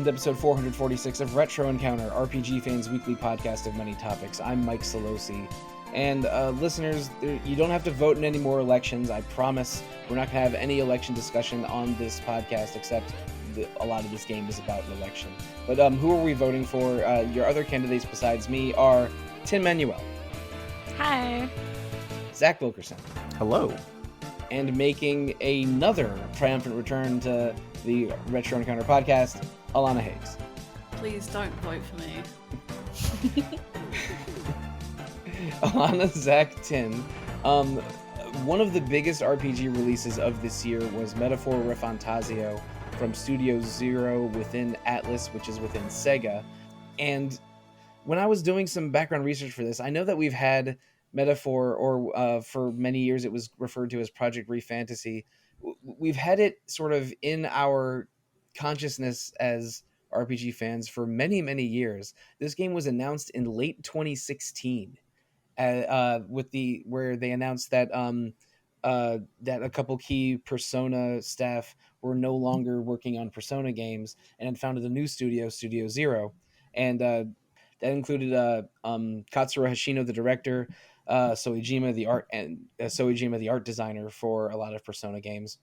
to episode 446 of Retro Encounter, RPG Fans' weekly podcast of many topics. I'm Mike Sollosi. And listeners, you don't have to vote in any more elections. I promise we're not going to have any election discussion on this podcast, except a lot of this game is about an election. But who are we voting for? Your other candidates besides me are Tim Manuel. Hi. Zach Wilkerson. Hello. And making another triumphant return to the Retro Encounter podcast, Alana Hagues. Please don't vote for me. Alana, Zach, Tim. One of the biggest RPG releases of this year was Metaphor ReFantazio from Studio Zero within Atlas, which is within Sega. And when I was doing some background research for this, I know that we've had Metaphor, or for many years it was referred to as Project ReFantazio. We've had it sort of in our consciousness as RPG fans for many, many years. This game was announced in late 2016, where they announced that that a couple key Persona staff were no longer working on Persona games and had founded a new studio, Studio Zero, and that included Katsura Hashino, the director, Soejima the art designer for a lot of Persona games.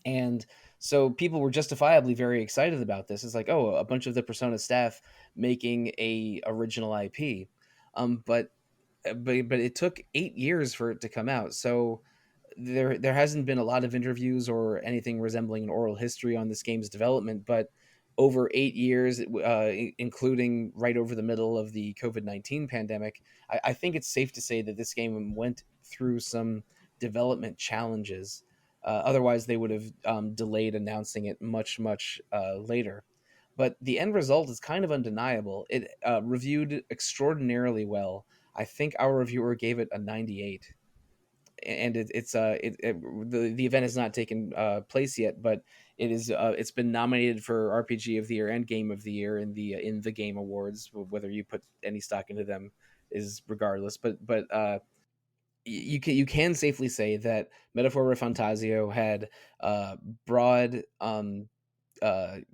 And so people were justifiably very excited about this. It's like, oh, a bunch of the Persona staff making a original IP. But it took 8 years for it to come out. So there hasn't been a lot of interviews or anything resembling an oral history on this game's development, but over 8 years, including right over the middle of the COVID-19 pandemic, I think it's safe to say that this game went through some development challenges. Otherwise, they would have delayed announcing it much later. But the end result is kind of undeniable. It reviewed extraordinarily well. I think our reviewer gave it a 98. And the event has not taken place yet, but it's been nominated for RPG of the Year and Game of the Year in the Game Awards. Whether you put any stock into them is regardless, but you can safely say that Metaphor ReFantazio had broad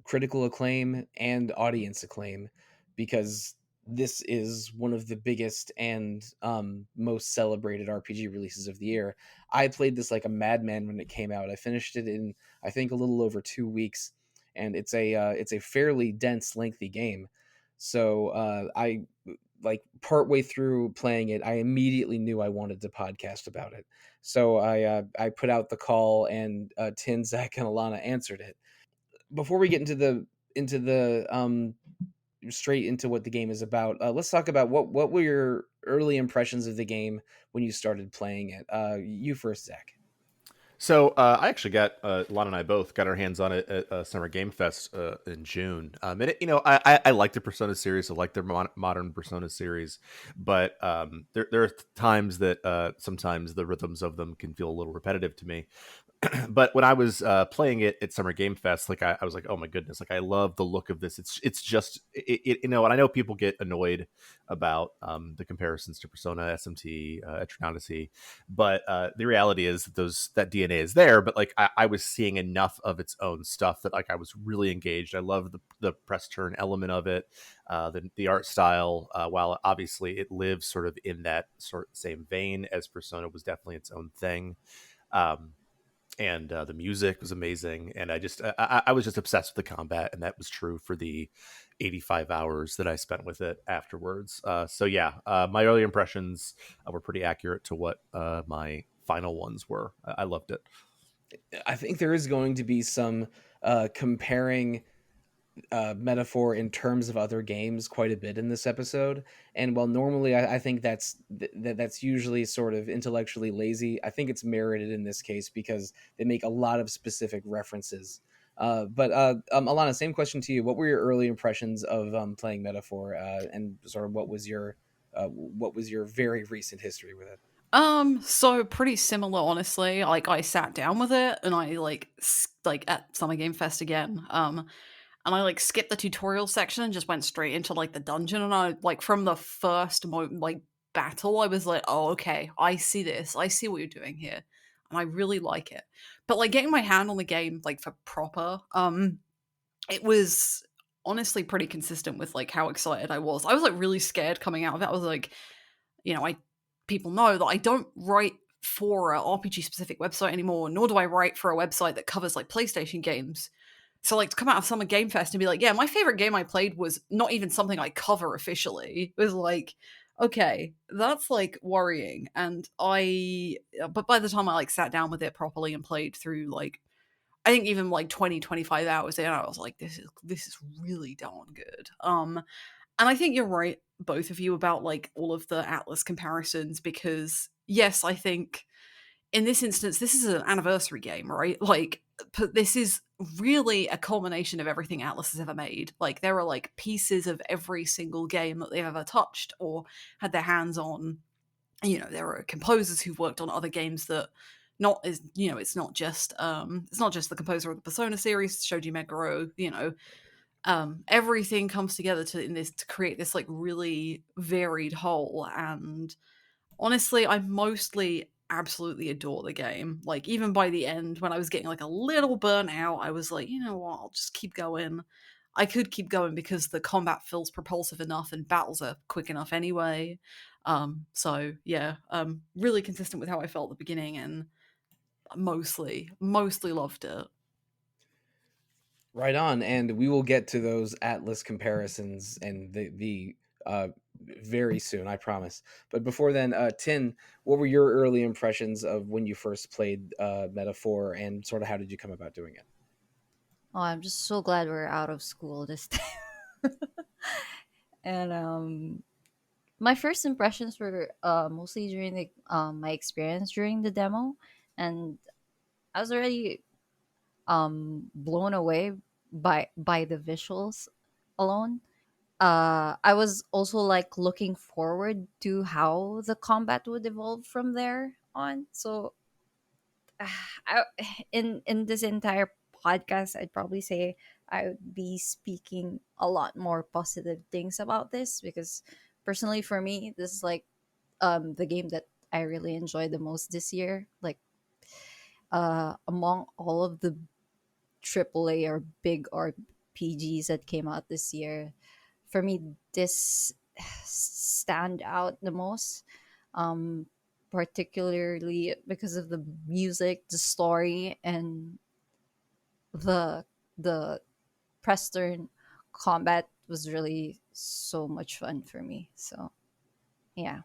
critical acclaim and audience acclaim, because this is one of the biggest and most celebrated RPG releases of the year. I played this like a madman when it came out. I finished it in, I think, a little over 2 weeks, and it's a fairly dense, lengthy game. So I, like, partway through playing it, I immediately knew I wanted to podcast about it. So I put out the call, and Tin, Zach, and Alana answered it. Before we get into the straight into what the game is about, let's talk about what were your early impressions of the game when you started playing it. You first, Zach. So I actually got Lana and I both got our hands on it at Summer Game Fest in June. And I like the Persona series. I like their modern Persona series, but there are times that sometimes the rhythms of them can feel a little repetitive to me. But when I was playing it at Summer Game Fest, like I was like, oh my goodness, like I love the look of this. It's just and I know people get annoyed about the comparisons to Persona, SMT, Etrian Odyssey, but the reality is that DNA is there. But like I was seeing enough of its own stuff that like I was really engaged. I love the press turn element of it, the art style. While obviously it lives sort of in that sort of same vein as Persona, was definitely its own thing. And the music was amazing, and I was just obsessed with the combat, and that was true for the 85 hours that I spent with it afterwards. So yeah, my early impressions were pretty accurate to what my final ones were. I loved it. I think there is going to be some comparing Metaphor in terms of other games quite a bit in this episode, and while normally I think that's usually sort of intellectually lazy, I think it's merited in this case because they make a lot of specific references. But Alana, same question to you. What were your early impressions of playing Metaphor, and sort of what was your very recent history with it? So pretty similar, honestly. Like, I sat down with it and I like at Summer Game Fest again. And I like skipped the tutorial section and just went straight into like the dungeon. And I like from the first battle, I was like, oh, okay, I see this. I see what you're doing here, and I really like it. But like getting my hand on the game like for proper, it was honestly pretty consistent with like how excited I was. I was like really scared coming out of it. I was like, people know that I don't write for a RPG specific website anymore, nor do I write for a website that covers like PlayStation games. So like to come out of Summer Game Fest and be like, yeah, my favorite game I played was not even something I cover officially. It was like, okay, that's like worrying. And but by the time I like sat down with it properly and played through like, I think even like 20, 25 hours in, I was like, this is really darn good. And I think you're right, both of you, about like all of the Atlas comparisons, because yes, I think in this instance, this is an anniversary game, right? Like, this is really a culmination of everything Atlas has ever made. Like, there are like pieces of every single game that they've ever touched or had their hands on. There are composers who've worked on other games that it's not just the composer of the Persona series, Shoji Meguro. Everything comes together to create this like really varied whole. And honestly, I mostly absolutely adore the game. Like, even by the end, when I was getting like a little burnt out, I was like, you know what, I'll just keep going. I could keep going because the combat feels propulsive enough and battles are quick enough anyway. So yeah, really consistent with how I felt at the beginning, and mostly loved it. Right on, and we will get to those Atlas comparisons and the very soon, I promise. But before then, Tin, what were your early impressions of when you first played Metaphor, and sort of how did you come about doing it? Oh, I'm just so glad we're out of school this time. And my first impressions were mostly during my experience during the demo, and I was already blown away by the visuals alone. I was also like looking forward to how the combat would evolve from there on. So I, in this entire podcast, I'd probably say I would be speaking a lot more positive things about this, because personally for me, this is like the game that I really enjoyed the most this year. Like among all of the AAA or big RPGs that came out this year, for me this stand out the most. Um, Particularly because of the music, the story, and the the press turn combat was really so much fun for me. So yeah.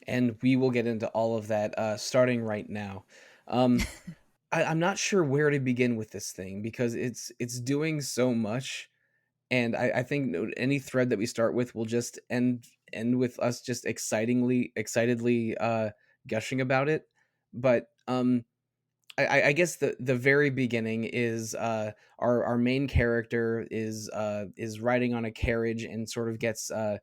And we will get into all of that starting right now. Um, I'm not sure where to begin with this thing because it's doing so much, and I think any thread that we start with will just end with us just excitedly gushing about it. But I guess the very beginning is our main character is riding on a carriage and sort of gets and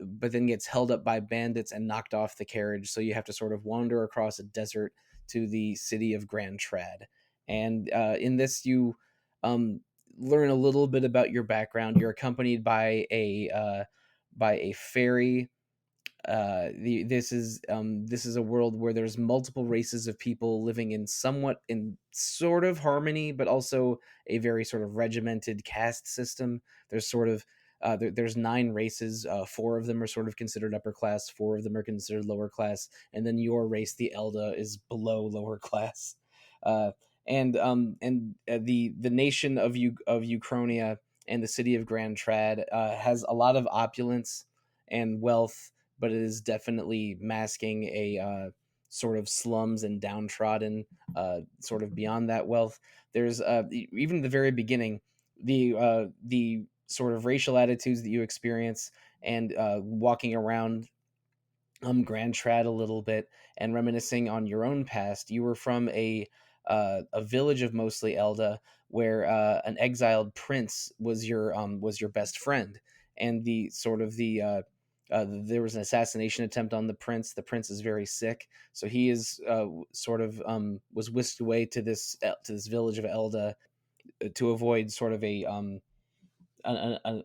but then gets held up by bandits and knocked off the carriage. So you have to sort of wander across a desert to the city of Grand Trad. And in this, you um, learn a little bit about your background. You're accompanied by a fairy. This is a world where there's multiple races of people living in sort of harmony, but also a very sort of regimented caste system. There's sort of there's 9 races. 4 of them are sort of considered upper class. 4 of them are considered lower class, and then your race, the Elda, is below lower class. Uh, the nation of Uchronia and the city of Grand Trad has a lot of opulence and wealth, but it is definitely masking a sort of slums and downtrodden sort of beyond that wealth. There's even at the very beginning, the sort of racial attitudes that you experience, and walking around Grand Trad a little bit and reminiscing on your own past. You were from a village of mostly Elda, where an exiled prince was your best friend, and there was an assassination attempt on the prince. The prince is very sick, so he is sort of was whisked away to this village of Elda to avoid sort of a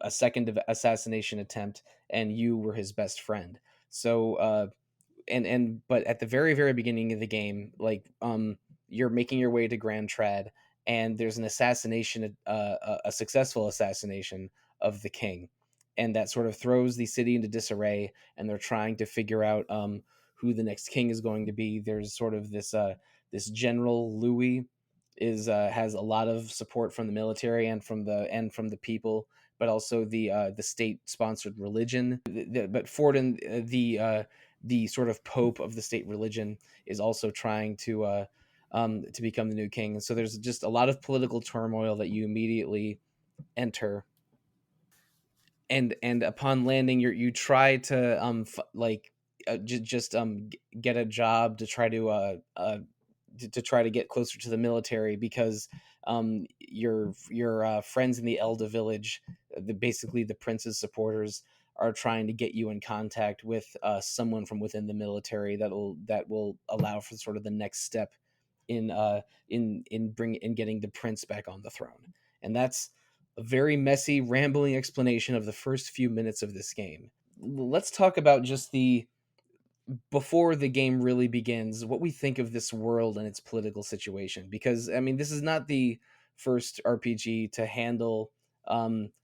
second assassination attempt, and you were his best friend. So but at the very beginning of the game, like you're making your way to Grand Trad, and there's an assassination, a successful assassination of the king, and that sort of throws the city into disarray. And they're trying to figure out who the next king is going to be. There's sort of this general Louis has a lot of support from the military and from the people, but also the state sponsored religion. But Forden, the sort of pope of the state religion, is also trying to become the new king. And so there's just a lot of political turmoil that you immediately enter. And upon landing, you try to just get a job to try to try to get closer to the military, because your friends in the Elda village, basically the prince's supporters, are trying to get you in contact with someone from within the military that will allow for sort of the next step in getting the prince back on the throne. And that's a very messy, rambling explanation of the first few minutes of this game. Let's talk about just before the game really begins, what we think of this world and its political situation. Because, I mean, this is not the first RPG to handle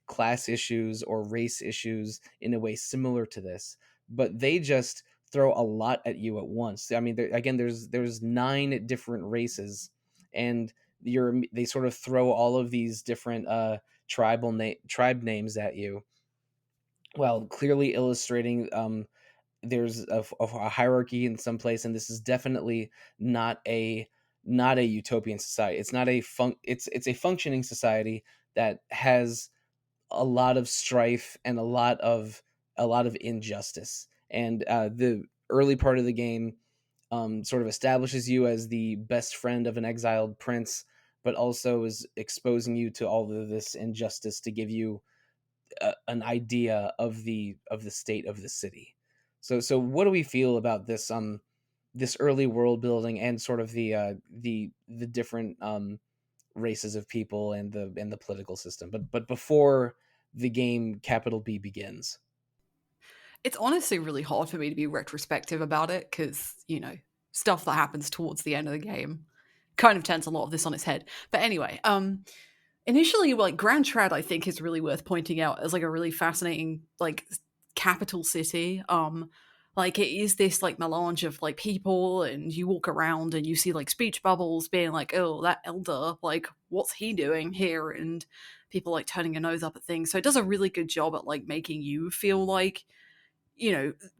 class issues or race issues in a way similar to this, but they just throw a lot at you at once. I mean, there's 9 different races, and they sort of throw all of these different tribe names at you, while clearly illustrating there's a hierarchy in some place, and this is definitely not a utopian society. It's not it's a functioning society that has a lot of strife and a lot of injustice. And the early part of the game sort of establishes you as the best friend of an exiled prince, but also is exposing you to all of this injustice to give you an idea of the state of the city. So what do we feel about this early world building and sort of the different races of people and the political system, but before the game capital B begins? It's honestly really hard for me to be retrospective about it, because, stuff that happens towards the end of the game kind of turns a lot of this on its head. But anyway, initially, like, Grand Trad, I think, is really worth pointing out as like a really fascinating, like, capital city. Like, it is this like melange of like people, and you walk around and you see like speech bubbles being like, oh, that elder, like, what's he doing here? And people like turning your nose up at things. So it does a really good job at like making you feel like,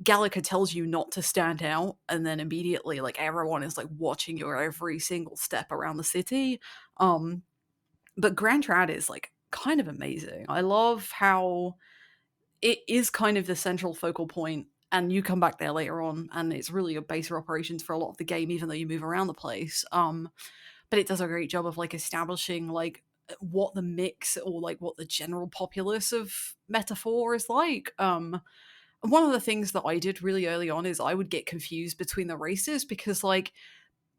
Gallica tells you not to stand out, and then immediately like everyone is like watching your every single step around the city. But Grand Trad is like kind of amazing. I love how it is kind of the central focal point, and you come back there later on, and it's really a base of operations for a lot of the game, even though you move around the place. But it does a great job of like establishing like what the mix, or like what the general populace of Metaphor is like. One of the things that I did really early on is I would get confused between the races, because like,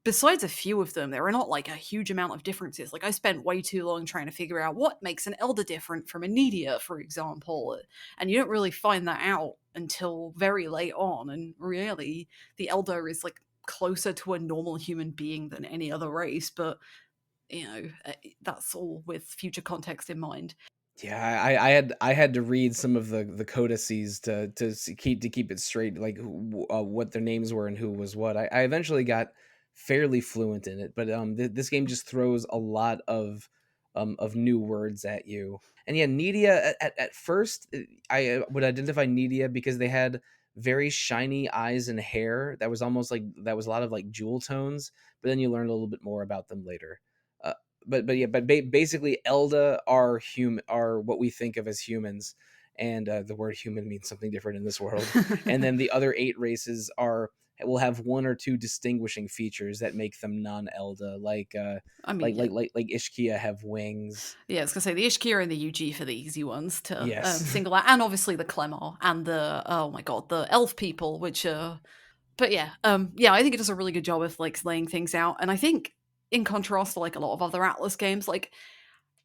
besides a few of them, there are not like a huge amount of differences. Like, I spent way too long trying to figure out what makes an elder different from a Nidia, for example. And you don't really find that out until very late on. And really, the elder is like closer to a normal human being than any other race. But, that's all with future context in mind. Yeah, I had to read some of the codices to keep it straight, like what their names were and who was what. I eventually got fairly fluent in it, but this game just throws a lot of new words at you. And yeah, Nidia at first, I would identify Nidia because they had very shiny eyes and hair that was almost like that was a lot of like jewel tones. But then you learn a little bit more about them later. Basically, Elda are what we think of as humans, and the word human means something different in this world. And then the other 8 races will have 1 or 2 distinguishing features that make them non-Elda, like Ishkia have wings. Yeah, I was gonna say the Ishkia and the UG for the easy ones to Yes. single out, and obviously the Clemor and the the elf people, which but yeah, I think it does a really good job of like laying things out, and I think in contrast to like a lot of other Atlas games, like,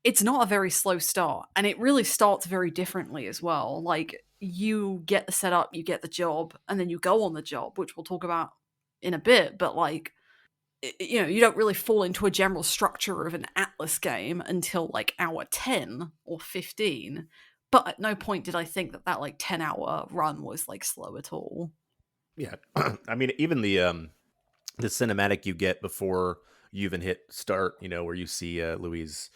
it's not a very slow start, and it really starts very differently as well. Like, you get the setup, you get the job, and then you go on the job, which we'll talk about in a bit. But like, you don't really fall into a general structure of an Atlas game until like hour 10 or 15. But at no point did I think that like 10-hour run was like slow at all. Yeah. I mean, even the cinematic you get before you even hit start, where you see Louise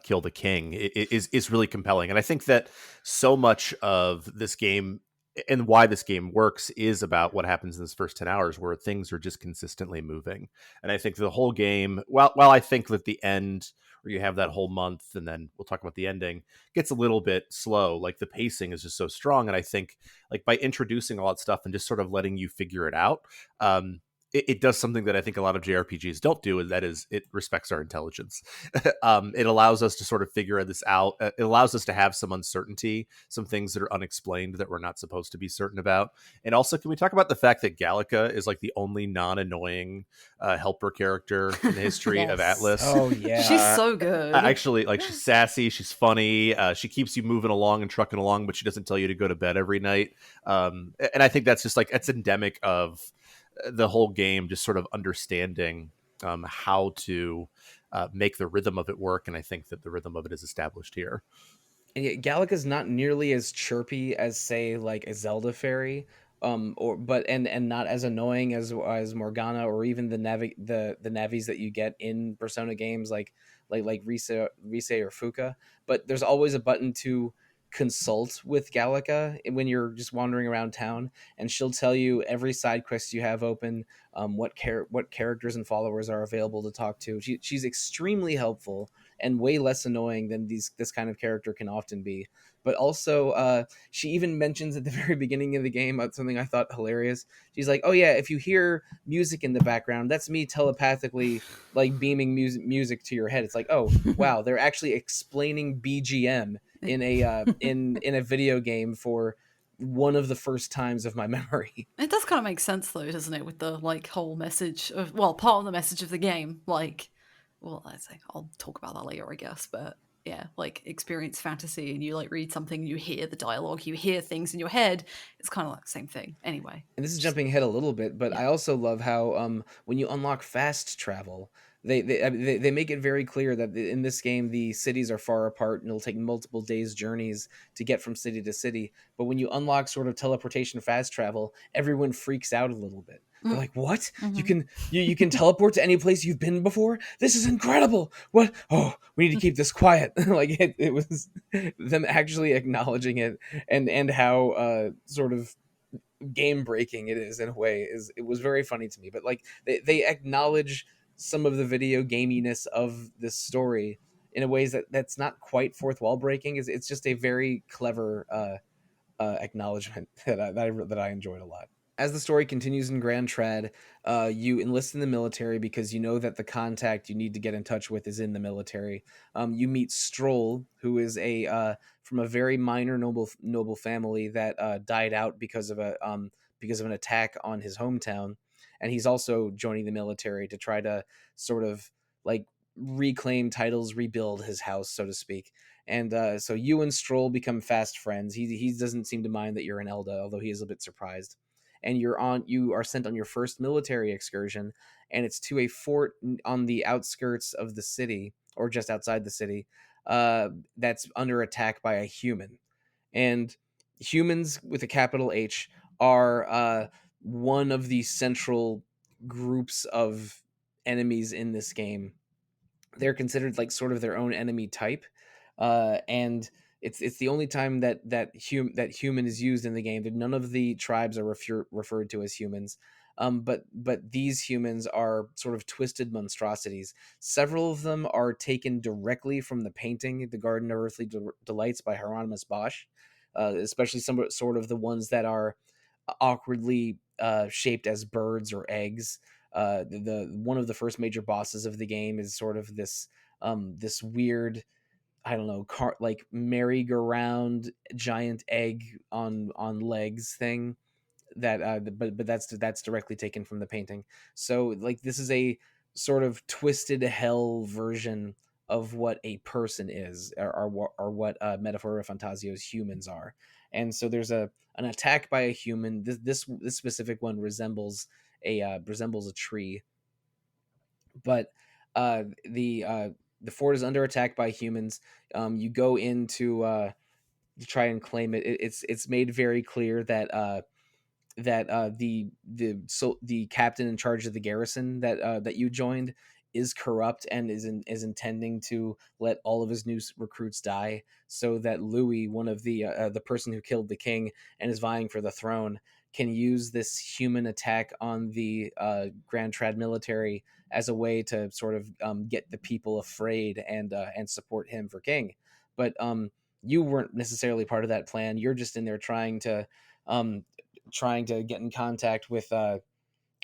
kill the king, is really compelling. And I think that so much of this game and why this game works is about what happens in this first 10 hours, where things are just consistently moving. And I think the whole game, while I think that the end, where you have that whole month, and then we'll talk about the ending, gets a little bit slow. Like, the pacing is just so strong. And I think, like, by introducing all that stuff and just sort of letting you figure it out, it does something that I think a lot of JRPGs don't do, and that is it respects our intelligence. It allows us to sort of figure this out. It allows us to have some uncertainty, some things that are unexplained that we're not supposed to be certain about. And also, can we talk about the fact that Gallica is like the only non-annoying helper character in the history of Yes. Atlas? Oh yeah. She's so good. Actually, like, she's sassy, she's funny, she keeps you moving along and trucking along, but she doesn't tell you to go to bed every night. And I think that's just like, it's endemic of the whole game, just sort of understanding how to make the rhythm of it work. And I think that the rhythm of it is established here. And yet Gallica's not nearly as chirpy as, say, like a Zelda fairy, or but and not as annoying as Morgana, or even the navis that you get in Persona games, like Rise or Fuka. But there's always a button to consult with Gallica when you're just wandering around town, and she'll tell you every side quest you have open, what characters and followers are available to talk to. She's extremely helpful and way less annoying than this kind of character can often be. But also, she even mentions at the very beginning of the game something I thought hilarious. She's like, "Oh yeah, if you hear music in the background, that's me telepathically like beaming music to your head." It's like, oh wow, they're actually explaining BGM in a video game for one of the first times of my memory. It does kind of make sense though, doesn't it, with the like whole message of, well, part of the message of the game, like, well, I'll talk about that later, I guess, but yeah, like, experience fantasy and you like read something, you hear the dialogue, you hear things in your head. It's kind of like the same thing anyway. And this is jumping ahead a little bit, but Yeah. I also love how when you unlock fast travel, they make it very clear that in this game the cities are far apart and it'll take multiple days journeys to get from city to city. But when you unlock sort of teleportation fast travel, everyone freaks out a little bit. They're like, "What? You can teleport to any place you've been before? This is incredible! What? Oh, we need to keep this quiet." Like, it was them actually acknowledging it, and how sort of game breaking it is in a way. It was very funny to me. But like, they acknowledge some of the video gaminess of this story in a ways that's not quite fourth wall breaking. It's just a very clever acknowledgement that I enjoyed a lot. As the story continues in Grand Trad, you enlist in the military because you know that the contact you need to get in touch with is in the military. You meet Stroll, who is a from a very minor noble family that died out because of an attack on his hometown, and he's also joining the military to try to sort of like reclaim titles, rebuild his house, so to speak. And so you and Stroll become fast friends. He doesn't seem to mind that you're an Elda, although he is a bit surprised. And you are sent on your first military excursion, and it's to a fort on the outskirts of the city, or just outside the city, that's under attack by a human. And humans with a capital H are one of the central groups of enemies in this game. They're considered like sort of their own enemy type, and it's the only time that human is used in the game. None of the tribes are referred to as humans, but these humans are sort of twisted monstrosities. Several of them are taken directly from the painting "The Garden of Earthly Delights" by Hieronymus Bosch, especially some sort of the ones that are awkwardly shaped as birds or eggs. The one of the first major bosses of the game is sort of this weird, I don't know, like merry-go-round giant egg on legs thing that but that's directly taken from the painting. So like, this is a sort of twisted hell version of what a person is, or what Metaphor ReFantazio's humans are. And so there's an attack by a human. This specific one resembles a tree, But the fort is under attack by humans. You go into to try and claim it. It's made very clear that the captain in charge of the garrison that you joined is corrupt and is intending to let all of his new recruits die, so that Louis, one of the person who killed the king and is vying for the throne, can use this human attack on the Grand Trad military as a way to sort of get the people afraid and support him for king. But you weren't necessarily part of that plan. You're just in there um, trying to get in contact with the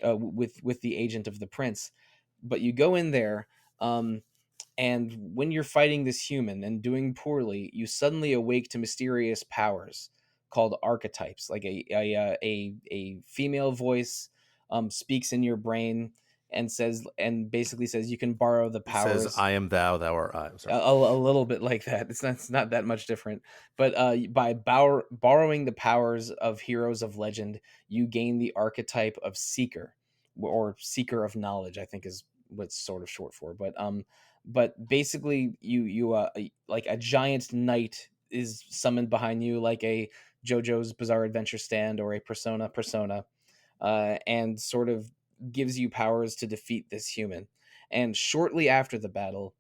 agent of the prince. But you go in there, um, and when you're fighting this human and doing poorly, you suddenly awake to mysterious powers called archetypes. Like a female voice speaks in your brain and basically says you can borrow the It says, powers. "I am thou, thou art I." I'm sorry. A little bit like that. It's not that much different. But by borrowing the powers of heroes of legend, you gain the archetype of seeker, or seeker of knowledge, I think is what's sort of short for. But basically, like a giant knight is summoned behind you, like a JoJo's Bizarre Adventure stand or a Persona, and sort of gives you powers to defeat this human. And shortly after the battle,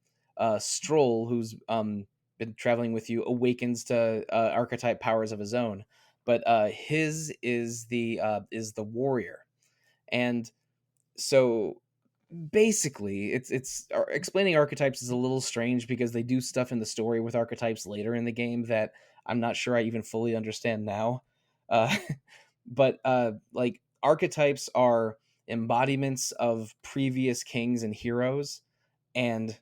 Stroll, who's been traveling with you, awakens to archetype powers of his own, but his is the warrior. And so basically, explaining archetypes is a little strange because they do stuff in the story with archetypes later in the game that I'm not sure I even fully understand now. Uh, but like archetypes are embodiments of previous kings and heroes, and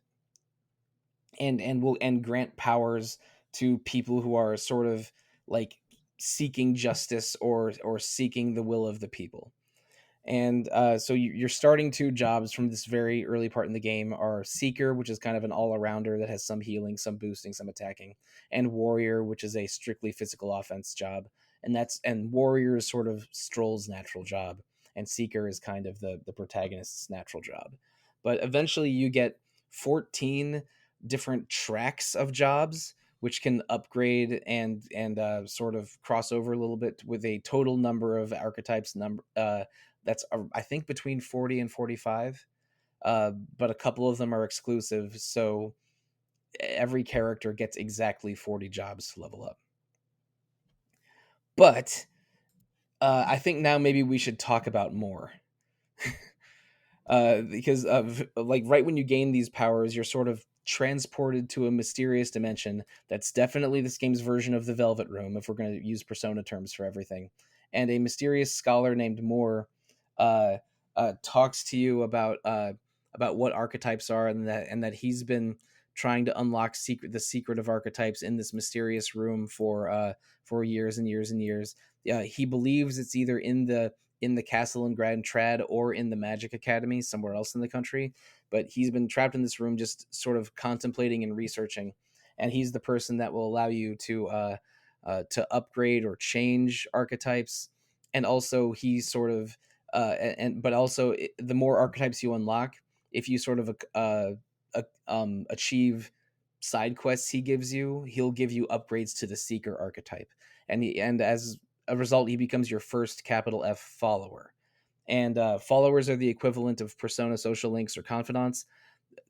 will grant powers to people who are sort of like seeking justice or seeking the will of the people. And so you're starting two jobs from this very early part in the game are Seeker, which is kind of an all-arounder that has some healing, some boosting, some attacking, and Warrior, which is a strictly physical offense job. And Warrior is sort of Stroll's natural job, and Seeker is kind of the protagonist's natural job. But eventually you get 14 different tracks of jobs which can upgrade and sort of cross over a little bit with a total number of archetypes that's I think between 40 and 45, but a couple of them are exclusive, so every character gets exactly 40 jobs to level up. But I think now maybe we should talk about more. Because of like right when you gain these powers, you're sort of transported to a mysterious dimension that's definitely this game's version of the Velvet Room, if we're going to use Persona terms for everything. And a mysterious scholar named Moore uh, talks to you about what archetypes are, and that he's been trying to unlock the secret of archetypes in this mysterious room for years and years and years. He believes it's either in the castle in Grand Trad or in the Magic Academy somewhere else in the country. But he's been trapped in this room just sort of contemplating and researching. And he's the person that will allow you to upgrade or change archetypes. And also he sort of but also the more archetypes you unlock, if you sort of achieve side quests he gives you, he'll give you upgrades to the Seeker archetype. And as a result, he becomes your first capital F follower. And followers are the equivalent of persona social links or confidants.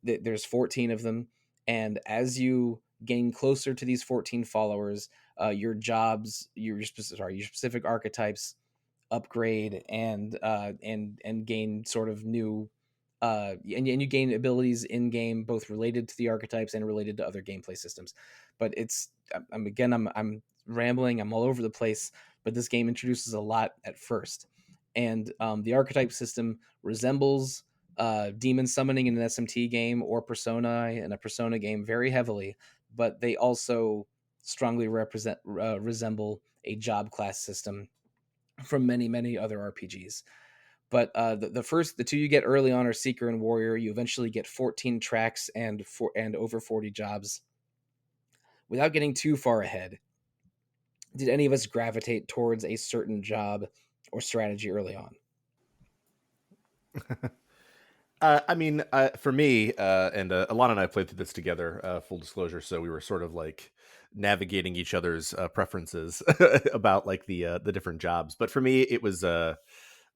There's 14 of them. And as you gain closer to these 14 followers, your jobs, your specific archetypes upgrade and gain sort of new and you gain abilities in game both related to the archetypes and related to other gameplay systems. But I'm rambling, I'm all over the place, but this game introduces a lot at first. And the archetype system resembles demon summoning in an SMT game or Persona in a Persona game very heavily, but they also strongly resemble a job class system from many other RPGs. But the two you get early on are Seeker and Warrior. You eventually get 14 tracks and over 40 jobs. Without getting too far ahead, did any of us gravitate towards a certain job or strategy early on? I mean, for me, and Alana and I played through this together. Full disclosure, so we were sort of like navigating each other's preferences about like the different jobs. But for me, it was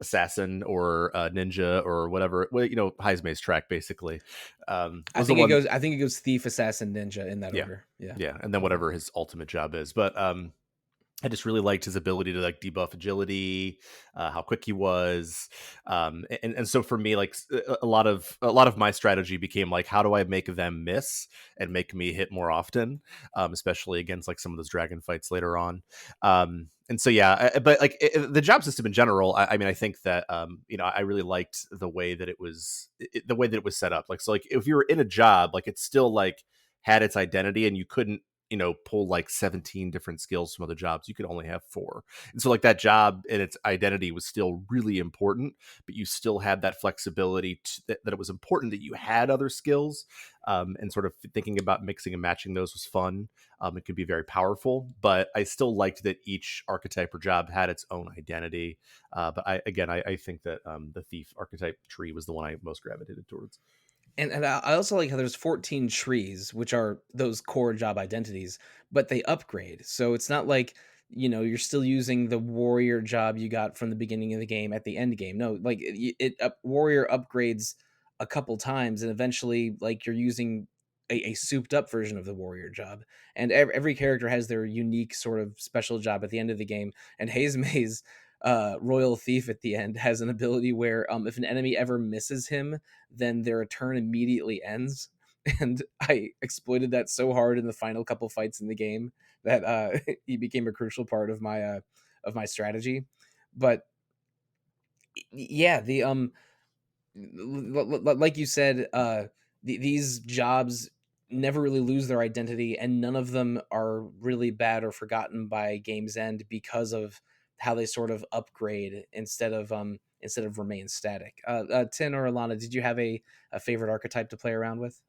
assassin or ninja or whatever. Well, Hagues' track basically I was the think it one. goes. I think it goes thief, assassin, ninja in that Yeah, order. Yeah. yeah, and then whatever his ultimate job is. But I just really liked his ability to like debuff agility, how quick he was, and so for me, like a lot of my strategy became like, how do I make them miss and make me hit more often, especially against like some of those dragon fights later on. And so yeah, but like the job system in general, I mean, I think that I really liked the way that the way that it was set up. Like, so like if you were in a job, like it still like had its identity, and you couldn't pull like 17 different skills from other jobs. You could only have 4. And so like that job and its identity was still really important, but you still had that flexibility that it was important that you had other skills. And sort of thinking about mixing and matching those was fun. It could be very powerful, but I still liked that each archetype or job had its own identity. But I think that the thief archetype tree was the one I most gravitated towards. And I also like how there's 14 trees, which are those core job identities, but they upgrade. So it's not like, you're still using the warrior job you got from the beginning of the game at the end game. No, like warrior upgrades a couple times, and eventually like you're using a souped up version of the warrior job. And every character has their unique sort of special job at the end of the game. And Haze Maze, Royal Thief at the end, has an ability where if an enemy ever misses him, then their turn immediately ends. And I exploited that so hard in the final couple fights in the game that he became a crucial part of my strategy. But yeah, the like you said, these jobs never really lose their identity, and none of them are really bad or forgotten by game's end because of how they sort of upgrade instead of remain static. Tin or Alana, did you have a favorite archetype to play around with?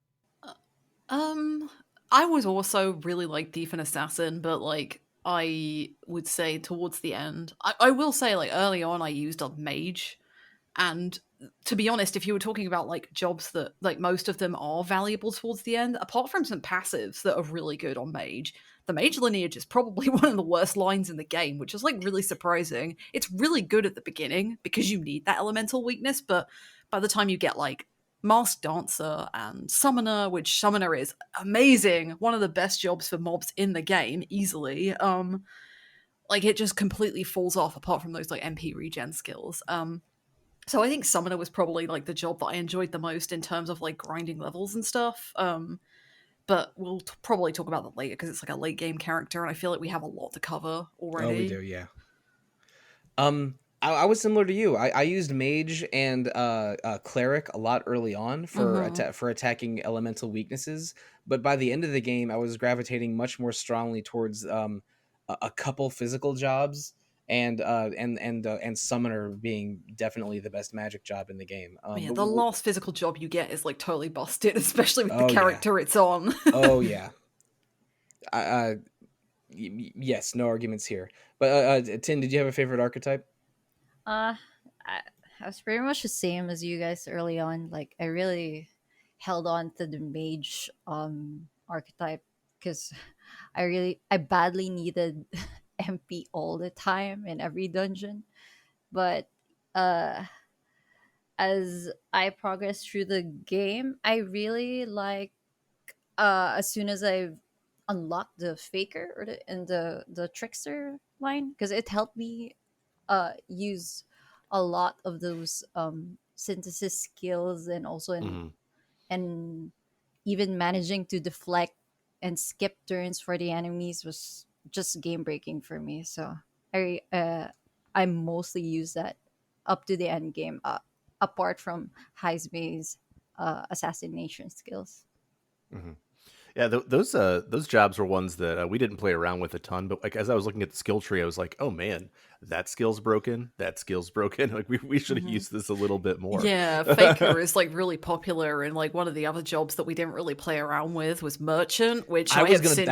I was also really like thief and assassin, but like I would say towards the end, I will say like early on I used a mage. And to be honest, if you were talking about like jobs that like most of them are valuable towards the end, apart from some passives that are really good on mage, the mage lineage is probably one of the worst lines in the game, which is like really surprising. It's really good at the beginning because you need that elemental weakness, but by the time you get like masked dancer and summoner, which summoner is amazing, one of the best jobs for mobs in the game easily, like it just completely falls off apart from those like MP regen skills. So I think Summoner was probably like the job that I enjoyed the most in terms of like grinding levels and stuff. But we'll probably talk about that later because it's like a late game character, and I feel like we have a lot to cover already. Oh, we do, yeah. I was similar to you. I used mage and cleric a lot early on for for attacking elemental weaknesses, but by the end of the game, I was gravitating much more strongly towards a couple physical jobs, and summoner being definitely the best magic job in the game. Yeah, the last physical job you get is like totally busted, especially with the Oh, yeah. character it's on. Oh yeah. Yes, no arguments here. But Tin, did you have a favorite archetype? I, I was pretty much the same as you guys early on. Like I really held on to the mage archetype because I badly needed MP all the time in every dungeon. But uh as I progressed through the game, I really like as soon as I unlocked the faker or the trickster line because it helped me use a lot of those synthesis skills and also and even managing to deflect and skip turns for the enemies was just game breaking for me. So I mostly use that up to the end game, apart from Hagues' assassination skills. Mhm. Yeah, those jobs were ones that we didn't play around with a ton. But like as I was looking at the skill tree, I was like, "Oh man, that skill's broken. That skill's broken. Like we should have used this a little bit more." Yeah, Faker is like really popular, and like one of the other jobs that we didn't really play around with was Merchant, which that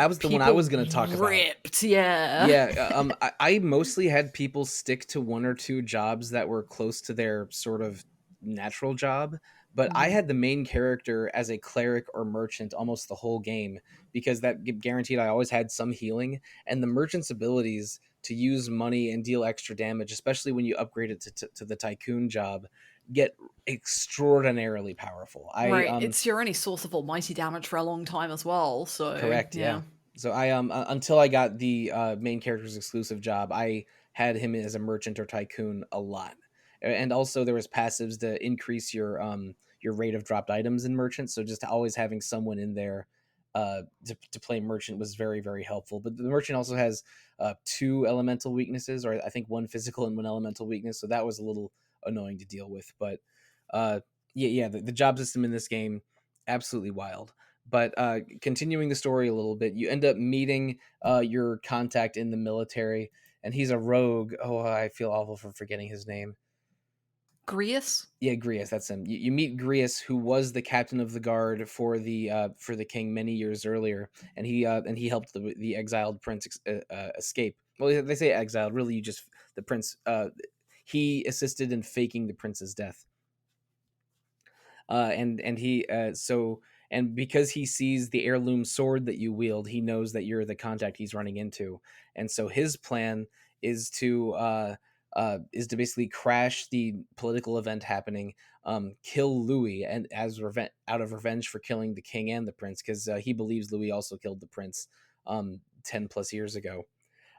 was the one I was gonna talk about. Ripped, yeah, yeah. I mostly had people stick to one or two jobs that were close to their sort of natural job, But I Mhm. had the main character as a cleric or merchant almost the whole game, because that guaranteed I always had some healing, and the merchant's abilities to use money and deal extra damage, especially when you upgrade it to the tycoon job, get extraordinarily powerful. Right, it's your only source of almighty damage for a long time as well, so Correct, yeah. yeah. So I until I got the main character's exclusive job, I had him as a merchant or tycoon a lot. And also there was passives to increase your rate of dropped items in merchant, so just always having someone in there to play merchant was very, very helpful. But the merchant also has two elemental weaknesses, or I think one physical and one elemental weakness, so that was a little annoying to deal with. But yeah, the job system in this game, absolutely wild. But continuing the story a little bit, you end up meeting your contact in the military, and he's a rogue. Oh, I feel awful for forgetting his name. Grius? Yeah, Grius, that's him. You meet Grius, who was the captain of the guard for the king many years earlier, and he helped the exiled prince escape. Well, they say exiled. Really, you just the prince. He assisted in faking the prince's death. And he so and because he sees the heirloom sword that you wield, he knows that you're the contact he's running into, and so his plan is to basically crash the political event happening, kill Louis, and out of revenge for killing the king and the prince, because he believes Louis also killed the prince 10 plus years ago.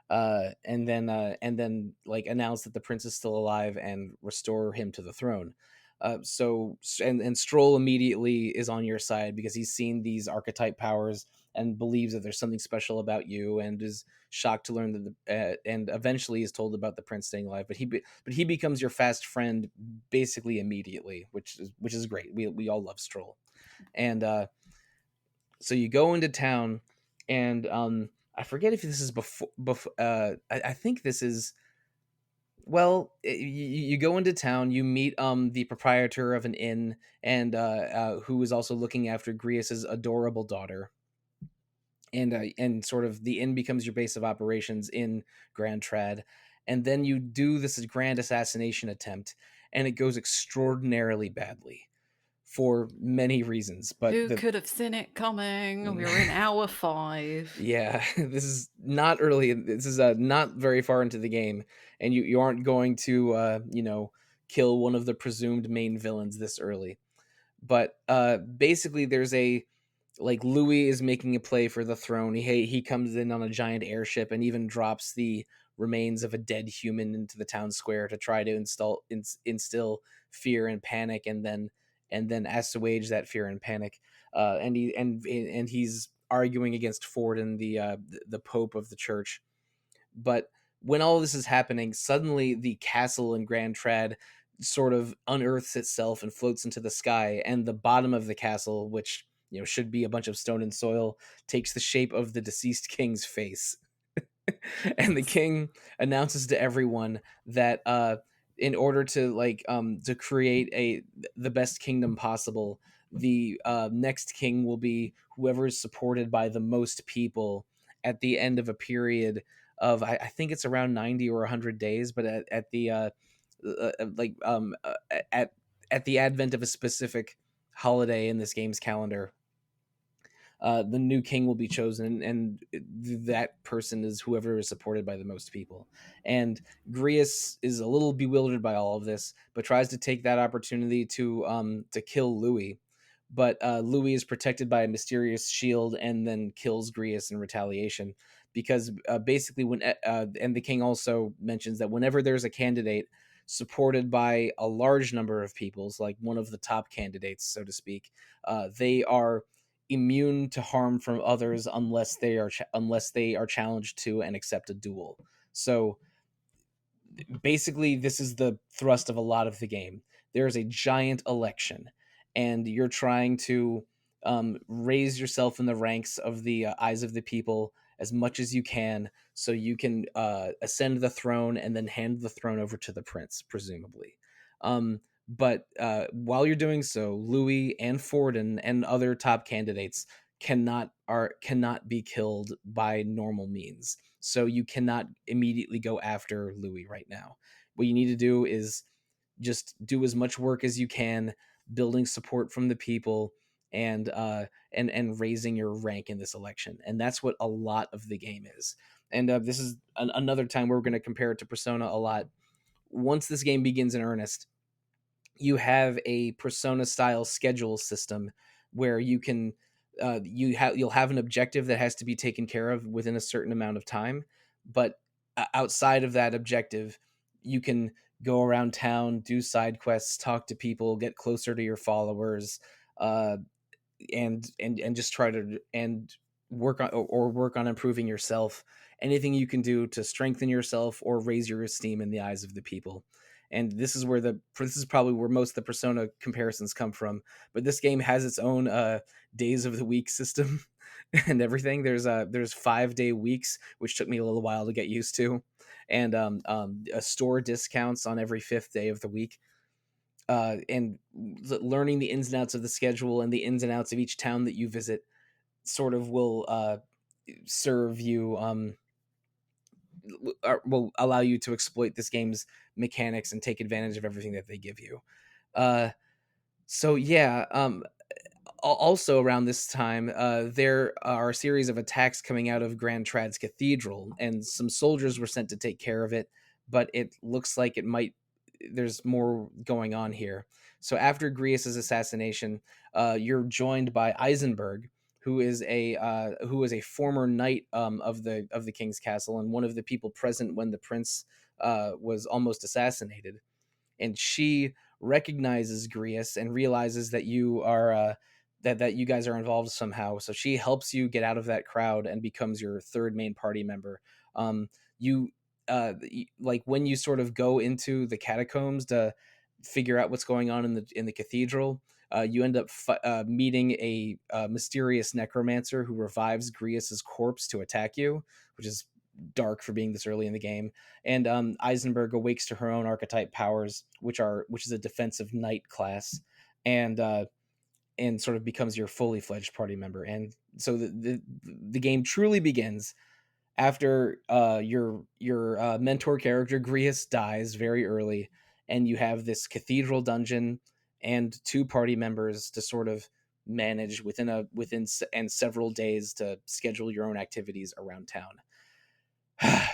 And then like announce that the prince is still alive and restore him to the throne. And Stroll immediately is on your side because he's seen these archetype powers and believes that there's something special about you, and is shocked to learn that and eventually is told about the prince staying alive. But he becomes your fast friend basically immediately, which is great. We all love Stroll. And so you go into town, and I forget if this is before I think this is, well, you go into town, you meet the proprietor of an inn, and who is also looking after Grius's adorable daughter. And sort of the inn becomes your base of operations in Grand Trad. And then you do this grand assassination attempt, and it goes extraordinarily badly for many reasons. But Who could have seen it coming? We were in hour 5. yeah, this is not early. This is not very far into the game, and you aren't going to kill one of the presumed main villains this early. But basically, there's a like Louis is making a play for the throne. He comes in on a giant airship and even drops the remains of a dead human into the town square to try to instill fear and panic, and then assuage that fear and panic. And he's arguing against Ford and the Pope of the church. But when all this is happening, suddenly the castle in Grand Trad sort of unearths itself and floats into the sky, and the bottom of the castle, which should be a bunch of stone and soil, takes the shape of the deceased king's face. And the king announces to everyone that in order to create the best kingdom possible, the next king will be whoever is supported by the most people at the end of a period of I think it's around 90 or 100 days, but at the like at the advent of a specific holiday in this game's calendar, the new king will be chosen, and that person is whoever is supported by the most people. And Grius is a little bewildered by all of this, but tries to take that opportunity to kill Louis. But Louis is protected by a mysterious shield, and then kills Grius in retaliation. Because basically, and the king also mentions that whenever there's a candidate supported by a large number of peoples, like one of the top candidates, so to speak, they are immune to harm from others unless they are challenged to and accept a duel. So basically, this is the thrust of a lot of the game. There is a giant election, and you're trying to raise yourself in the ranks of the eyes of the people as much as you can, so you can ascend the throne and then hand the throne over to the prince, presumably. But while you're doing so, Louis and Forden and other top candidates cannot be killed by normal means. So you cannot immediately go after Louis right now. What you need to do is just do as much work as you can, building support from the people, and raising your rank in this election. And that's what a lot of the game is. And this is another time where we're going to compare it to Persona a lot. Once this game begins in earnest, you have a Persona style schedule system where you can you'll have an objective that has to be taken care of within a certain amount of time, but outside of that objective, you can go around town, do side quests, talk to people, get closer to your followers, uh, and just try to and work on improving yourself. Anything you can do to strengthen yourself or raise your esteem in the eyes of the people. And this is probably where most of the Persona comparisons come from. But this game has its own days of the week system and everything. There's 5-day weeks, which took me a little while to get used to, and a store discounts on every 5th day of the week. And learning the ins and outs of the schedule and the ins and outs of each town that you visit sort of will serve you will allow you to exploit this game's mechanics and take advantage of everything that they give you. So yeah, also around this time, there are a series of attacks coming out of Grand Trad's cathedral, and some soldiers were sent to take care of it, but it looks like there's more going on here. So after Grius's assassination, you're joined by Eisenberg, who is a former knight of the king's castle and one of the people present when the prince was almost assassinated. And she recognizes Grius and realizes that you are that you guys are involved somehow. So she helps you get out of that crowd and becomes your third main party member. You like when you sort of go into the catacombs to figure out what's going on in the cathedral, you end up meeting a mysterious necromancer who revives Grius's corpse to attack you, which is dark for being this early in the game. And Eisenberg awakes to her own archetype powers, which is a defensive knight class, and sort of becomes your fully fledged party member. And so the game truly begins after your mentor character Grius dies very early, and you have this cathedral dungeon and 2 party members to sort of manage within several days to schedule your own activities around town.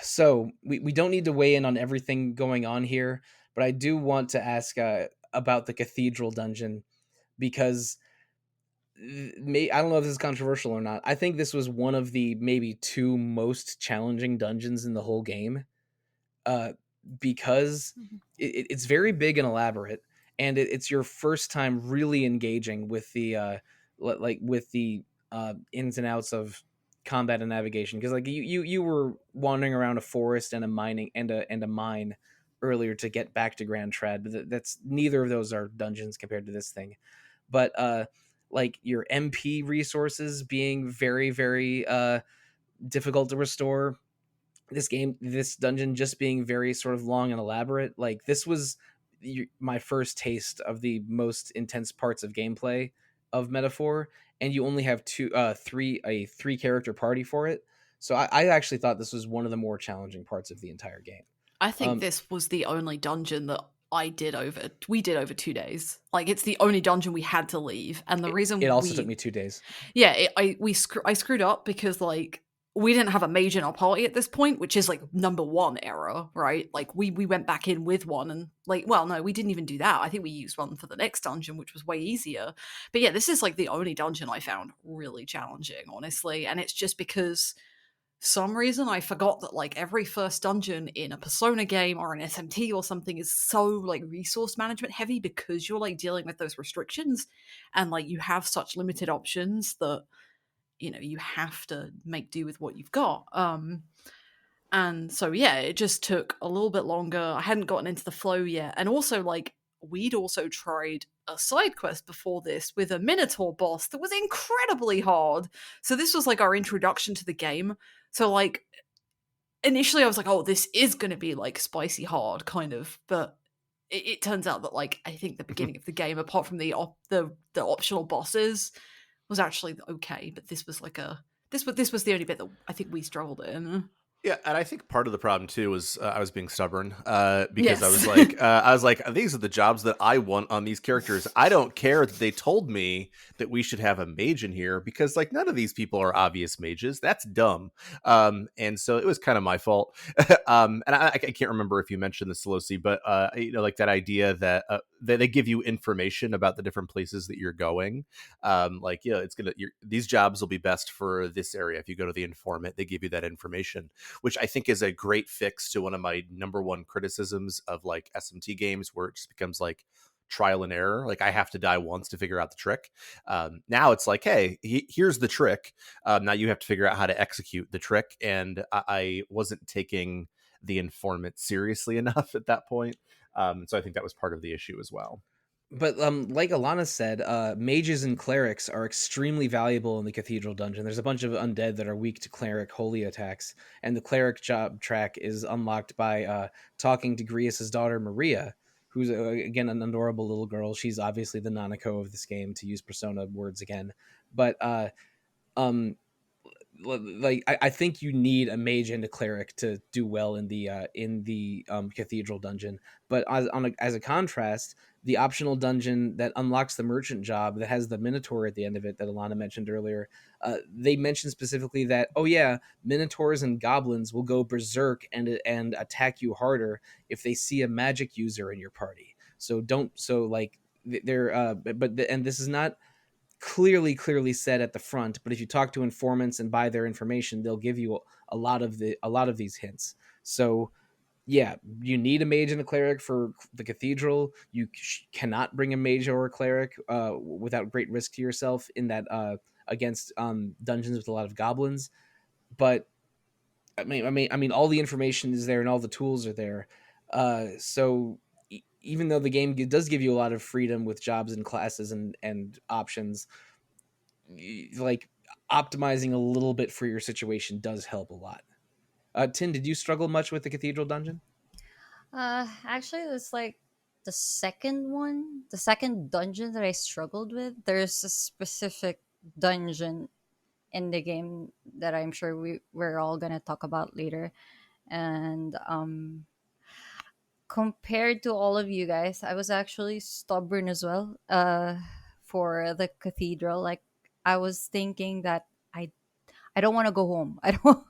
So we don't need to weigh in on everything going on here, but I do want to ask about the cathedral dungeon, because I don't know if this is controversial or not. I think this was one of the maybe 2 most challenging dungeons in the whole game, because it's very big and elaborate, and it's your first time really engaging with the ins and outs of combat and navigation. Because like you were wandering around a forest and a mine earlier to get back to Grand Trad, but that's neither of those are dungeons compared to this thing. But like your MP resources being very, very difficult to restore. This dungeon just being very sort of long and elaborate. Like this was my first taste of the most intense parts of gameplay of Metaphor, and you only have three character party for it. So I actually thought this was one of the more challenging parts of the entire game. I think this was the only dungeon that we did over 2 days. Like it's the only dungeon we had to leave, and the reason it also took me 2 days. Yeah, I screwed up because like we didn't have a mage in our party at this point, which is like number 1 error, right? Like we went back in with one, and like, well, no, we didn't even do that. I think we used one for the next dungeon, which was way easier. But yeah, this is like the only dungeon I found really challenging, honestly, and it's just because some reason I forgot that like every first dungeon in a Persona game or an SMT or something is so like resource management heavy, because you're like dealing with those restrictions and like you have such limited options that you have to make do with what you've got. And so yeah, it just took a little bit longer. I hadn't gotten into the flow yet, and also like we'd also tried a side quest before this with a Minotaur boss that was incredibly hard. So this was like our introduction to the game. So like initially I was like, oh, this is going to be like spicy hard kind of, but it turns out that like I think the beginning of the game, apart from the optional bosses, was actually okay. But this was like this was the only bit that I think we struggled in. Yeah, and I think part of the problem too was I was being stubborn because Yes. I was like, these are the jobs that I want on these characters. I don't care that they told me that we should have a mage in here because like none of these people are obvious mages. That's dumb. And so it was kind of my fault. And I can't remember if you mentioned the Sollosi, but like that idea that they give you information about the different places that you're going. Like, these jobs will be best for this area. If you go to the informant, they give you that information, which I think is a great fix to one of my number one criticisms of like SMT games, where it just becomes like trial and error. Like I have to die once to figure out the trick. Now it's like, hey, here's the trick. Now you have to figure out how to execute the trick. And I wasn't taking the informant seriously enough at that point. So I think that was part of the issue as well. But like Alana said, mages and clerics are extremely valuable in the cathedral dungeon. There's a bunch of undead that are weak to cleric holy attacks, and the cleric job track is unlocked by talking to Grius's daughter Maria, who's again an adorable little girl. She's obviously the Nanako of this game, to use Persona words again. But um, like I think you need a mage and a cleric to do well in the cathedral dungeon. But as a contrast, the optional dungeon that unlocks the merchant job that has the minotaur at the end of it that Alana mentioned earlier, they mentioned specifically that, oh yeah, minotaurs and goblins will go berserk and attack you harder if they see a magic user in your party. So don't so like they're and this is not clearly said at the front, but if you talk to informants and buy their information, they'll give you a lot of these hints. So yeah, you need a mage and a cleric for the cathedral. You cannot bring a mage or a cleric without great risk to yourself in that against dungeons with a lot of goblins. But I mean, all the information is there and all the tools are there. So even though the game does give you a lot of freedom with jobs and classes and options, like optimizing a little bit for your situation does help a lot. Tin, did you struggle much with the cathedral dungeon? Actually, it's like the second dungeon that I struggled with. There's a specific dungeon in the game that I'm sure we're all gonna talk about later, and compared to all of you guys, I was actually stubborn as well. For the cathedral, like I was thinking that I don't want to go home. I don't.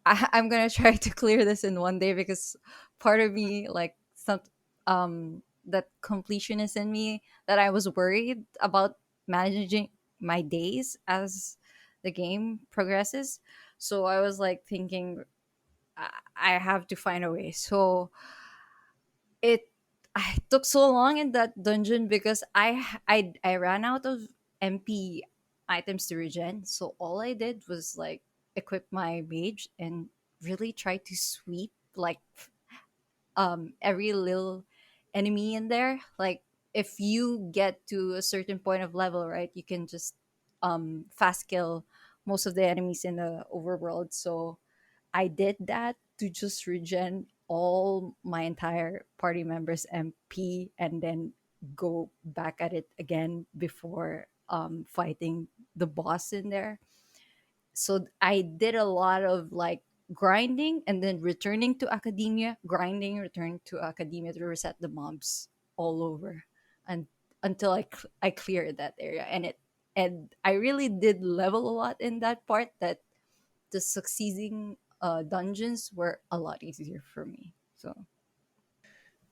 I'm gonna try to clear this in one day because part of me, like some, that completionist in me, that I was worried about managing my days as the game progresses. So I was like thinking, I have to find a way. So it I took so long in that dungeon because I ran out of MP items to regen. So all I did was like equip my mage and really try to sweep like every little enemy in there. Like if you get to a certain point of level, right, you can just fast kill most of the enemies in the overworld. So I did that to just regen all my entire party members MP and then go back at it again before fighting the boss in there. So I did a lot of like grinding and then returning to academia, grinding, return to academia to reset the mobs all over and until I cleared that area and I really did level a lot in that part that the succeeding dungeons were a lot easier for me. So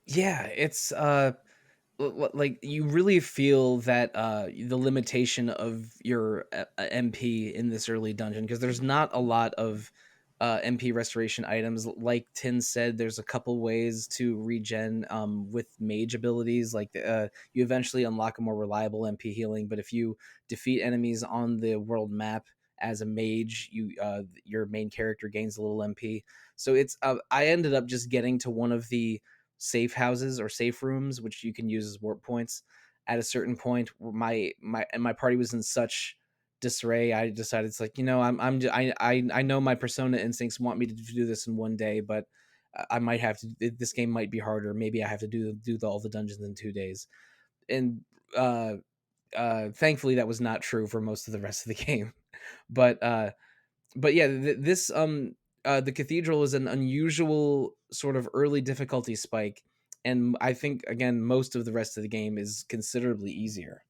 Yeah, it's like you really feel that the limitation of your MP in this early dungeon, because there's not a lot of MP restoration items. Like Tin said, there's a couple ways to regen with mage abilities. Like you eventually unlock a more reliable MP healing, but if you defeat enemies on the world map as a mage, your main character gains a little MP. So it's I ended up just getting to one of the safe houses or safe rooms, which you can use as warp points. At a certain point, my party was in such disarray, I decided it's like, I know my persona instincts want me to do this in one day, but I might have to. This game might be harder. Maybe I have to do all the dungeons in 2 days, and thankfully that was not true for most of the rest of the game. But yeah, this the cathedral is an unusual sort of early difficulty spike, and I think again most of the rest of the game is considerably easier.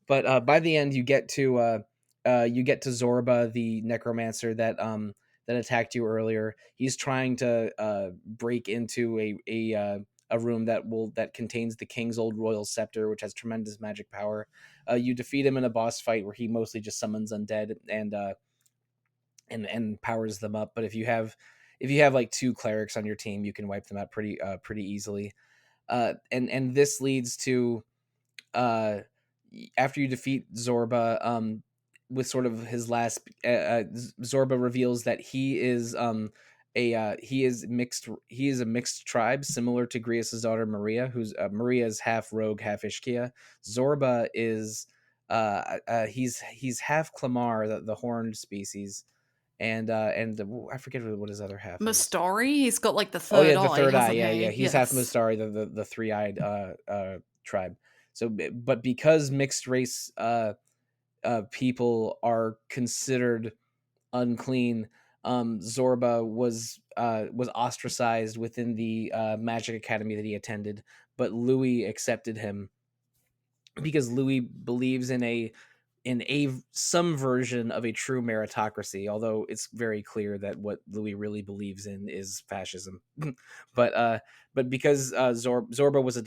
But by the end, you get to Zorba, the necromancer that attacked you earlier. He's trying to break into a room that contains the king's old royal scepter, which has tremendous magic power. You defeat him in a boss fight where he mostly just summons undead and powers them up. But if you have like two clerics on your team, you can wipe them out pretty easily. And this leads to after you defeat Zorba, with sort of his last, Zorba reveals that he is he is a mixed tribe similar to Grievous' daughter Maria, who's Maria is half rogue, half Ishkia. Zorba is he's half Clamar, the horned species, and I forget what his other half is. Mastari, he's got like the third eye. The third eye. Yeah, Yeah. He's half Mastari, the three-eyed tribe. So, but because mixed race people are considered unclean, Zorba was ostracized within the magic academy that he attended, but Louis accepted him because Louis believes in some version of a true meritocracy, although it's very clear that what Louis really believes in is fascism. but because Zorba was a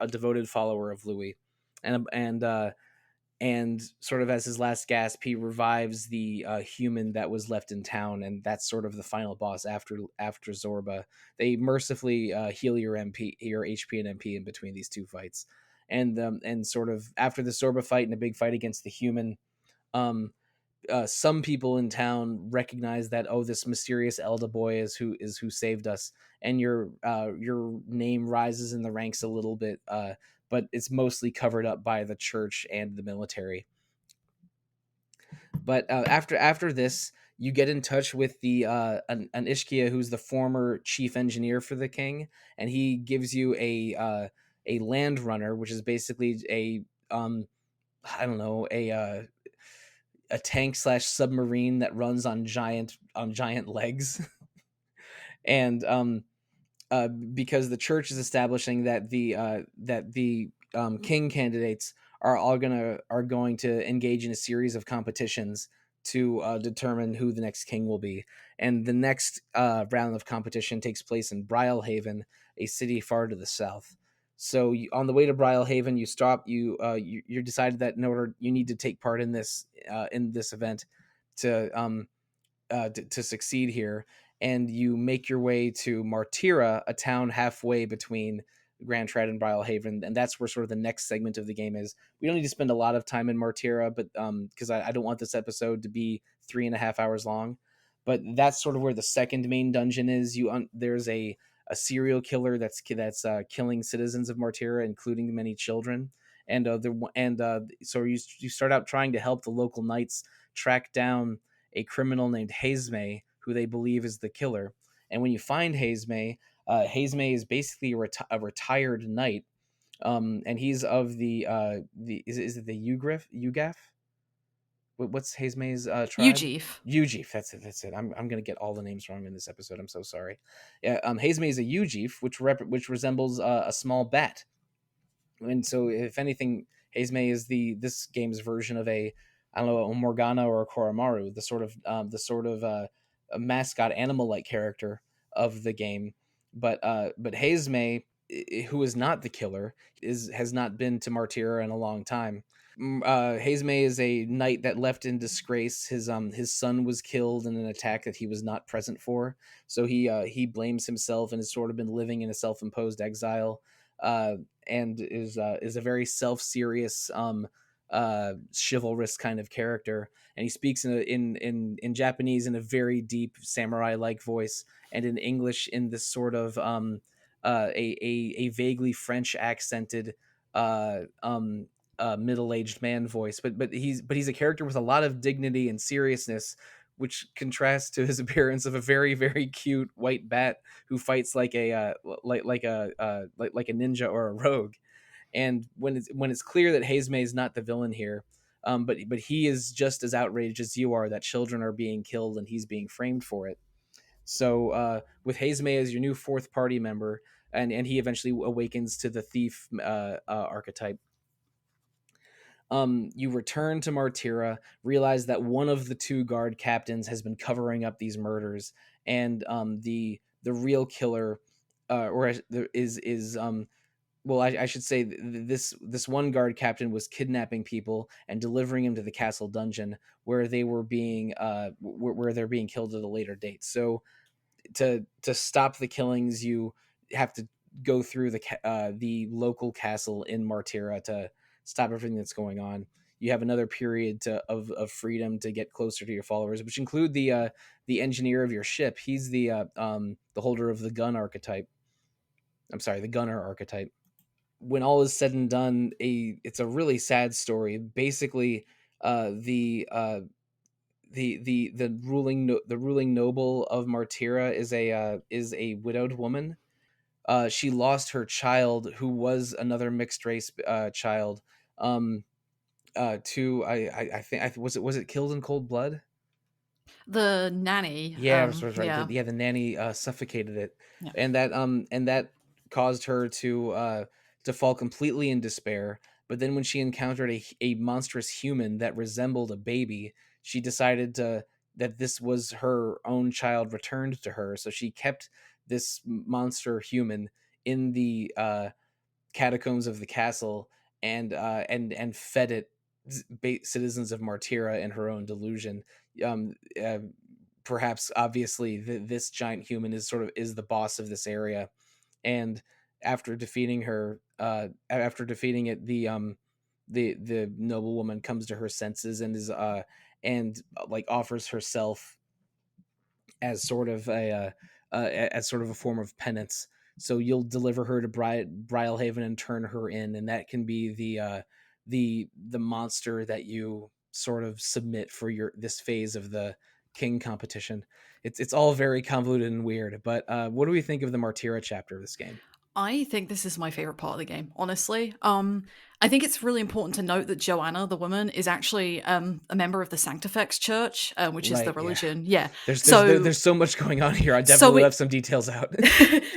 devoted follower of Louis, and sort of as his last gasp, he revives the human that was left in town, and that's sort of the final boss after Zorba. They mercifully heal your HP and MP in between these two fights, and sort of after the Zorba fight and a big fight against the human, some people in town recognize that, oh, this mysterious Elder boy is who saved us, and your name rises in the ranks a little bit, but it's mostly covered up by the church and the military. But after this, you get in touch with the an Ishkia who's the former chief engineer for the king, and he gives you a land runner, which is basically a tank / submarine that runs on giant legs. And because the church is establishing that the king candidates are going to engage in a series of competitions to determine who the next king will be, and the next round of competition takes place in Brilehaven, a city far to the south. So on the way to Brilehaven, you stop. You decided that in order you need to take part in this event to succeed here, and you make your way to Martira, a town halfway between Grand Trad and Brilehaven, and that's where sort of the next segment of the game is. We don't need to spend a lot of time in Martira, but because I don't want this episode to be 3.5 hours long, but that's sort of where the second main dungeon is. There's a serial killer that's killing citizens of Martira, including many children, and so you start out trying to help the local knights track down a criminal named Hagues, who they believe is the killer. And when you find Hagues, Hagues is basically a retired knight, and he's of the is it the Ugaf? What's Hagues' tribe? Ugif. That's it. I'm gonna get all the names wrong in this episode. I'm so sorry. Yeah, Hagues is a Ugif, which resembles a small bat. And so, if anything, Hagues is this game's version of a Morgana or a Koromaru, the sort of a mascot animal-like character of the game. But Hagues, who is not the killer, has not been to Martira in a long time. Hagues is a knight that left in disgrace. His son was killed in an attack that he was not present for, so he blames himself and has sort of been living in a self-imposed exile, and is a very self-serious, chivalrous kind of character. And he speaks in Japanese in a very deep samurai-like voice, and in English in this sort of a vaguely French accented middle-aged man voice, but he's a character with a lot of dignity and seriousness, which contrasts to his appearance of a very, very cute white bat who fights like a ninja or a rogue. And when it's clear that Hagues is not the villain here, but he is just as outraged as you are that children are being killed and he's being framed for it. So with Hazme as your new fourth party member, and he eventually awakens to the thief archetype. You return to Martira, realize that one of the two guard captains has been covering up these murders, and the real killer, is well, I should say this one guard captain was kidnapping people and delivering them to the castle dungeon where they were being where they're being killed at a later date. So to stop the killings, you have to go through the local castle in Martira to stop everything that's going on. You have another period of freedom to get closer to your followers, which include the engineer of your ship. He's the holder of the gun archetype. I'm sorry, the gunner archetype. When all is said and done, it's a really sad story. Basically, the ruling noble of Martira is a widowed woman. She lost her child, who was another mixed race child. To I think was it killed in cold blood? The nanny. Yeah, that's right. Yeah. The nanny suffocated it, Yeah. and that caused her to fall completely in despair. But then, when she encountered a monstrous human that resembled a baby, she decided that this was her own child returned to her. So she kept this monster human in the catacombs of the castle and fed it citizens of Martira in her own delusion. Um, uh, Perhaps obviously this giant human is the boss of this area, and after defeating her, after defeating it, the noble woman comes to her senses and is like offers herself as sort of a form of penance. So you'll deliver her to Brylehaven and turn her in, and that can be the monster that you sort of submit for this phase of the king competition. It's all very convoluted and weird, but what do we think of the Martira chapter of this game? I think this is my favorite part of the game, honestly. I think it's really important to note that Joanna, the woman, is actually a member of the Sanctifex Church, which is the religion. Yeah. There's so much going on here. I definitely left some details out.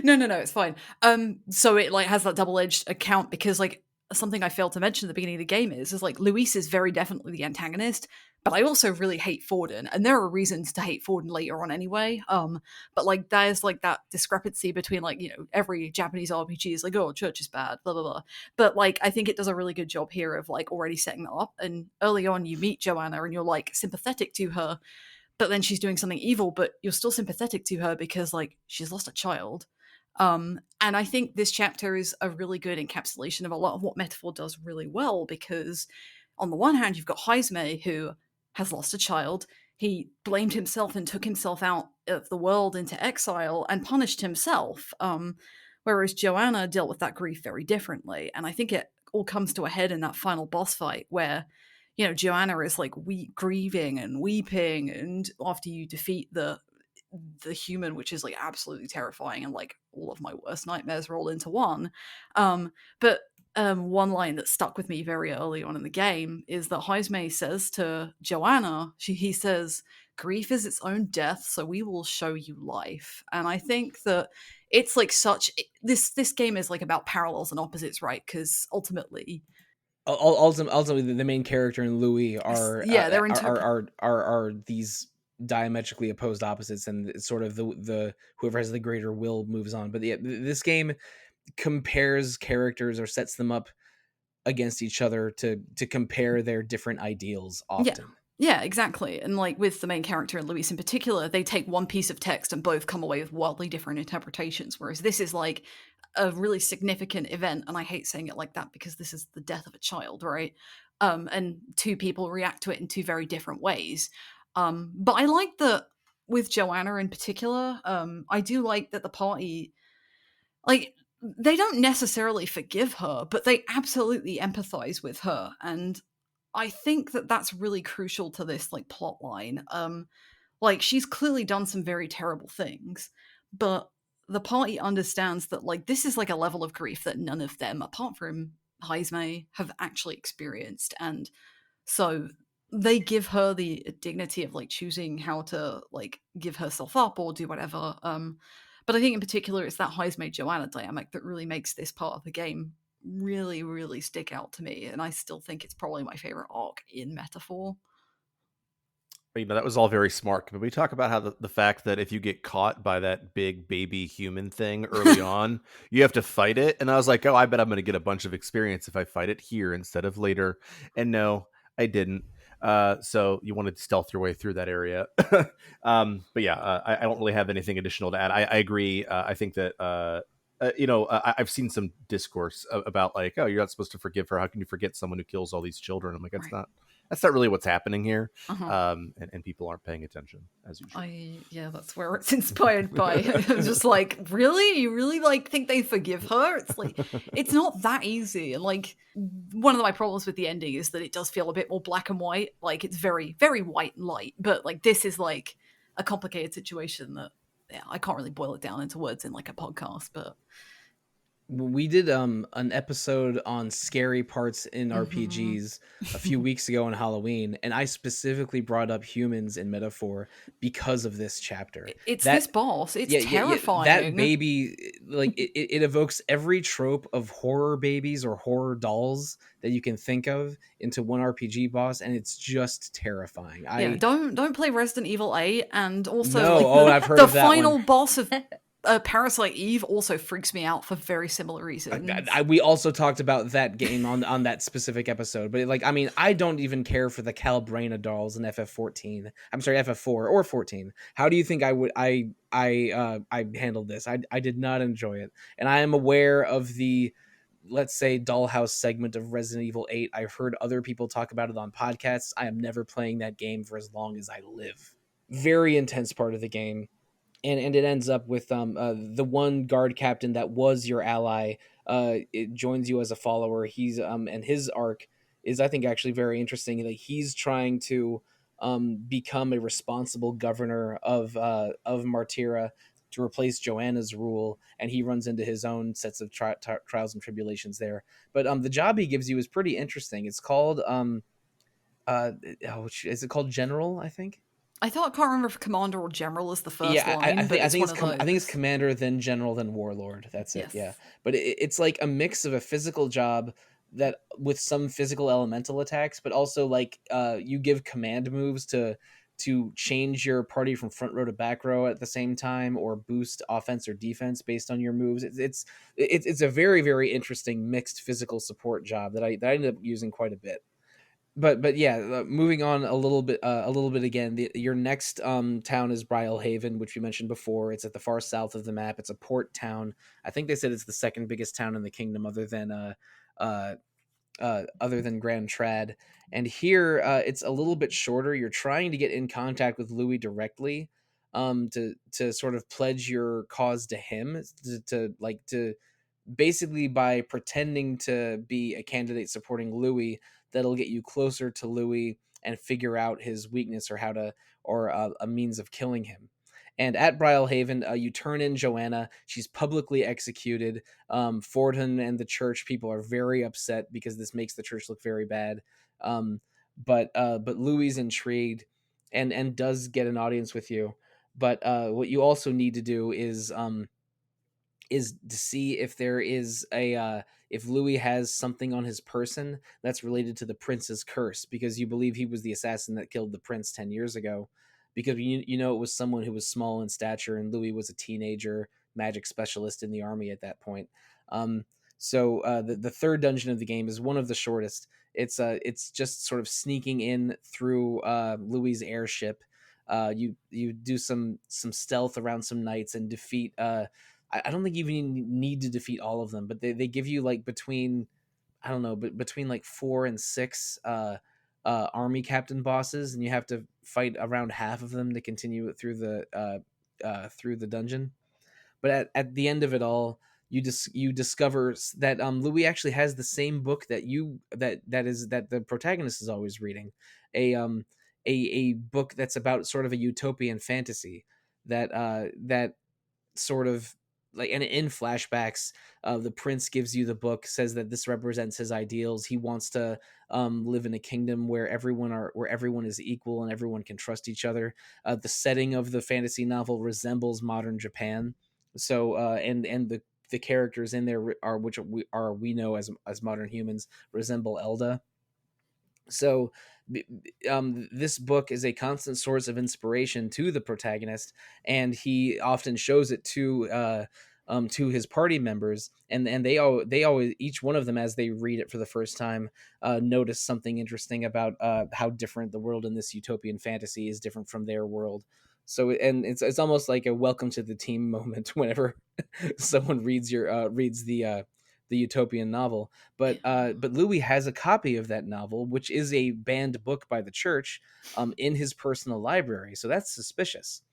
No, it's fine. So it like has that double-edged account because like something I failed to mention at the beginning of the game is like Luis is very definitely the antagonist, but I also really hate Forden, and there are reasons to hate Forden later on anyway. But like there's like that discrepancy between like, you know, every Japanese RPG is like, oh, church is bad, blah blah blah. But like I think it does a really good job here of like already setting that up. And early on you meet Joanna and you're like sympathetic to her, but then she's doing something evil, but you're still sympathetic to her because like she's lost a child. And I think this chapter is a really good encapsulation of a lot of what Metaphor does really well, because on the one hand, you've got Hagues, who has lost a child. He blamed himself and took himself out of the world into exile and punished himself. Whereas Joanna dealt with that grief very differently. And I think it all comes to a head in that final boss fight where, you know, Joanna is like grieving and weeping, and after you defeat the human, which is like absolutely terrifying, and like all of my worst nightmares roll into one. But one line that stuck with me very early on in the game is that Hagues says to Joanna, he says, "Grief is its own death, so we will show you life." And I think that it's like this game is like about parallels and opposites, right? Because ultimately the main character and Louis are are these diametrically opposed opposites, and it's sort of the whoever has the greater will moves on. But yeah, this game compares characters or sets them up against each other to compare their different ideals often. Yeah, exactly. And like with the main character and Luis in particular, they take one piece of text and both come away with wildly different interpretations, whereas this is like a really significant event, and I hate saying it like that because this is the death of a child, right? And two people react to it in two very different ways. But I like that with Joanna in particular, I do like that the party, like, they don't necessarily forgive her, but they absolutely empathize with her. And I think that that's really crucial to this, like, plot line. Like, she's clearly done some very terrible things, but the party understands that, like, this is, like, a level of grief that none of them, apart from Hagues, have actually experienced. And so they give her the dignity of like choosing how to like give herself up or do whatever. But I think in particular it's that Hagues Joanna dynamic that really makes this part of the game really, really stick out to me, and I still think it's probably my favorite arc in Metaphor. That was all very smart. But we talk about how the fact that if you get caught by that big baby human thing early on, you have to fight it. And I was like, oh, I bet I'm going to get a bunch of experience if I fight it here instead of later. And no, I didn't. So you wanted to stealth your way through that area. But yeah, I don't really have anything additional to add. I agree. I think that I've seen some discourse about like, oh, you're not supposed to forgive her. How can you forget someone who kills all these children? I'm like, that's not really what's happening here. And people aren't paying attention as usual. Yeah, that's where it's inspired by. I'm just like, really? You really like think they forgive her? It's like, it's not that easy. And like, one of my problems with the ending is that it does feel a bit more black and white. Like it's very, very white and light. But like, this is like a complicated situation that, yeah, I can't really boil it down into words in like a podcast, but we did an episode on scary parts in RPGs a few weeks ago on Halloween, and I specifically brought up humans in Metaphor because of this chapter. It's this boss. It's terrifying. That baby, like it evokes every trope of horror babies or horror dolls that you can think of into one RPG boss, and it's just terrifying. Don't play Resident Evil 8, and also I've heard of that final one. boss of Parasite Eve also freaks me out for very similar reasons. We also talked about that game on that specific episode, but like, I mean, I don't even care for the Calbrena dolls in FF14. I'm sorry, FF4 or 14. How do you think I handled this? I did not enjoy it, and I am aware of the, let's say, Dollhouse segment of Resident Evil 8. I've heard other people talk about it on podcasts. I am never playing that game for as long as I live. Very intense part of the game. And it ends up with the one guard captain that was your ally. It joins you as a follower. He's and his arc is, I think, actually very interesting. Like, he's trying to become a responsible governor of Martira to replace Joanna's rule, and he runs into his own sets of trials and tribulations there. But the job he gives you is pretty interesting. It's called is it called General, I think? I can't remember if Commander or General is the first line. I think it's Commander, then General, then Warlord. That's it. Yes. Yeah, but it's like a mix of a physical job that with some physical elemental attacks, but also like you give command moves to change your party from front row to back row at the same time, or boost offense or defense based on your moves. It's a very, very interesting mixed physical support job that I ended up using quite a bit. But yeah, moving on a little bit again. Your next town is Brylehaven, which we mentioned before. It's at the far south of the map. It's a port town. I think they said it's the second biggest town in the kingdom, other than Grand Trad. And here, it's a little bit shorter. You're trying to get in contact with Louis directly, to sort of pledge your cause to him, to basically, by pretending to be a candidate supporting Louis, that'll get you closer to Louis and figure out his weakness or a means of killing him. And at Brylehaven, you turn in Joanna. She's publicly executed. Fordham and the church people are very upset because this makes the church look very bad. But Louis is intrigued and does get an audience with you. But what you also need to do is to see if there is if Louis has something on his person that's related to the prince's curse, because you believe he was the assassin that killed the prince 10 years ago, because it was someone who was small in stature, and Louis was a teenager magic specialist in the army at that point. So the third dungeon of the game is one of the shortest. It's just sort of sneaking in through Louis' airship. You do some stealth around some knights and defeat I don't think you even need to defeat all of them, but they give you like between like 4 and 6 army captain bosses, and you have to fight around half of them to continue through the dungeon. But at the end of it all, you discover that Louis actually has the same book that the protagonist is always reading, a book that's about sort of a utopian fantasy that sort of like, and in flashbacks, the prince gives you the book, says that this represents his ideals. He wants to live in a kingdom where everyone is equal and everyone can trust each other. The setting of the fantasy novel resembles modern Japan. So and the characters in there are which we know as modern humans resemble Elda. So this book is a constant source of inspiration to the protagonist, and he often shows it to his party members, and they always, each one of them, as they read it for the first time, notice something interesting about how different the world in this utopian fantasy is different from their world. So, and it's almost like a welcome to the team moment whenever someone reads the utopian novel. But Louis has a copy of that novel, which is a banned book by the church, in his personal library. So that's suspicious.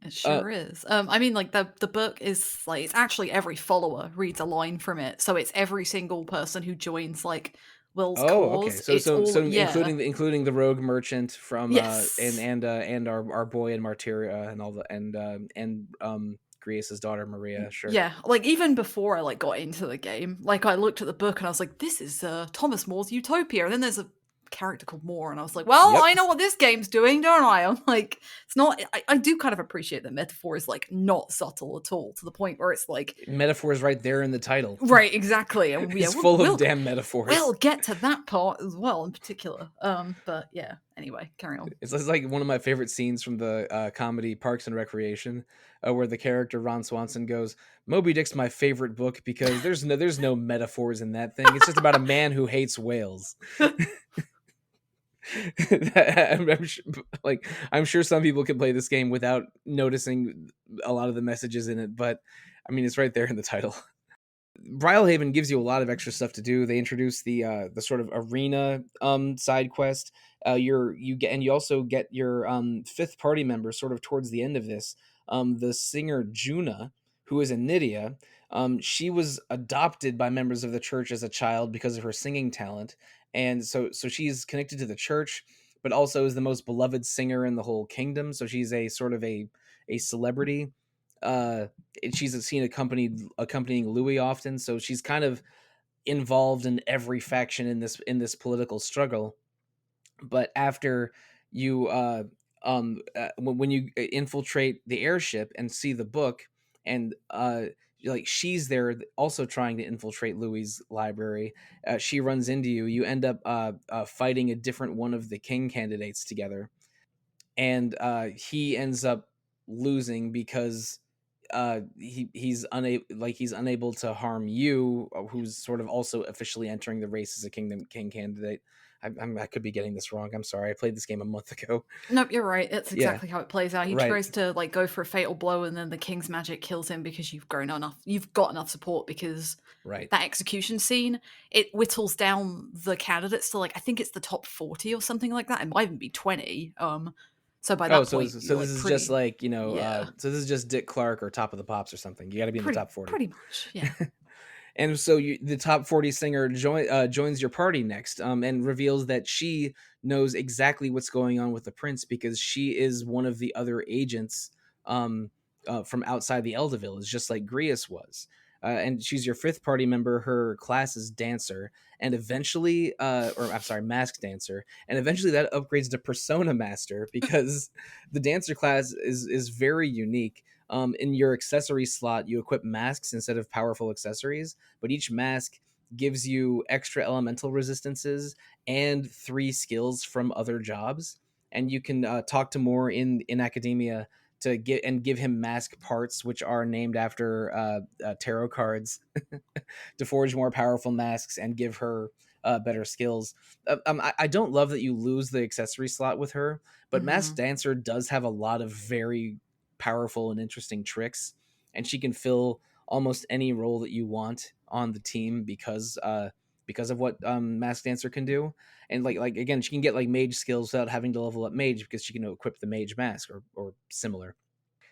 It sure is. I mean, like the book is like, it's actually every follower reads a line from it, so it's every single person who joins like Will's Okay. cause. So It's all, including the rogue merchant from yes, and our boy in Martyria and all the and Grias's daughter Maria. Sure. yeah. Like even before I like got into the game, like I looked at the book and I was like, this is Thomas More's Utopia, and then there's a character called Moore, and I was like, well, Yep. I know what this game's doing, don't I? I'm like, it's not. I do kind of appreciate that metaphor is like not subtle at all, to the point where it's like Metaphors right there in the title. right, exactly. And It's full of damn metaphors. We'll get to that part as well in particular. But yeah. Anyway, carry on. It's like one of my favorite scenes from the comedy Parks and Recreation, where the character Ron Swanson goes, "Moby Dick's my favorite book because there's no metaphors in that thing. It's just about a man who hates whales." I'm sure some people can play this game without noticing a lot of the messages in it, but I mean, it's right there in the title. Brylehaven gives you a lot of extra stuff to do. They introduce the sort of arena side quest. You also get your fifth party member sort of towards the end of this. The singer Juna, who is a Nydia. She was adopted by members of the church as a child because of her singing talent, and so she's connected to the church, but also is the most beloved singer in the whole kingdom. So she's a sort of a celebrity. She's seen accompanying Louis often, so she's kind of involved in every faction in this political struggle. But after you when you infiltrate the airship and see the book, and like she's there also trying to infiltrate Louis's library, she runs into you. You end up fighting a different one of the king candidates together, and he ends up losing because he's unable to harm you, who's sort of also officially entering the race as a king candidate. I could be getting this wrong. I'm sorry. I played this game a month ago. Nope, you're right. It's exactly how it plays out. He Right. tries to like go for a fatal blow, and then the king's magic kills him because you've got enough support, because Right. that execution scene, it whittles down the candidates to like, I think it's the top 40 or something like that. It might even be 20. So by that point, so this is just like, yeah. so this is just Dick Clark or Top of the Pops or something. You got to be in the top 40. Pretty much, yeah. And so the top 40 singer joins your party next, and reveals that she knows exactly what's going on with the prince because she is one of the other agents from outside the Elda Village, just like Grias was. And she's your fifth party member. Her class is dancer, and eventually, mask dancer, and eventually that upgrades to persona master because the dancer class is very unique. In your accessory slot, you equip masks instead of powerful accessories, but each mask gives you extra elemental resistances and 3 skills from other jobs. And you can talk to Moore in academia to give him mask parts, which are named after tarot cards, to forge more powerful masks and give her better skills. I don't love that you lose the accessory slot with her, but Masked Dancer does have a lot of very powerful and interesting tricks, and she can fill almost any role that you want on the team because of what Masked Dancer can do. And like again, she can get like mage skills without having to level up mage because she can equip the mage mask or similar.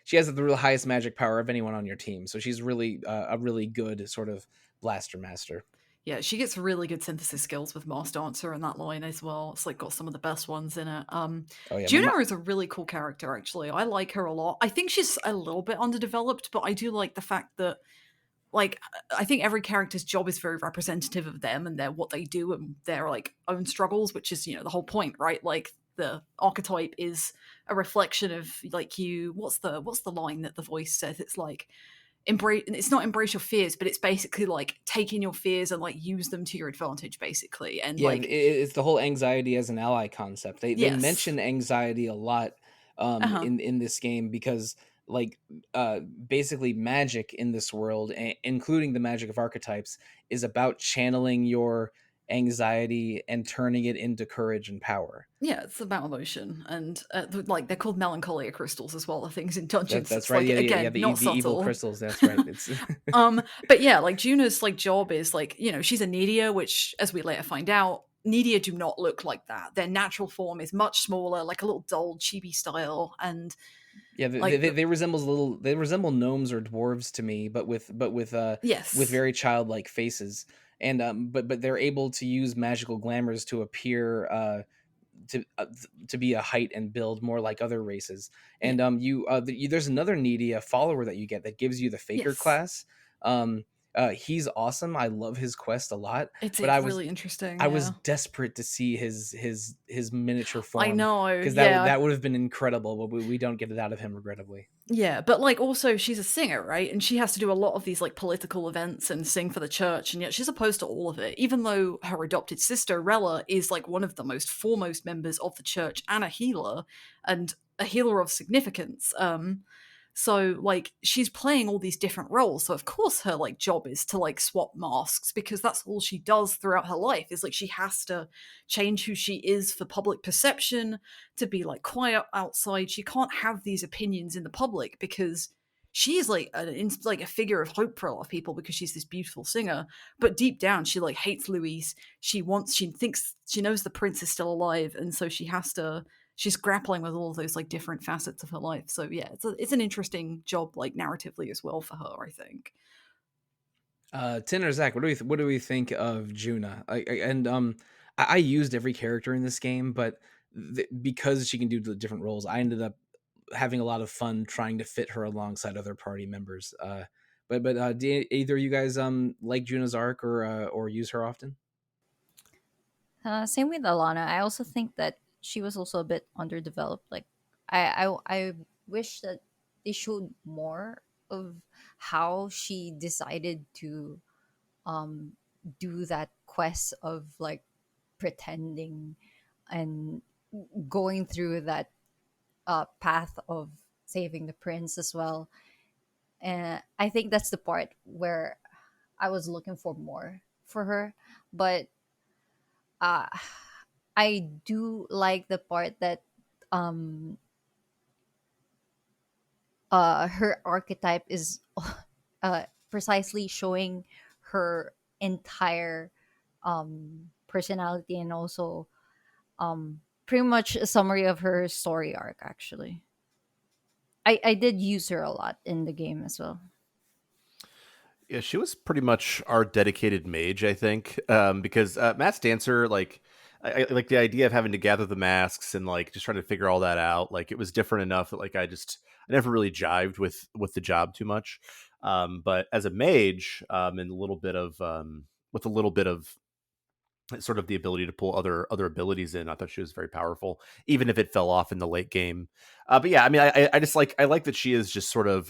She has the real highest magic power of anyone on your team, so she's really a really good sort of blaster master. Yeah, she gets really good synthesis skills with Master Dancer in that line as well. It's like got some of the best ones in it. Oh yeah, Juno is a really cool character, actually. I like her a lot. I think she's a little bit underdeveloped, but I do like the fact that, like, I think every character's job is very representative of them and their what they do and their like own struggles, which is, you know, the whole point, right? Like the archetype is a reflection of like you. What's the line that the voice says? It's like embrace. It's not embrace your fears, but it's basically like taking your fears and like use them to your advantage, basically. And yeah, like, it's the whole anxiety as an ally concept. They yes, mention anxiety a lot uh-huh. in this game because like basically magic in this world, including the magic of archetypes, is about channeling your anxiety and turning it into courage and power. Yeah, it's about emotion, and like they're called melancholia crystals as well. The things in dungeons. That's It's right. like, Yeah, yeah, again, not the evil subtle. crystals. That's right. It's But yeah, like Juno's like job is like, you know, she's a Nidia, which as we later find out, Nidia do not look like that. Their natural form is much smaller, like a little dull chibi style, and yeah, like they resemble gnomes or dwarves to me, but with yes, very childlike faces. And but they're able to use magical glamours to appear to be a height and build more like other races. yeah, And there's another Needy follower that you get that gives you the Faker yes, class. He's awesome. I love his quest a lot, it's but really interesting. I was Yeah, desperate to see his miniature I form know. because Yeah, that would have been incredible, but we don't get it out of him regrettably. yeah, but like also she's a singer, right? And she has to do a lot of these like political events and sing for the church, and yet she's opposed to all of it, even though her adopted sister Rella is like one of the most foremost members of the church and a healer of significance. So like she's playing all these different roles. So of course her like job is to like swap masks because that's all she does throughout her life is like she has to change who she is for public perception, to be like quiet outside. She can't have these opinions in the public because she is like like a figure of hope for a lot of people because she's this beautiful singer. But deep down, she like hates Louise. She thinks she knows the prince is still alive, and so she has to. She's grappling with all of those like different facets of her life. So yeah, it's an interesting job like narratively as well for her, I think. Tin or Zach, what do we think of Juna? I used every character in this game, but because she can do the different roles, I ended up having a lot of fun trying to fit her alongside other party members. But do either of you guys like Juna's arc or use her often? Same with Alana. I also think that she was also a bit underdeveloped. Like, I wish that they showed more of how she decided to um do that quest of like pretending and going through that path of saving the prince as well. And I think that's the part where I was looking for more for her. But uh, I do like the part that um, her archetype is precisely showing her entire personality, and also pretty much a summary of her story arc, actually. I did use her a lot in the game as well. Yeah, she was pretty much our dedicated mage, I think, because Matt's dancer, like, I like the idea of having to gather the masks and like just trying to figure all that out. Like, it was different enough that like I never really jived with the job too much. But as a mage, and a little bit of with a little bit of sort of the ability to pull other abilities in, I thought she was very powerful, even if it fell off in the late game. But yeah, I mean, I just like I like that she is just sort of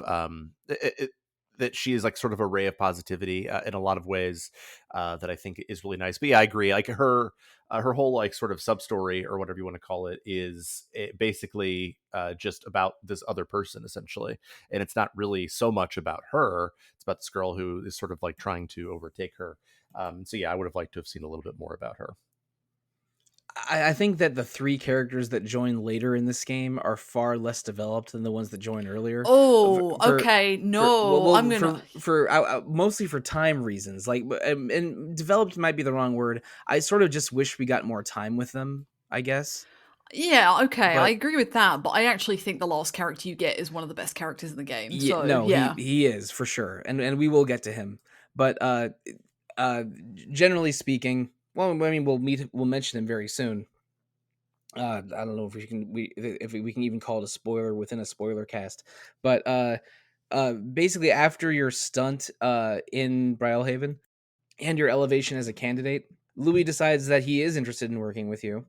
that she is like sort of a ray of positivity in a lot of ways that I think is really nice. But yeah, I agree. Like her whole like sort of sub story or whatever you want to call it is basically just about this other person essentially, and it's not really so much about her. It's about this girl who is sort of like trying to overtake her. So yeah, I would have liked to have seen a little bit more about her. I think that the three characters that join later in this game are far less developed than the ones that join earlier. Oh, okay. No, I'm gonna. Mostly for time reasons. Like, and developed might be the wrong word. I sort of just wish we got more time with them, I guess. Yeah, okay, I But agree with that, but I actually think the last character you get is one of the best characters in the game. yeah, So no, yeah, he is for sure, and we will get to him. But uh, generally speaking, well, I mean, we'll mention him very soon. I don't know if we can even call it a spoiler within a spoiler cast, but basically after your stunt in Brylehaven and your elevation as a candidate, Louis decides that he is interested in working with you.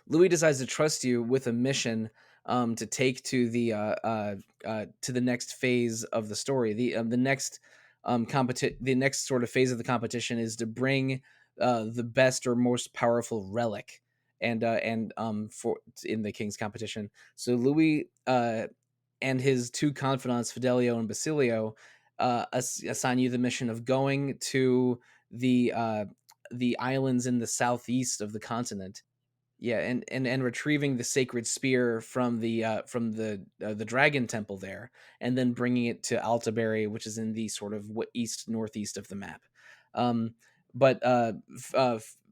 Louis decides to trust you with a mission to take to the next phase of the story. The next sort of phase of the competition is to bring the best or most powerful relic and for in the King's competition. So Louis and his two confidants, Fidelio and Basilio, assign you the mission of going to the islands in the southeast of the continent. Yeah, and retrieving the sacred spear from the dragon temple there, and then bringing it to Altaberry, which is in the sort of east northeast of the map. Um, but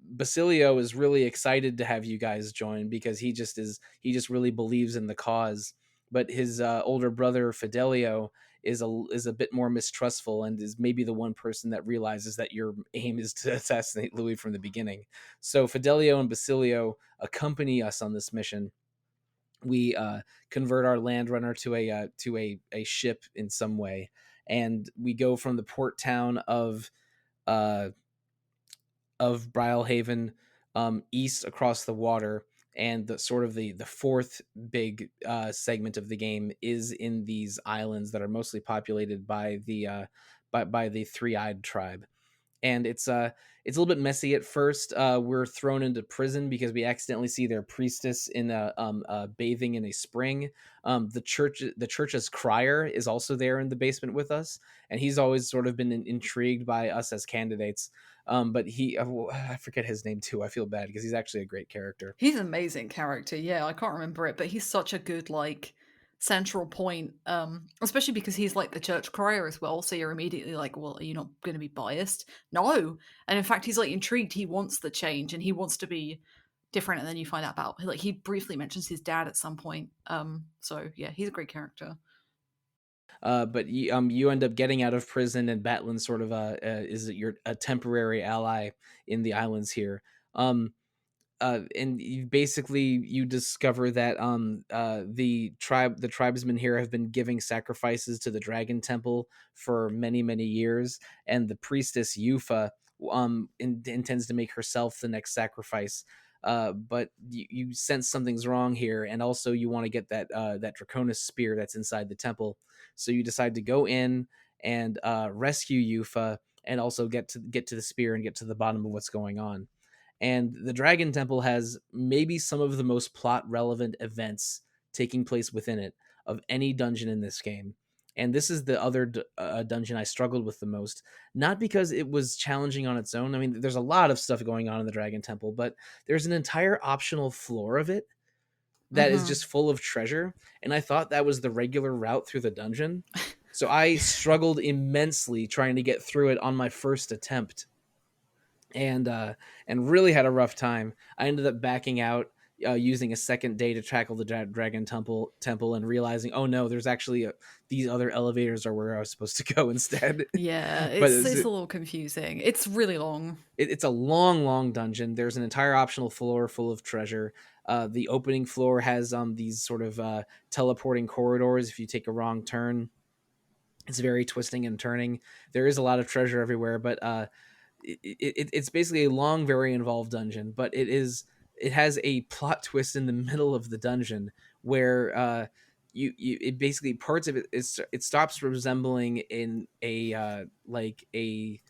Basilio is really excited to have you guys join because he just really believes in the cause. But his older brother Fidelio is a bit more mistrustful and is maybe the one person that realizes that your aim is to assassinate Louis from the beginning. So Fidelio and Basilio accompany us on this mission. We convert our land runner to a ship in some way, and we go from the port town uh, of Brylehaven east across the water, and the sort of the fourth big segment of the game is in these islands that are mostly populated by the three-eyed tribe. And it's a little bit messy at first. We're thrown into prison because we accidentally see their priestess in bathing in a spring. The church's crier is also there in the basement with us, and he's always sort of been intrigued by us as candidates. But I forget his name too. I feel bad because he's actually a great character. He's an amazing character. Yeah, I can't remember it, but he's such a good like central point. Especially because he's like the church crier as well. So you're immediately like, well, are you not going to be biased? No, and in fact, he's like intrigued. He wants the change and he wants to be different. And then you find out about like he briefly mentions his dad at some point. So yeah, he's a great character. But you end up getting out of prison, and Batlin sort of is your a temporary ally in the islands here. And you discover that the tribesmen here have been giving sacrifices to the dragon temple for many years, and the priestess Yufa intends to make herself the next sacrifice. But you sense something's wrong here, and also you want to get that Draconis spear that's inside the temple. So you decide to go in and rescue Yufa, and also get to the spear and get to the bottom of what's going on. And the Dragon Temple has maybe some of the most plot relevant events taking place within it of any dungeon in this game. And this is the other dungeon I struggled with the most. Not because it was challenging on its own. I mean, there's a lot of stuff going on in the Dragon Temple, but there's an entire optional floor of it that is just full of treasure. And I thought that was the regular route through the dungeon. So I struggled immensely trying to get through it on my first attempt. And really had a rough time. I ended up backing out, using a second day to tackle the Dragon Temple, and realizing, oh no, there's actually these other elevators are where I was supposed to go instead. Yeah, But it's a little confusing. It's really long. It's a long dungeon. There's an entire optional floor full of treasure. The opening floor has these sort of teleporting corridors. If you take a wrong turn, it's very twisting and turning. There is a lot of treasure everywhere, but it's basically a long, very involved dungeon. But it has a plot twist in the middle of the dungeon where it basically parts of it stops resembling in a like a,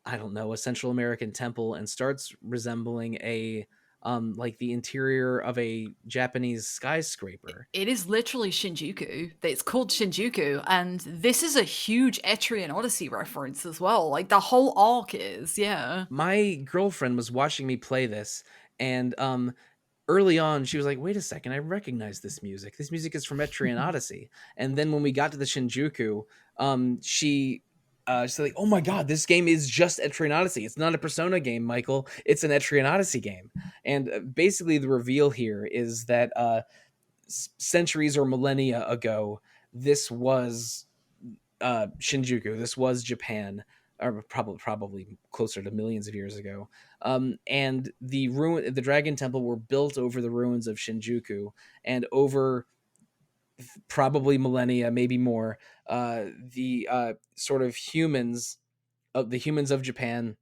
I don't know, a Central American temple, and starts resembling a like the interior of a Japanese skyscraper. It is literally Shinjuku. It's called Shinjuku, and this is a huge Etrian Odyssey reference as well. Like the whole arc is, yeah. My girlfriend was watching me play this, and early on she was like, wait a second, I recognize this music. This music is from Etrian Odyssey. And then when we got to the Shinjuku, she's like, oh my god, this game is just Etrian Odyssey. It's not a Persona game, Michael. It's an Etrian Odyssey game. And basically the reveal here is that centuries or millennia ago, this was Shinjuku. This was Japan. or probably closer to millions of years ago. And the Dragon Temple were built over the ruins of Shinjuku, and over probably millennia, maybe more, the sort of the humans of Japan,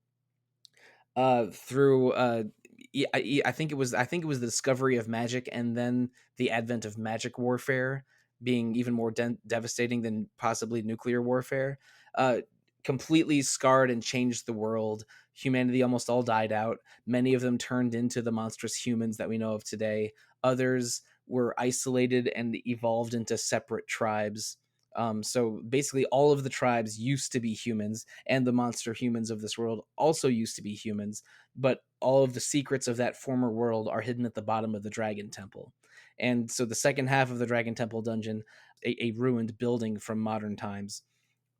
through I think it was the discovery of magic, and then the advent of magic warfare being even more devastating than possibly nuclear warfare, uh, completely scarred and changed the world. Humanity almost all died out. Many of them turned into the monstrous humans that we know of today. Others were isolated and evolved into separate tribes. So basically, all of the tribes used to be humans, and the monster humans of this world also used to be humans. But all of the secrets of that former world are hidden at the bottom of the Dragon Temple. And so the second half of the Dragon Temple dungeon, a ruined building from modern times,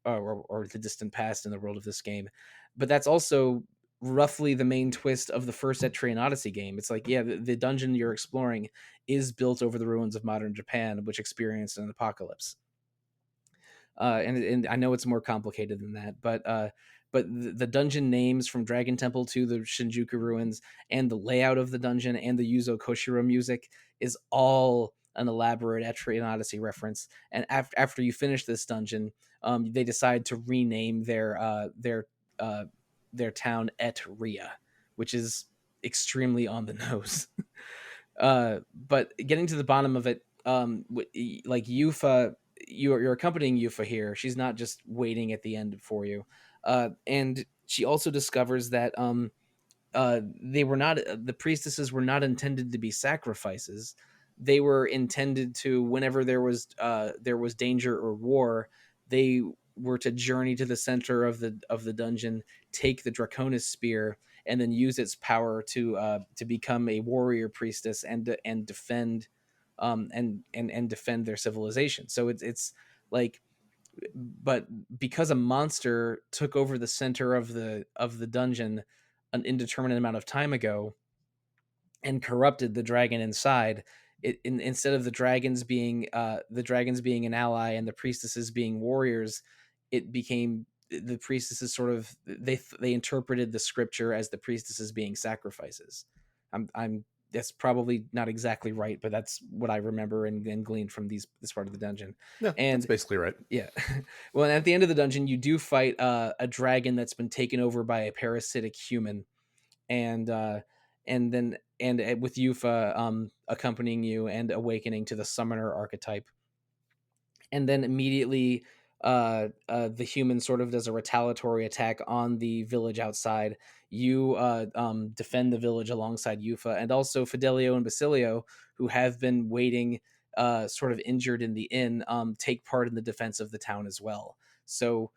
or the distant past in the world of this game. But that's also roughly the main twist of the first Etrian Odyssey game. It's like, yeah, the dungeon you're exploring is built over the ruins of modern Japan, which experienced an apocalypse. And I know it's more complicated than that, but the dungeon names from Dragon Temple to the Shinjuku ruins, and the layout of the dungeon, and the Yuzo Koshiro music is all an elaborate Etrian Odyssey reference. And after you finish this dungeon, they decide to rename their town Etria, which is extremely on the nose. But getting to the bottom of it, like Yufa, you're accompanying Yufa here. She's not just waiting at the end for you, and she also discovers that they were not the priestesses were not intended to be sacrifices. They were intended to, whenever there was danger or war, they were to journey to the center of the dungeon, take the Draconis spear, and then use its power to become a warrior priestess and defend and defend their civilization. So it's like, but because a monster took over the center of the dungeon an indeterminate amount of time ago and corrupted the dragon inside, instead of the dragons being an ally and the priestesses being warriors, it became the priestesses sort of they interpreted the scripture as the priestesses being sacrifices. I'm That's probably not exactly right, but that's what I remember and gleaned from this part of the dungeon. Yeah, and that's basically right. Yeah. Well, and at the end of the dungeon, you do fight a dragon that's been taken over by a parasitic human, and then with Yufa accompanying you and awakening to the summoner archetype. And then immediately the human sort of does a retaliatory attack on the village outside. You defend the village alongside Yufa, and also Fidelio and Basilio, who have been waiting sort of injured in the inn, take part in the defense of the town as well. So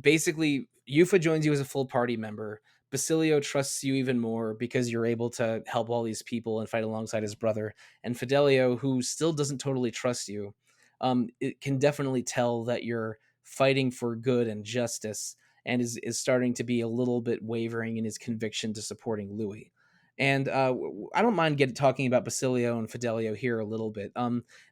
basically, Yufa joins you as a full party member. Basilio trusts you even more because you're able to help all these people and fight alongside his brother. And Fidelio, who still doesn't totally trust you, it can definitely tell that you're fighting for good and justice, and is starting to be a little bit wavering in his conviction to supporting Louis. And I don't mind talking about Basilio and Fidelio here a little bit.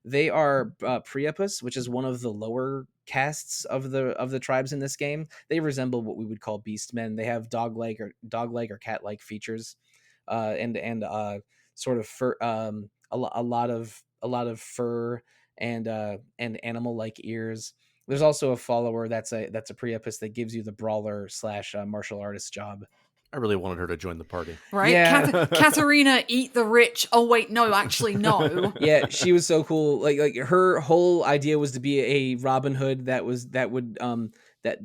They are Priapus, which is one of the lower castes of the tribes in this game. They resemble what we would call beastmen. They have dog-like or cat-like features, and sort of fur, a lot of fur and animal-like ears. There's also a follower that's a Priapus that gives you the brawler / martial artist job. I really wanted her to join the party. Right? Yeah. Katerina, eat the rich. Oh, wait, no, actually, no. Yeah, she was so cool. Like her whole idea was to be a Robin Hood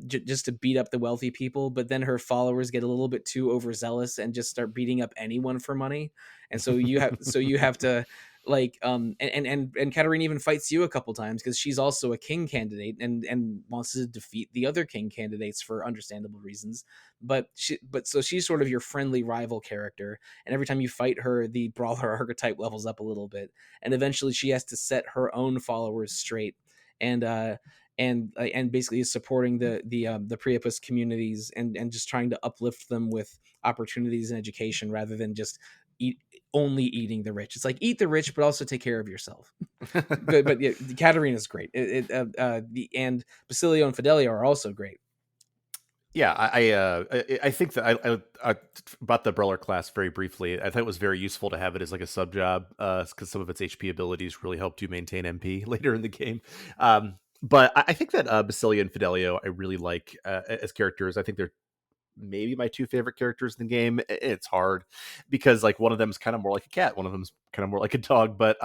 just to beat up the wealthy people. But then her followers get a little bit too overzealous and just start beating up anyone for money. And so you have to and Katerina even fights you a couple times because she's also a king candidate and wants to defeat the other king candidates for understandable reasons. But so she's sort of your friendly rival character, and every time you fight her, the brawler archetype levels up a little bit, and eventually she has to set her own followers straight, and basically is supporting the Priapus communities and just trying to uplift them with opportunities and education rather than just only eating the rich. It's like, eat the rich, but also take care of yourself. but yeah, Katerina's great. And Basilio and Fidelio are also great. Yeah, I think that I about the brawler class very briefly. I thought it was very useful to have it as like a sub job, because some of its HP abilities really helped you maintain MP later in the game. But I think that Basilia and Fidelio I really like as characters. I think they're maybe my two favorite characters in the game. It's hard because like one of them is kind of more like a cat, one of them's kind of more like a dog. But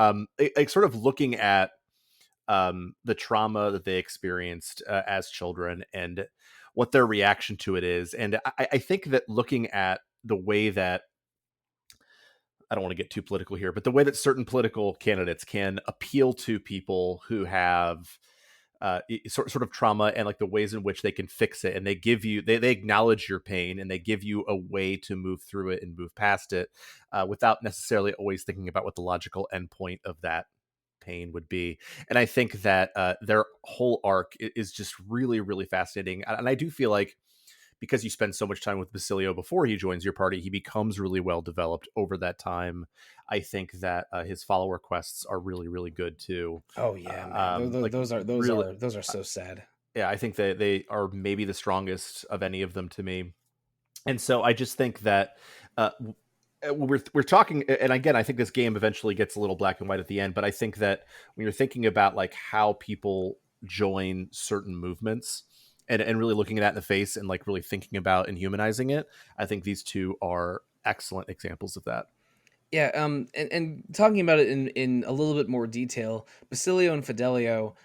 like sort of looking at the trauma that they experienced as children and what their reaction to it is. And I think that looking at the way that I don't want to get too political here, but the way that certain political candidates can appeal to people who have sort of trauma and like the ways in which they can fix it, and they give you they acknowledge your pain and they give you a way to move through it and move past it without necessarily always thinking about what the logical endpoint of that pain would be. And I think that their whole arc is just really, really fascinating. And I do feel like because you spend so much time with Basilio before he joins your party, he becomes really well developed over that time. I think that his follower quests are really, really good too. Oh yeah, man. Like really, Those are so sad. yeah, I think that they are maybe the strongest of any of them to me. And so I just think that we're talking, and again, I think this game eventually gets a little black and white at the end, but I think that when you're thinking about like how people join certain movements and really looking at that in the face and like really thinking about and humanizing it, I think these two are excellent examples of that. Yeah, and talking about it in a little bit more detail, Basilio and Fidelio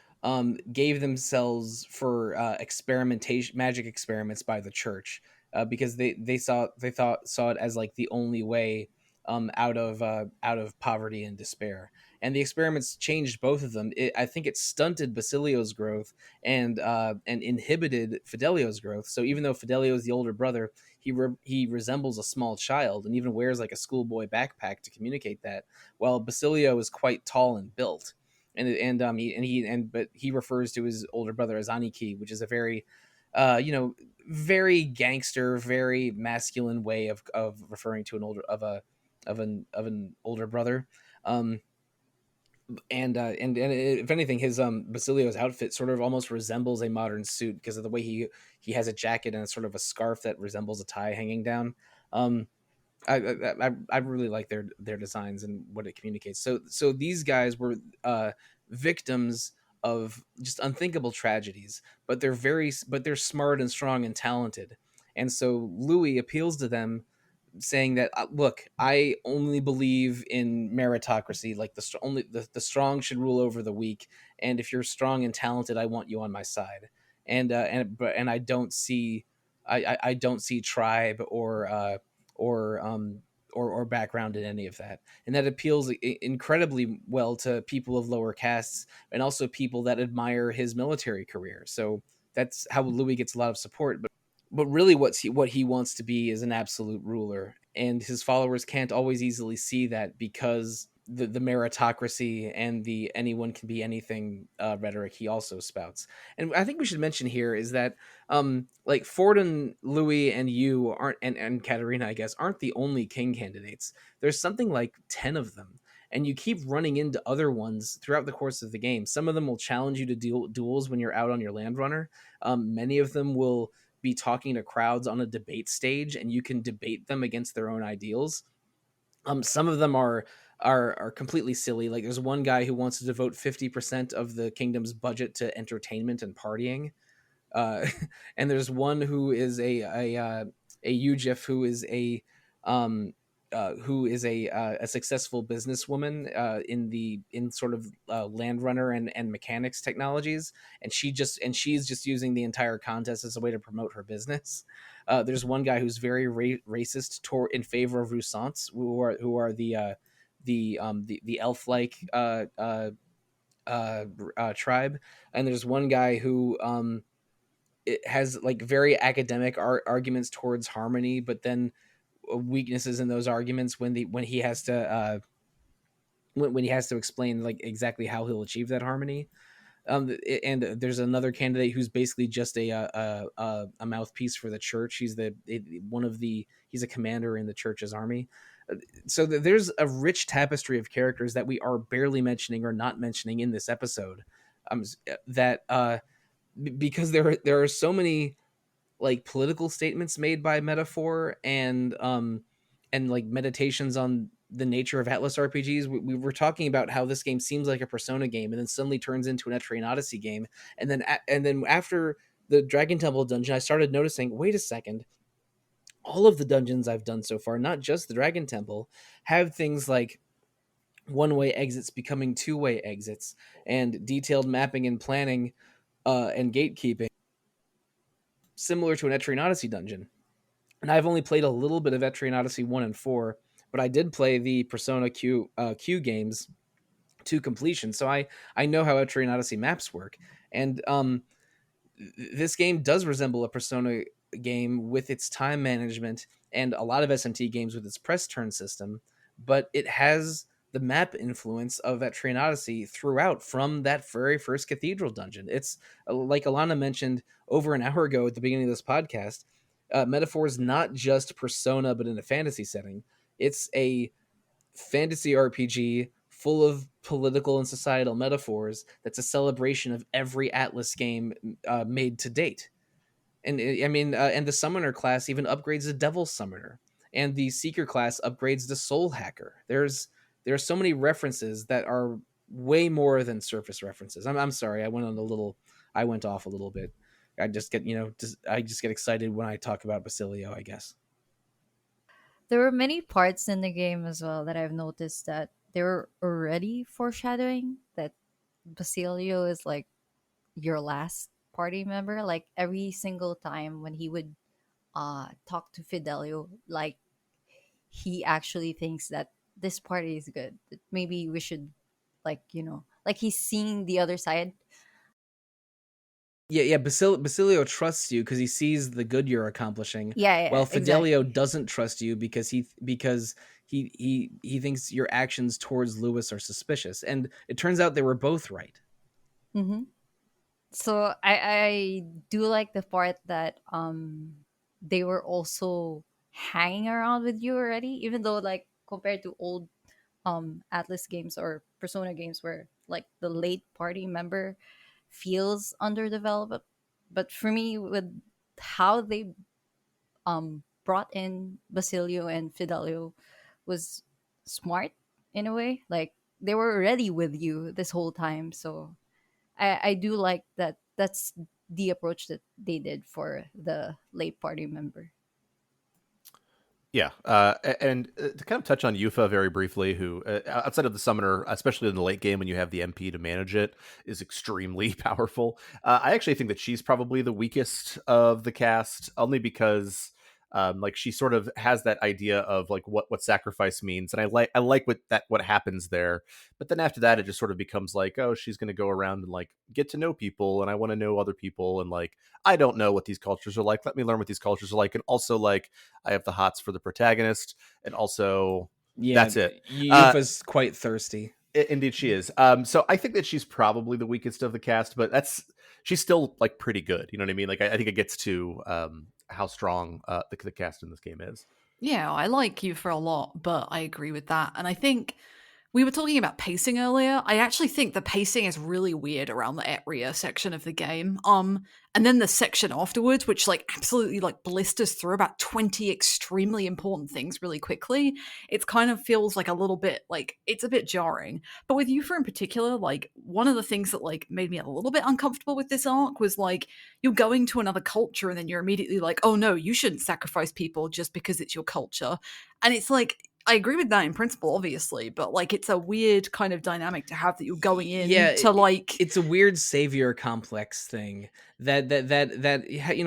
gave themselves for experimentation, magic experiments by the church, because they saw it as like the only way out of poverty and despair. And the experiments changed both of them. I think it stunted Basilio's growth and inhibited Fidelio's growth. So even though Fidelio is the older brother, he resembles a small child and even wears like a schoolboy backpack to communicate that. While Basilio is quite tall and built, but he refers to his older brother as Aniki, which is a very, very gangster, very masculine way of referring to an older of an older brother. Um, and if anything, his Basilio's outfit sort of almost resembles a modern suit because of the way he has a jacket and sort of a scarf that resembles a tie hanging down. Um, I really like their designs and what it communicates. So these guys were victims of just unthinkable tragedies, but they're smart and strong and talented, and so Louis appeals to them saying that look, I only believe in meritocracy, like the strong should rule over the weak, and if you're strong and talented, I want you on my side. And I don't see I don't see tribe or or background in any of that, and that appeals incredibly well to people of lower castes and also people that admire his military career. So that's how Louis gets a lot of support. But really what he wants to be is an absolute ruler, and his followers can't always easily see that because the meritocracy and the anyone can be anything rhetoric he also spouts. And I think we should mention here is that like Ford and Louis and you aren't and Katerina, I guess, aren't the only king candidates. There's something like 10 of them, and you keep running into other ones throughout the course of the game. Some of them will challenge you to duels when you're out on your land runner. Many of them will be talking to crowds on a debate stage, and you can debate them against their own ideals. Some of them are completely silly. Like there's one guy who wants to devote 50% of the kingdom's budget to entertainment and partying. Uh, and there's one who is a Ujif who is a successful businesswoman in sort of land runner and mechanics technologies, and she's just using the entire contest as a way to promote her business. There's one guy who's very racist in favor of Rusants, who are the elf like tribe, and there's one guy who it has like very academic arguments towards harmony, but then weaknesses in those arguments when he has to when he has to explain like exactly how he'll achieve that harmony. And there's another candidate who's basically just a mouthpiece for the church. He's a commander in the church's army. So there's a rich tapestry of characters that we are barely mentioning or not mentioning in this episode. That because there are so many like political statements made by metaphor and like meditations on the nature of Atlas RPGs. We were talking about how this game seems like a Persona game, and then suddenly turns into an Etrian Odyssey game, and then after the Dragon Temple dungeon, I started noticing, wait a second, all of the dungeons I've done so far, not just the Dragon Temple, have things like one-way exits becoming two-way exits, and detailed mapping and planning and gatekeeping, similar to an Etrian Odyssey dungeon. And I've only played a little bit of Etrian Odyssey 1 and 4, but I did play the Persona Q games to completion, so I know how Etrian Odyssey maps work. And this game does resemble a Persona game with its time management, and a lot of SMT games with its press turn system, but it has the map influence of Etrian Odyssey throughout from that very first cathedral dungeon. It's like Alana mentioned over an hour ago at the beginning of this podcast. Metaphor is not just Persona, but in a fantasy setting. It's a fantasy RPG full of political and societal metaphors that's a celebration of every Atlas game made to date. And I mean, and the Summoner class even upgrades the Devil Summoner, and the Seeker class upgrades the Soul Hacker. There are so many references that are way more than surface references. I'm sorry, I went off a little bit. I just get I just get excited when I talk about Basilio, I guess. There were many parts in the game as well that I've noticed that they were already foreshadowing that Basilio is like your last party member. Like every single time when he would talk to Fidelio, like he actually thinks that this party is good. That maybe we should, like, like he's seeing the other side. Yeah. Basilio trusts you because he sees the good you're accomplishing. Yeah, While Fidelio exactly. doesn't trust you because he thinks your actions towards Lewis are suspicious. And it turns out they were both right. Mm-hmm. So I do like the part that they were also hanging around with you already, even though like compared to old Atlas games or Persona games where like the late party member feels underdeveloped. But for me, with how they brought in Basilio and Fidelio was smart in a way. Like they were already with you this whole time. So I do like that. That's the approach that they did for the late party member. Yeah, and to kind of touch on Yufa very briefly, who outside of the summoner, especially in the late game when you have the MP to manage it, is extremely powerful. I actually think that she's probably the weakest of the cast, only because like she sort of has that idea of like what sacrifice means, and I like what happens there. But then after that, it just sort of becomes like, oh, she's going to go around and like get to know people, and I want to know other people, and like I don't know what these cultures are like. Let me learn what these cultures are like, and also like I have the hots for the protagonist, and also Yeah, that's it. Yufa's quite thirsty. Indeed, she is. So I think that she's probably the weakest of the cast, but she's still like pretty good. You know what I mean? Like I think it gets to how strong the cast in this game is. Yeah, I like you for a lot, but I agree with that. And I think we were talking about pacing earlier. I actually think the pacing is really weird around the Etria section of the game. And then the section afterwards, which like absolutely like blisters through about 20 extremely important things really quickly. It kind of feels like a little bit like it's a bit jarring. But with Yufa in particular, like one of the things that like made me a little bit uncomfortable with this arc was like you're going to another culture and then you're immediately like, oh no, you shouldn't sacrifice people just because it's your culture. And it's like I agree with that in principle, obviously, but like it's a weird kind of dynamic to have that you're going in to like. It's a weird savior complex thing that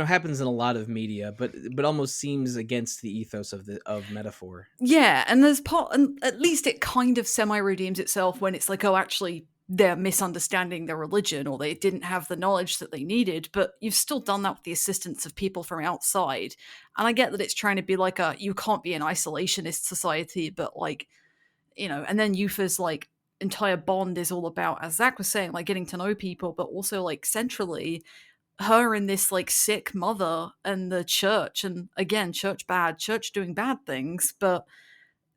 happens in a lot of media, but almost seems against the ethos of metaphor. Yeah, and there's part, and at least it kind of semi redeems itself when it's like, oh, actually, they're misunderstanding their religion or they didn't have the knowledge that they needed, but you've still done that with the assistance of people from outside. And I get that it's trying to be like you can't be an isolationist society, but like, and then Yufa's like entire bond is all about, as Zach was saying, like getting to know people, but also like centrally, her and this like sick mother and the church, and again, church doing bad things, but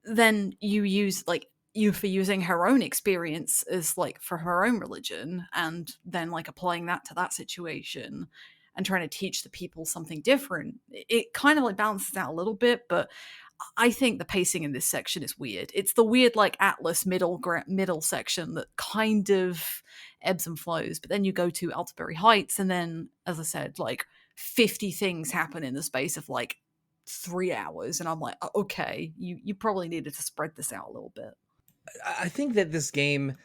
then you use like Yufa using her own experience as like for her own religion and then like applying that to that situation. and trying to teach the people something different. It kind of like balances out a little bit, but I think the pacing in this section is weird. It's the weird like Atlas middle section that kind of ebbs and flows, but then you go to Altabury Heights, and then, as I said, like 50 things happen in the space of like 3 hours, and I'm like, okay, you probably needed to spread this out a little bit. I think that this game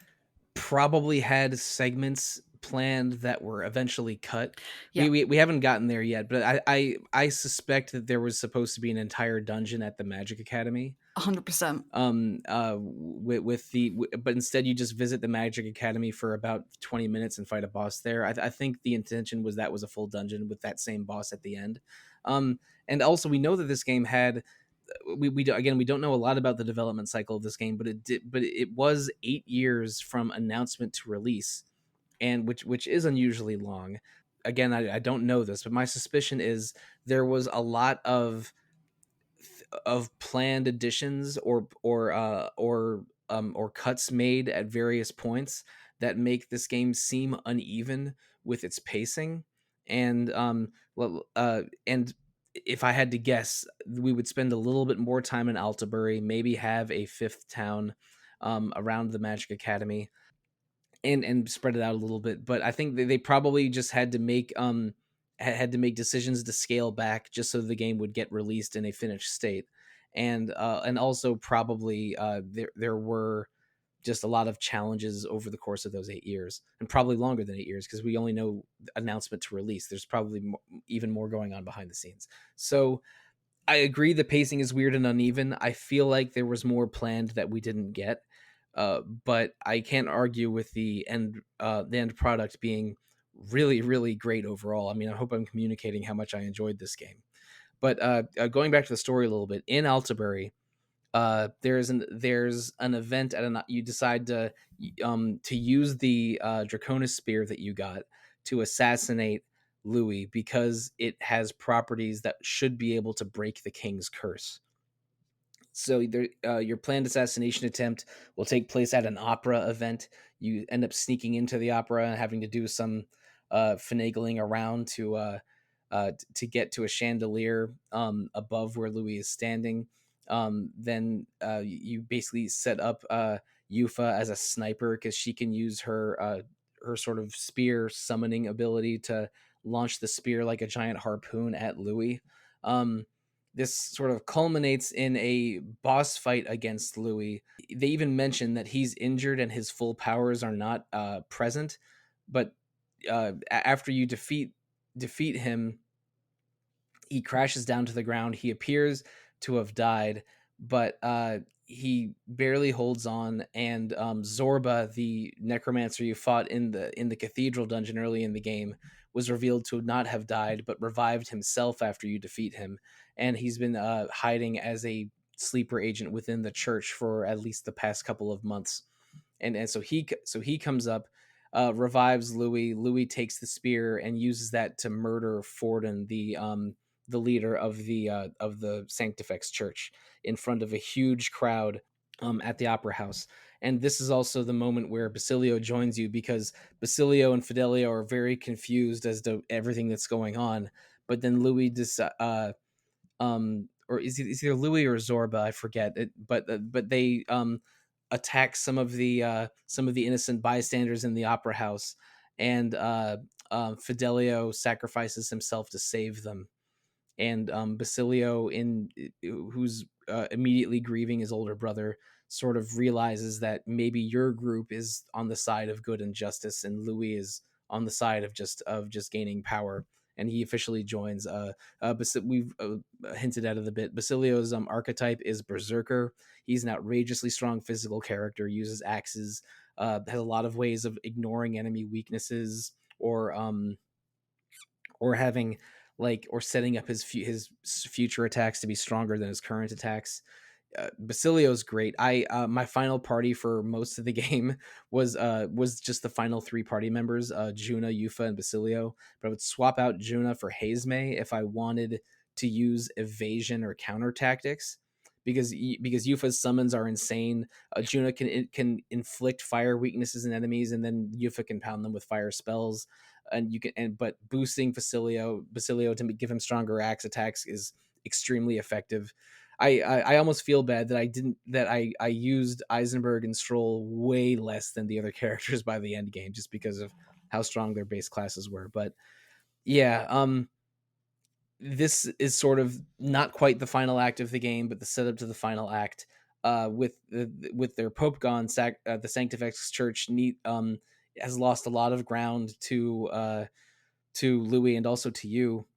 probably had segments planned that were eventually cut. Yeah. We haven't gotten there yet, but I suspect that there was supposed to be an entire dungeon at the Magic Academy. 100%. But instead you just visit the Magic Academy for about 20 minutes and fight a boss there. I think the intention was that was a full dungeon with that same boss at the end. And also we know that this game had we don't know a lot about the development cycle of this game, but it was 8 years from announcement to release, and which is unusually long. Again, I don't know this, but my suspicion is there was a lot of planned additions or cuts made at various points that make this game seem uneven with its pacing. And and if I had to guess, we would spend a little bit more time in Altabury, maybe have a fifth town around the Magic Academy, and spread it out a little bit. But I think they probably just had to make decisions to scale back just so the game would get released in a finished state. And also probably there were just a lot of challenges over the course of those 8 years, and probably longer than 8 years, because we only know announcement to release. There's probably even more going on behind the scenes. So I agree the pacing is weird and uneven. I feel like there was more planned that we didn't get. But I can't argue with the end product being really, really great overall. I mean, I hope I'm communicating how much I enjoyed this game. But going back to the story a little bit, in Altabury, there's an event at you decide to use the Draconis spear that you got to assassinate Louis, because it has properties that should be able to break the king's curse. So your planned assassination attempt will take place at an opera event. You end up sneaking into the opera and having to do some finagling around to get to a chandelier above where Louis is standing. Then you basically set up Yufa as a sniper, because she can use her sort of spear summoning ability to launch the spear like a giant harpoon at Louis. This sort of culminates in a boss fight against Louis. They even mention that he's injured and his full powers are not present, but after you defeat him, he crashes down to the ground. He appears to have died, but he barely holds on. And Zorba, the necromancer you fought in the cathedral dungeon early in the game, was revealed to not have died, but revived himself after you defeat him. And he's been hiding as a sleeper agent within the church for at least the past couple of months. And so he comes up, revives Louis. Louis takes the spear and uses that to murder Forden, the leader of the Sanctifex Church, in front of a huge crowd at the Opera House. And this is also the moment where Basilio joins you, because Basilio and Fidelio are very confused as to everything that's going on. But then Louis or is it either Louis or Zorba? I forget it. But they attack some of the innocent bystanders in the Opera House, and Fidelio sacrifices himself to save them. And Basilio, who's immediately grieving his older brother, sort of realizes that maybe your group is on the side of good and justice, and Louis is on the side of just gaining power. And he officially joins. We've hinted at it a bit. Basilio's archetype is Berserker. He's an outrageously strong physical character, uses axes, has a lot of ways of ignoring enemy weaknesses, or having or setting up his future attacks to be stronger than his current attacks. Basilio's great. My final party for most of the game was just the final 3 party members, Juna, Yufa, and Basilio. But I would swap out Juna for Hazme if I wanted to use evasion or counter tactics, because Yufa's summons are insane. Juna can inflict fire weaknesses in enemies, and then Yufa can pound them with fire spells. And but boosting Basilio to give him stronger axe attacks is extremely effective. I almost feel bad that I used Eisenberg and Stroll way less than the other characters by the end game, just because of how strong their base classes were. But yeah, this is sort of not quite the final act of the game, but the setup to the final act. With their Pope gone, the Sanctifex Church has lost a lot of ground to Louis and also to you.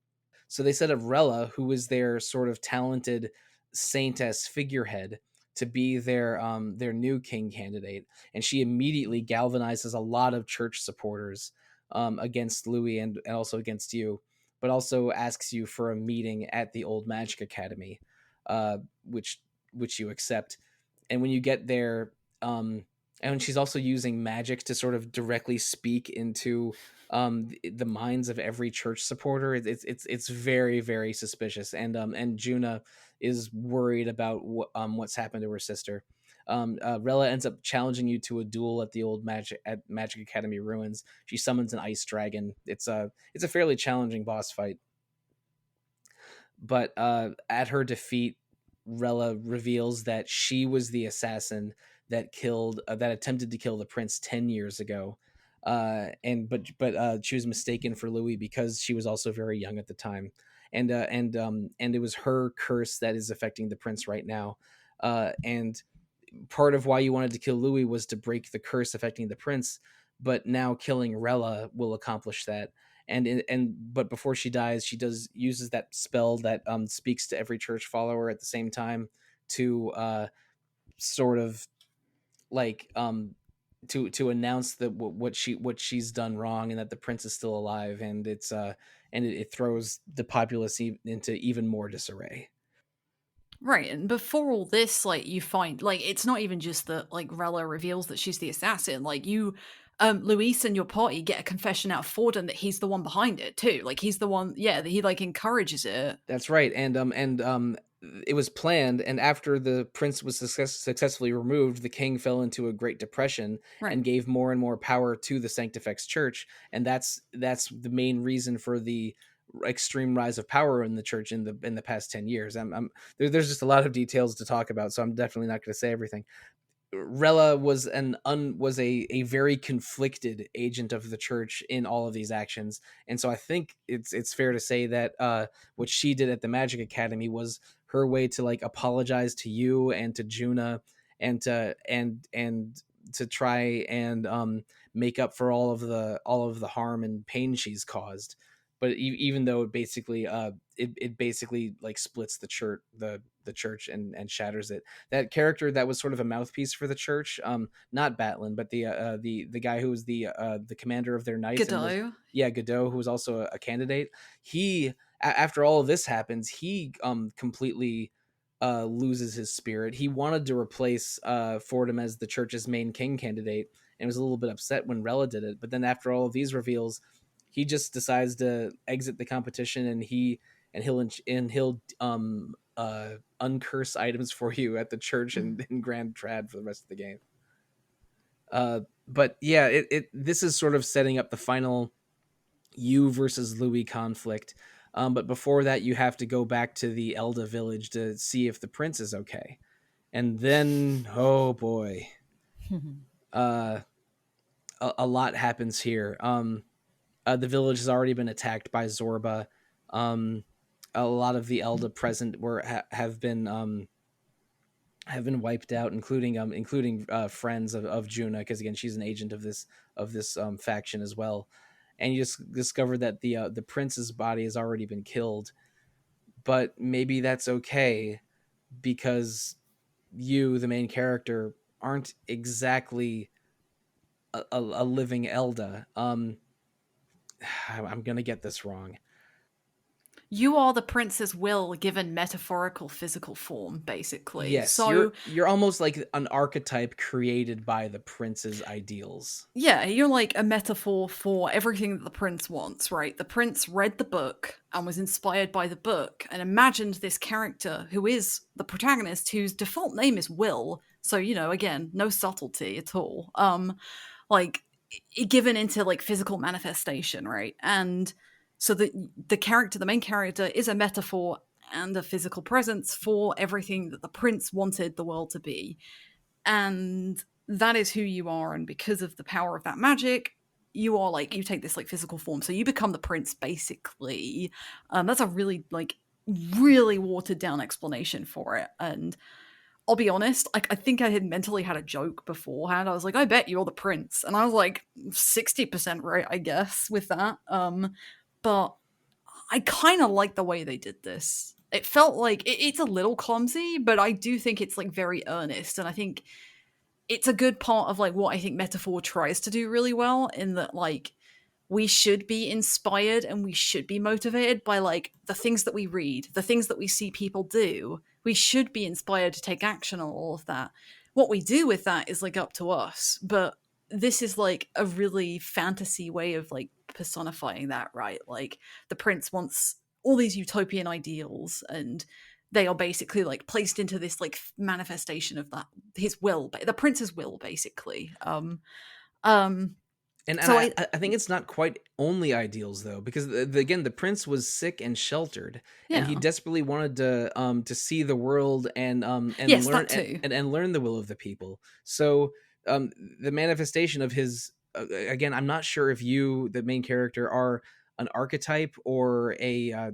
So they set up Rella, who is their sort of talented saintess figurehead, to be their new king candidate, and she immediately galvanizes a lot of church supporters against Louis and also against you, but also asks you for a meeting at the Old Magic Academy, uh, which you accept. And when you get there, and she's also using magic to sort of directly speak into the minds of every church supporter. It's very, very suspicious, and Juna is worried about what's happened to her sister. Rella ends up challenging you to a duel at the old Magic Academy ruins. She summons an ice dragon. It's a fairly challenging boss fight, but at her defeat, Rella reveals that she was the assassin that attempted to kill the prince 10 years ago. She was mistaken for Louis because she was also very young at the time, and it was her curse that is affecting the prince right now. And part of why you wanted to kill Louis was to break the curse affecting the prince, but now killing Rella will accomplish that. But before she dies, she uses that spell that speaks to every church follower at the same time to sort of like to announce that what she's done wrong, and that the prince is still alive, and it throws the populace into even more disarray. Right, and before all this, like, you find, like, it's not even just that, like, Rella reveals that she's the assassin. Like, Luis and your party get a confession out of Forden that he's the one behind it too. Like, he's the one, yeah, that he like encourages it. That's right, and it was planned. And after the prince was successfully removed, the king fell into a Great Depression Right. and gave more and more power to the Sanctifex Church, and that's the main reason for the extreme rise of power in the church in the past 10 years. There's just a lot of details to talk about, so I'm definitely not going to say everything. Rella was a very conflicted agent of the church in all of these actions, and so I think it's fair to say that what she did at the Magic Academy was her way to like apologize to you and to Juna, and to try and make up for all of the harm and pain she's caused. But even though it basically like splits the church and shatters it. That character that was sort of a mouthpiece for the church, not Batlin, but the guy who was the commander of their knights, Godot. Godot, who was also a candidate. He after all of this happens, he completely loses his spirit. He wanted to replace Fordham as the church's main king candidate, and was a little bit upset when Rella did it. But then after all of these reveals, he just decides to exit the competition, and he'll uncurse items for you at the church and in Grand Trad for the rest of the game. But yeah, this is sort of setting up the final you versus Louis conflict. But before that, you have to go back to the Elda village to see if the prince is okay. And then, oh boy, a lot happens here. The village has already been attacked by Zorba. A lot of the Elda present have been wiped out, including friends of Juna, because again she's an agent of this faction as well. And you just discover that the prince's body has already been killed, but maybe that's okay, because you, the main character, aren't exactly a living Elda. I'm gonna get this wrong. You are the prince's will given metaphorical physical form, basically. Yes, So you're almost like an archetype created by the prince's ideals. yeah, you're like a metaphor for everything that the prince wants, right? The prince read the book and was inspired by the book and imagined this character who is the protagonist, whose default name is Will. So, again, no subtlety at all. Like given into like physical manifestation, right? And so the main character, is a metaphor and a physical presence for everything that the prince wanted the world to be. And that is who you are, and because of the power of that magic, you are like, you take this like physical form, so you become the prince basically. That's a really really watered down explanation for it. And I'll be honest, like I think I had mentally had a joke beforehand. I was like, I bet you're the prince, and I was like 60% right, I guess, with that. But I kind of like the way they did this. It felt like it's a little clumsy, but I do think it's like very earnest, and I think it's a good part of like what I think metaphor tries to do really well, in that like we should be inspired and we should be motivated by like the things that we read, the things that we see people do. We should be inspired to take action on all of that. What we do with that is like up to us, but this is like a really fantasy way of like personifying that, right? Like the prince wants all these utopian ideals, and they are basically like placed into this like manifestation of that, his will, the prince's will, basically. And So I think it's not quite only ideals though, because again, the prince was sick and sheltered, and he yeah, desperately wanted to see the world and yes, learn that too. and learn the will of the people. So the manifestation of his again, I'm not sure if you, the main character, are an archetype or a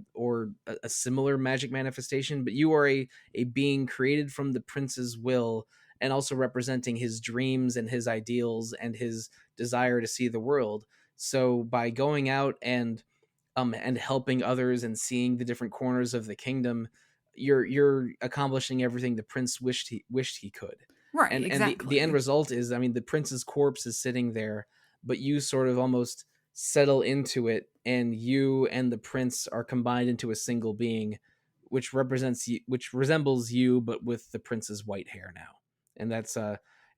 similar magic manifestation, but you are a being created from the prince's will, and also representing his dreams and his ideals and his desire to see the world. So by going out and helping others and seeing the different corners of the kingdom, you're accomplishing everything the prince wished he could. Right, And the end exactly. result is, I mean, the prince's corpse is sitting there, but you sort of almost settle into it, and you and the prince are combined into a single being, which represents you, which resembles you, but with the prince's white hair now. And that's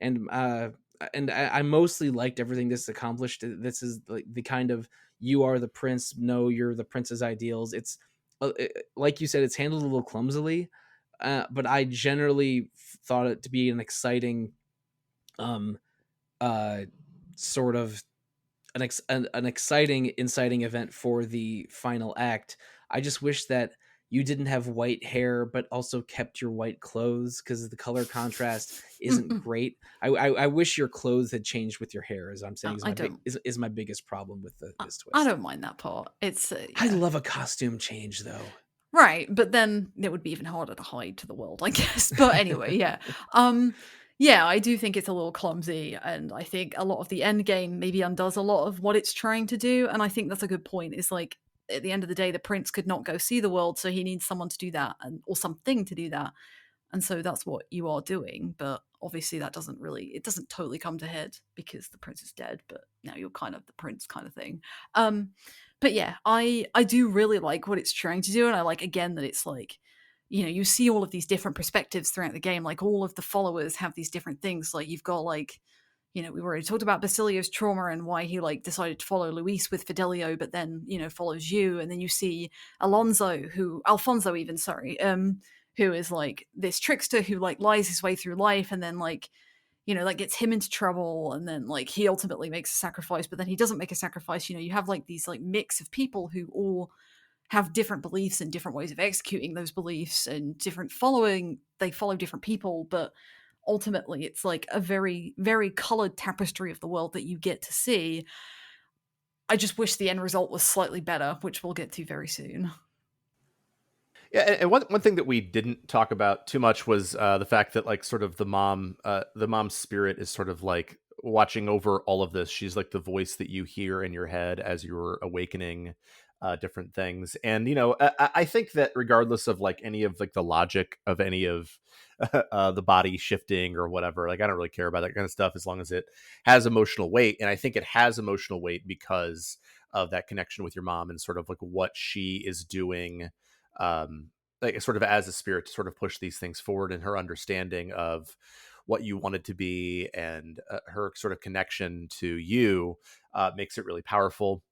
and uh I mostly liked everything this accomplished. This is the kind of, you are the prince, no, you're the prince's ideals. It's like you said, it's handled a little clumsily, but I generally thought it to be an exciting, um, uh, sort of an exciting, inciting event for the final act. I just wish that you didn't have white hair, but also kept your white clothes, because the color contrast isn't great. I wish your clothes had changed with your hair, as I'm saying, I don't. is my biggest problem with this I twist. don't mind that part. It's I yeah. love a costume change though. Right, but then it would be even harder to hide to the world, I guess. But anyway, yeah. Yeah, I do think it's a little clumsy, and I think a lot of the end game maybe undoes a lot of what it's trying to do, and I think that's a good point. Is like at the end of the day, the prince could not go see the world, so he needs someone to do that, and or something to do that. And so that's what you are doing, but obviously that doesn't totally come to head because the prince is dead, but now you're kind of the prince kind of thing. Um but yeah, I do really like what it's trying to do, and I like again that it's like, you see all of these different perspectives throughout the game. Like all of the followers have these different things. Like you've got like, we've already talked about Basilio's trauma and why he like decided to follow Luis with Fidelio, but then follows you, and then you see Alfonso even, sorry, who is like this trickster who like lies his way through life, and then like like gets him into trouble, and then like he ultimately makes a sacrifice, but then he doesn't make a sacrifice. You have like these like mix of people who all have different beliefs and different ways of executing those beliefs, and they follow different people, but ultimately it's like a very, very colored tapestry of the world that you get to see. I just wish the end result was slightly better, which we'll get to very soon. Yeah, and one thing that we didn't talk about too much was the fact that like sort of the mom's spirit is sort of like watching over all of this. She's like the voice that you hear in your head as you're awakening different things. And I think that regardless of like any of like the logic of any of the body shifting or whatever, like I don't really care about that kind of stuff as long as it has emotional weight. And I think it has emotional weight because of that connection with your mom and sort of like what she is doing, like sort of as a spirit to sort of push these things forward, and her understanding of what you wanted to be, and her sort of connection to you makes it really powerful.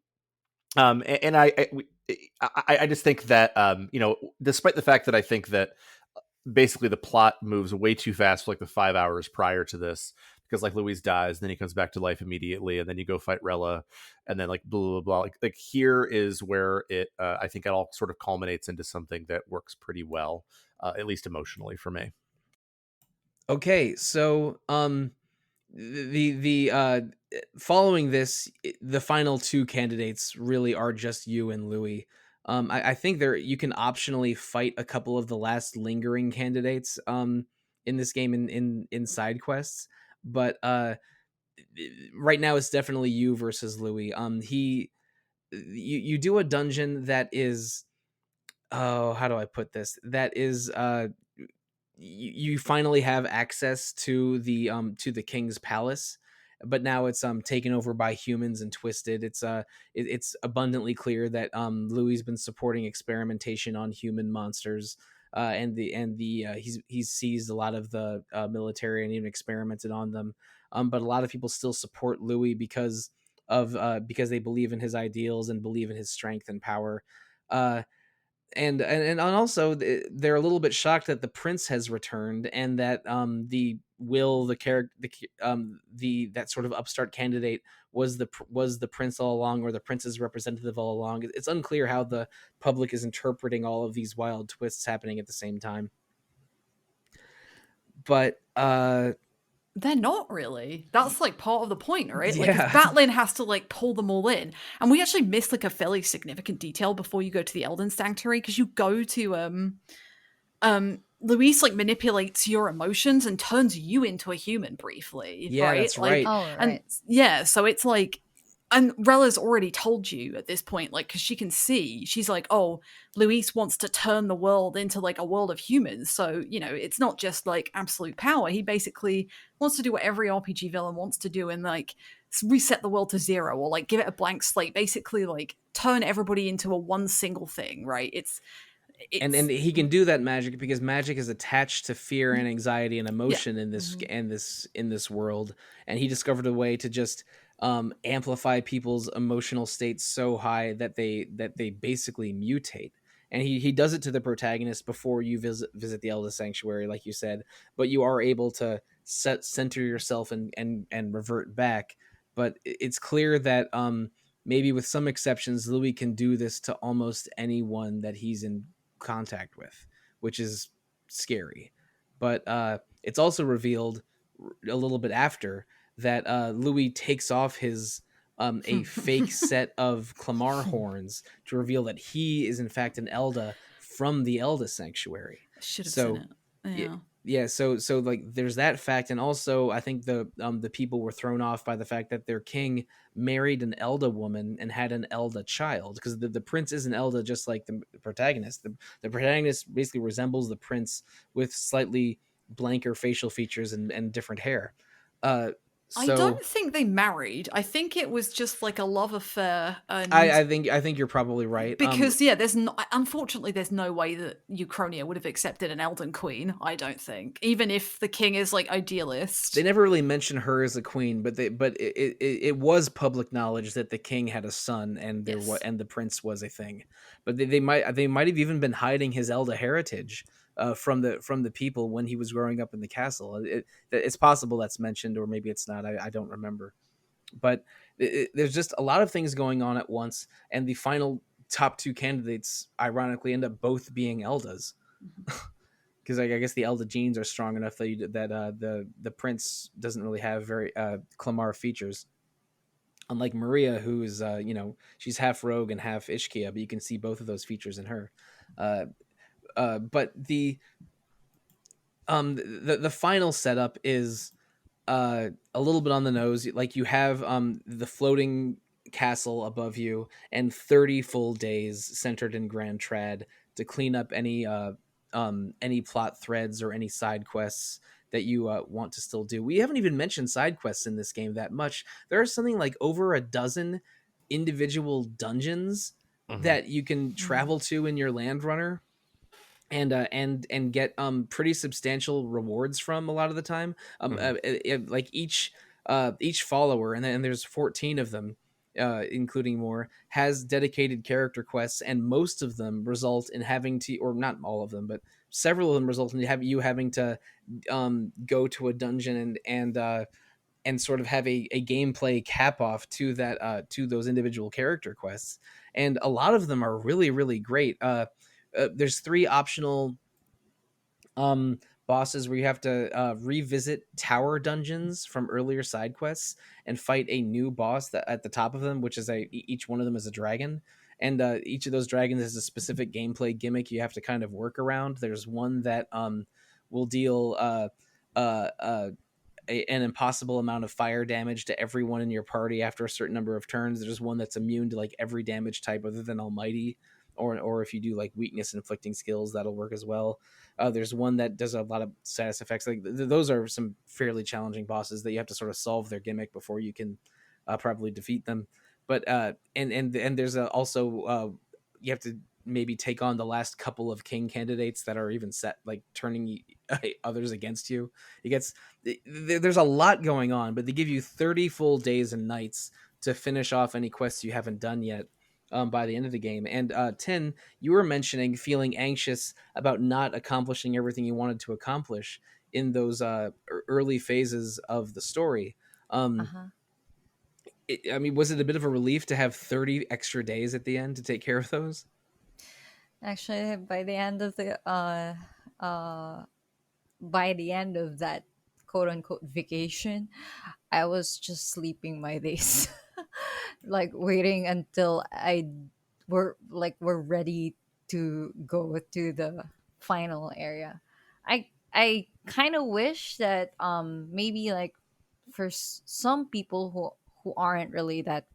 And I just think that despite the fact that I think that basically the plot moves way too fast for like the 5 hours prior to this, because like Louise dies, then he comes back to life immediately, and then you go fight Rella, and then like blah blah blah. Like here is where it I think it all sort of culminates into something that works pretty well, at least emotionally for me. Okay, so the following this, the final two candidates really are just you and Louis. I think there you can optionally fight a couple of the last lingering candidates in this game in side quests, but right now it's definitely you versus Louis. You do a dungeon that is, oh, how do I put this? That is you finally have access to the king's palace, but now it's taken over by humans and twisted. It's abundantly clear that Louis has been supporting experimentation on human monsters, he's seized a lot of the military and even experimented on them. But a lot of people still support Louis because they believe in his ideals and believe in his strength and power. And also they're a little bit shocked that the prince has returned, and that the character the that sort of upstart candidate was the prince all along, or the prince's representative all along. It's unclear how the public is interpreting all of these wild twists happening at the same time, but They're not really. That's like part of the point, right? Like, yeah. Batlin has to like pull them all in, and we actually missed like a fairly significant detail before you go to the Elden Sanctuary, because you go to Luis like manipulates your emotions and turns you into a human briefly. Yeah, right? that's like, right. Oh, right. And yeah, so it's like, and Rella's already told you at this point, like, because she can see, she's like, oh, Luis wants to turn the world into like a world of humans. So, it's not just like absolute power. He basically wants to do what every RPG villain wants to do, and like reset the world to zero, or like give it a blank slate, basically like turn everybody into a one single thing, right? It's and he can do that magic because magic is attached to fear and anxiety and emotion in this Mhm. and in this world, and he discovered a way to just amplify people's emotional states so high that they basically mutate. And he does it to the protagonist before you visit the Elder Sanctuary, like you said, but you are able to center yourself and revert back. But it's clear that maybe with some exceptions, Louis can do this to almost anyone that he's in contact with, which is scary. But it's also revealed a little bit after that Louis takes off his a fake set of Clamar horns to reveal that he is in fact an Elda from the Elda Sanctuary. I should have So seen it. Yeah. yeah, so like there's that fact, and also I think the people were thrown off by the fact that their king married an Elda woman and had an Elda child, because the prince is an Elda just like the protagonist. The protagonist basically resembles the prince with slightly blanker facial features and different hair. I So don't think they married. I think it was just like a love affair, and I think you're probably right. because unfortunately there's no way that Uchronia would have accepted an Elden Queen. I don't think, even if the king is like idealist. They never really mention her as a queen, but it was public knowledge that the king had a son, and and the prince was a thing. But they might have even been hiding his Elda heritage from the people when he was growing up in the castle. It's possible that's mentioned, or maybe it's not. I don't remember. But there's just a lot of things going on at once, and the final top two candidates ironically end up both being Eldas. Because I guess the Elda genes are strong enough that the prince doesn't really have very Clamar features. Unlike Maria, who's she's half rogue and half Ishkia, but you can see both of those features in her. But the final setup is a little bit on the nose. Like you have the floating castle above you and 30 full days centered in Grand Trad to clean up any plot threads or any side quests that you want to still do. We haven't even mentioned side quests in this game that much. There are something like over a dozen individual dungeons Mhm. that you can travel to in your land runner and get pretty substantial rewards from a lot of the time. Like each follower, and there's 14 of them, including more, has dedicated character quests, and most of them result in having to, or not all of them, but several of them result in you having to go to a dungeon and sort of have a gameplay cap off to that to those individual character quests, and a lot of them are really really great. There's 3 optional um bosses where you have to revisit tower dungeons from earlier side quests and fight a new boss that at the top of them, which is each one of them is a dragon, and each of those dragons is a specific gameplay gimmick you have to kind of work around. There's one that will deal an impossible amount of fire damage to everyone in your party after a certain number of turns. There's one that's immune to like every damage type other than Almighty, or if you do like weakness inflicting skills, that'll work as well. There's one that does a lot of status effects. Like those are some fairly challenging bosses that you have to sort of solve their gimmick before you can probably defeat them. But and there's also you have to maybe take on the last couple of king candidates that are even set, like turning others against you. It gets there's a lot going on, but they give you 30 full days and nights to finish off any quests you haven't done yet by the end of the game. And 10, you were mentioning feeling anxious about not accomplishing everything you wanted to accomplish in those early phases of the story. Uh-huh. I mean, was it a bit of a relief to have 30 extra days at the end to take care of those? Actually, by the end of that quote unquote vacation, I was just sleeping my days. Like waiting until we're ready to go to the final area. I kind of wish that maybe like for some people who aren't really that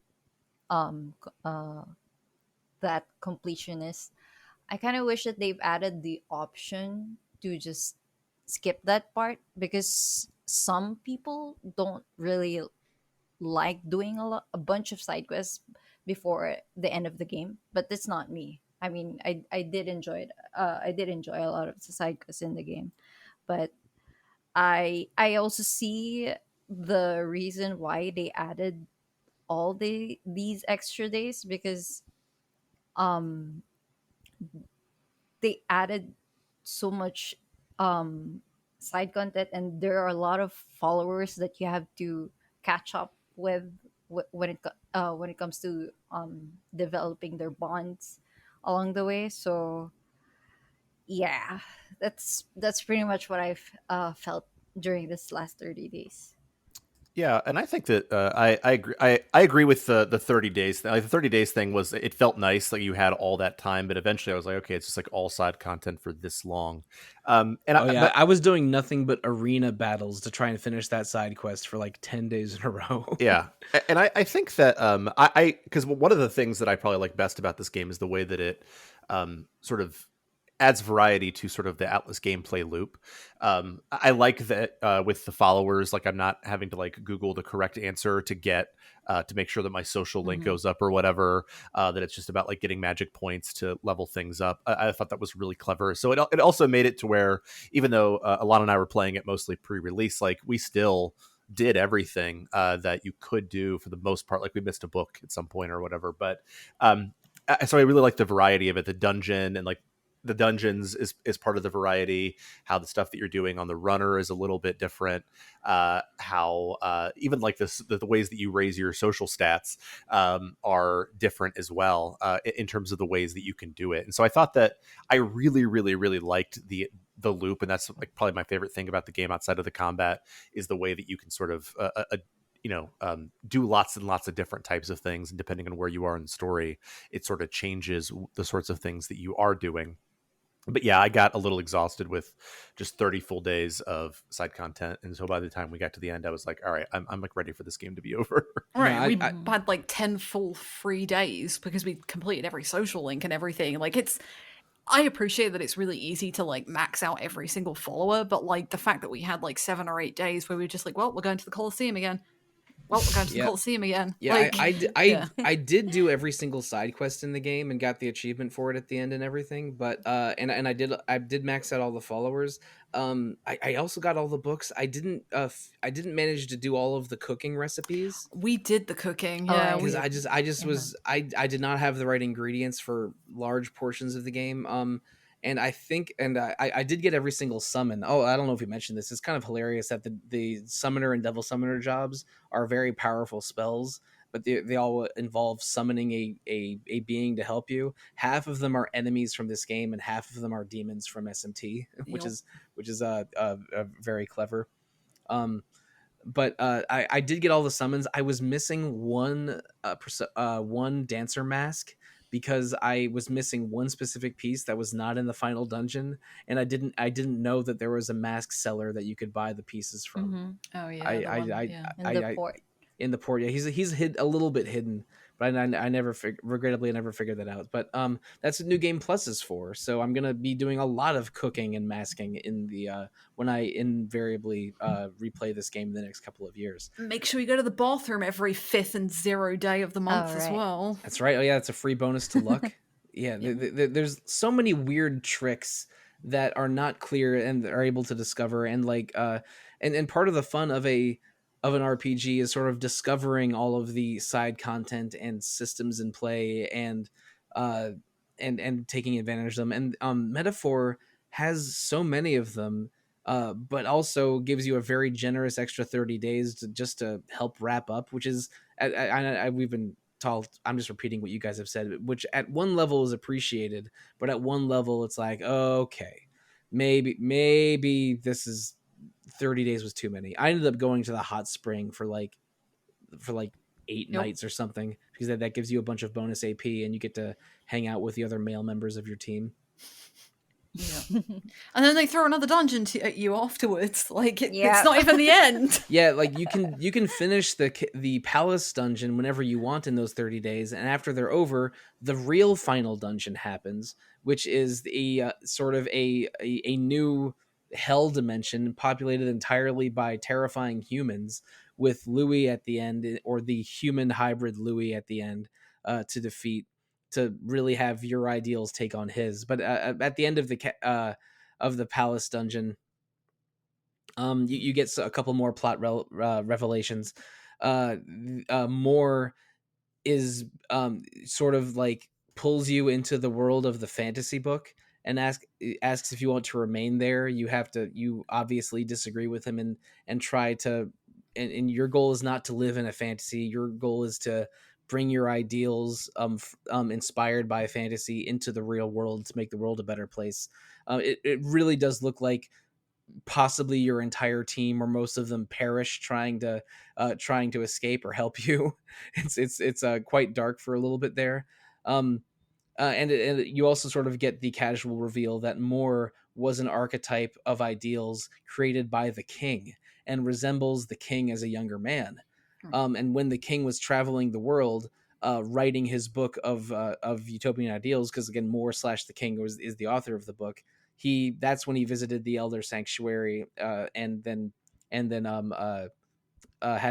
completionist, I kind of wish that they've added the option to just skip that part, because some people don't really like doing a bunch of side quests before the end of the game. But that's not me. I mean, I did enjoy it. I did enjoy a lot of the side quests in the game, but I also see the reason why they added all these extra days, because um they added so much side content, and there are a lot of followers that you have to catch up with when it comes to developing their bonds along the way. So yeah, that's pretty much what I've felt during this last 30 days. Yeah, and I think that I agree. I agree with the 30 days. Like the 30 days thing was, it felt nice that you had all that time, but eventually I was like, okay, it's just like all side content for this long. Oh yeah, I was doing nothing but arena battles to try and finish that side quest for like 10 days in a row. Yeah, and I think that I because one of the things that I probably like best about this game is the way that it sort of adds variety to sort of the Atlas gameplay loop. I like that with the followers, like I'm not having to like Google the correct answer to get to make sure that my social link Mhm. goes up or whatever. That it's just about like getting magic points to level things up. I thought that was really clever. So it also made it to where, even though Alana and I were playing it mostly pre-release, like we still did everything that you could do for the most part. Like we missed a book at some point or whatever, but so I really like the variety of it. The dungeon and like the dungeons is part of the variety. How the stuff that you're doing on the runner is a little bit different. How even like the ways that you raise your social stats are different as well, in terms of the ways that you can do it. And so I thought that I really, really, really liked the loop, and that's like probably my favorite thing about the game outside of the combat, is the way that you can sort of do lots and lots of different types of things, and depending on where you are in the story, it sort of changes the sorts of things that you are doing. But yeah, I got a little exhausted with just 30 full days of side content, and so by the time we got to the end, I was like, all right, I'm like ready for this game to be over. Right, No, we I- had like 10 full free days because we completed every social link and everything. Like, I appreciate that it's really easy to like max out every single follower, but like the fact that we had like 7 or 8 days where we were just like, well, we're going to the Colosseum again. well, we're going to the Yep. Colosseum again. Yeah, Like, yeah. I did do every single side quest in the game and got the achievement for it at the end and everything. But and I did max out all the followers. I also got all the books. I didn't manage to do all of the cooking recipes We did the cooking, Oh, yeah. I We because I just Yeah. was I did not have the right ingredients for large portions of the game. And I think and I did get every single summon. Oh, I don't know if you mentioned this. It's kind of hilarious that the summoner and devil summoner jobs are very powerful spells, but they all involve summoning a being to help you. Half of them are enemies from this game, and half of them are demons from SMT, Yup. which is very clever. Um, but I did get all the summons. I was missing one dancer mask because I was missing one specific piece that was not in the final dungeon, and I didn't know that there was a mask seller that you could buy the pieces from. Mm-hmm. Oh, yeah, I the I one, I, yeah. In the I port. in the port. Yeah, he's hid a little bit hidden, but I never regrettably I never figured that out. But that's what New Game Plus is for. So I'm gonna be doing a lot of cooking and masking in the when I invariably replay this game in the next couple of years. Make sure you go to the bathroom every 5th and 0 day of the month as right. well. That's right. Oh yeah, it's a free bonus to luck. Yeah, Yeah. there's so many weird tricks that are not clear and are able to discover, and like and part of the fun of an RPG is sort of discovering all of the side content and systems in play uh and taking advantage of them. And Metaphor has so many of them, but also gives you a very generous extra 30 days to just to help wrap up, which is we've been told. I'm just repeating what you guys have said, which at one level is appreciated, but at one level it's like, okay, maybe this is 30 days was too many. I ended up going to the hot spring for like 8 Yep. nights or something, because that gives you a bunch of bonus AP and you get to hang out with the other male members of your team. Yeah. And then they throw another dungeon at you afterwards. Like Yeah. it's not even the end. Yeah, like you can finish the palace dungeon whenever you want in those 30 days, and after they're over, the real final dungeon happens, which is the sort of a new hell dimension populated entirely by terrifying humans, with Louis at the end, or the human hybrid Louis at the end, to defeat, to really have your ideals take on his. But at the end of the palace dungeon, you get a couple more plot revelations. More is sort of like pulls you into the world of the fantasy book and asks if you want to remain there. You obviously disagree with him and try to, and your goal is not to live in a fantasy. Your goal is to bring your ideals inspired by fantasy into the real world to make the world a better place. It really does look like possibly your entire team or most of them perish trying to escape or help you. It's quite dark for a little bit there. And you also sort of get the casual reveal that Moore was an archetype of ideals created by the king and resembles the king as a younger man. And when the king was traveling the world, writing his book of utopian ideals, because again, Moore / the king is the author of the book. That's when he visited the Elder Sanctuary, and then had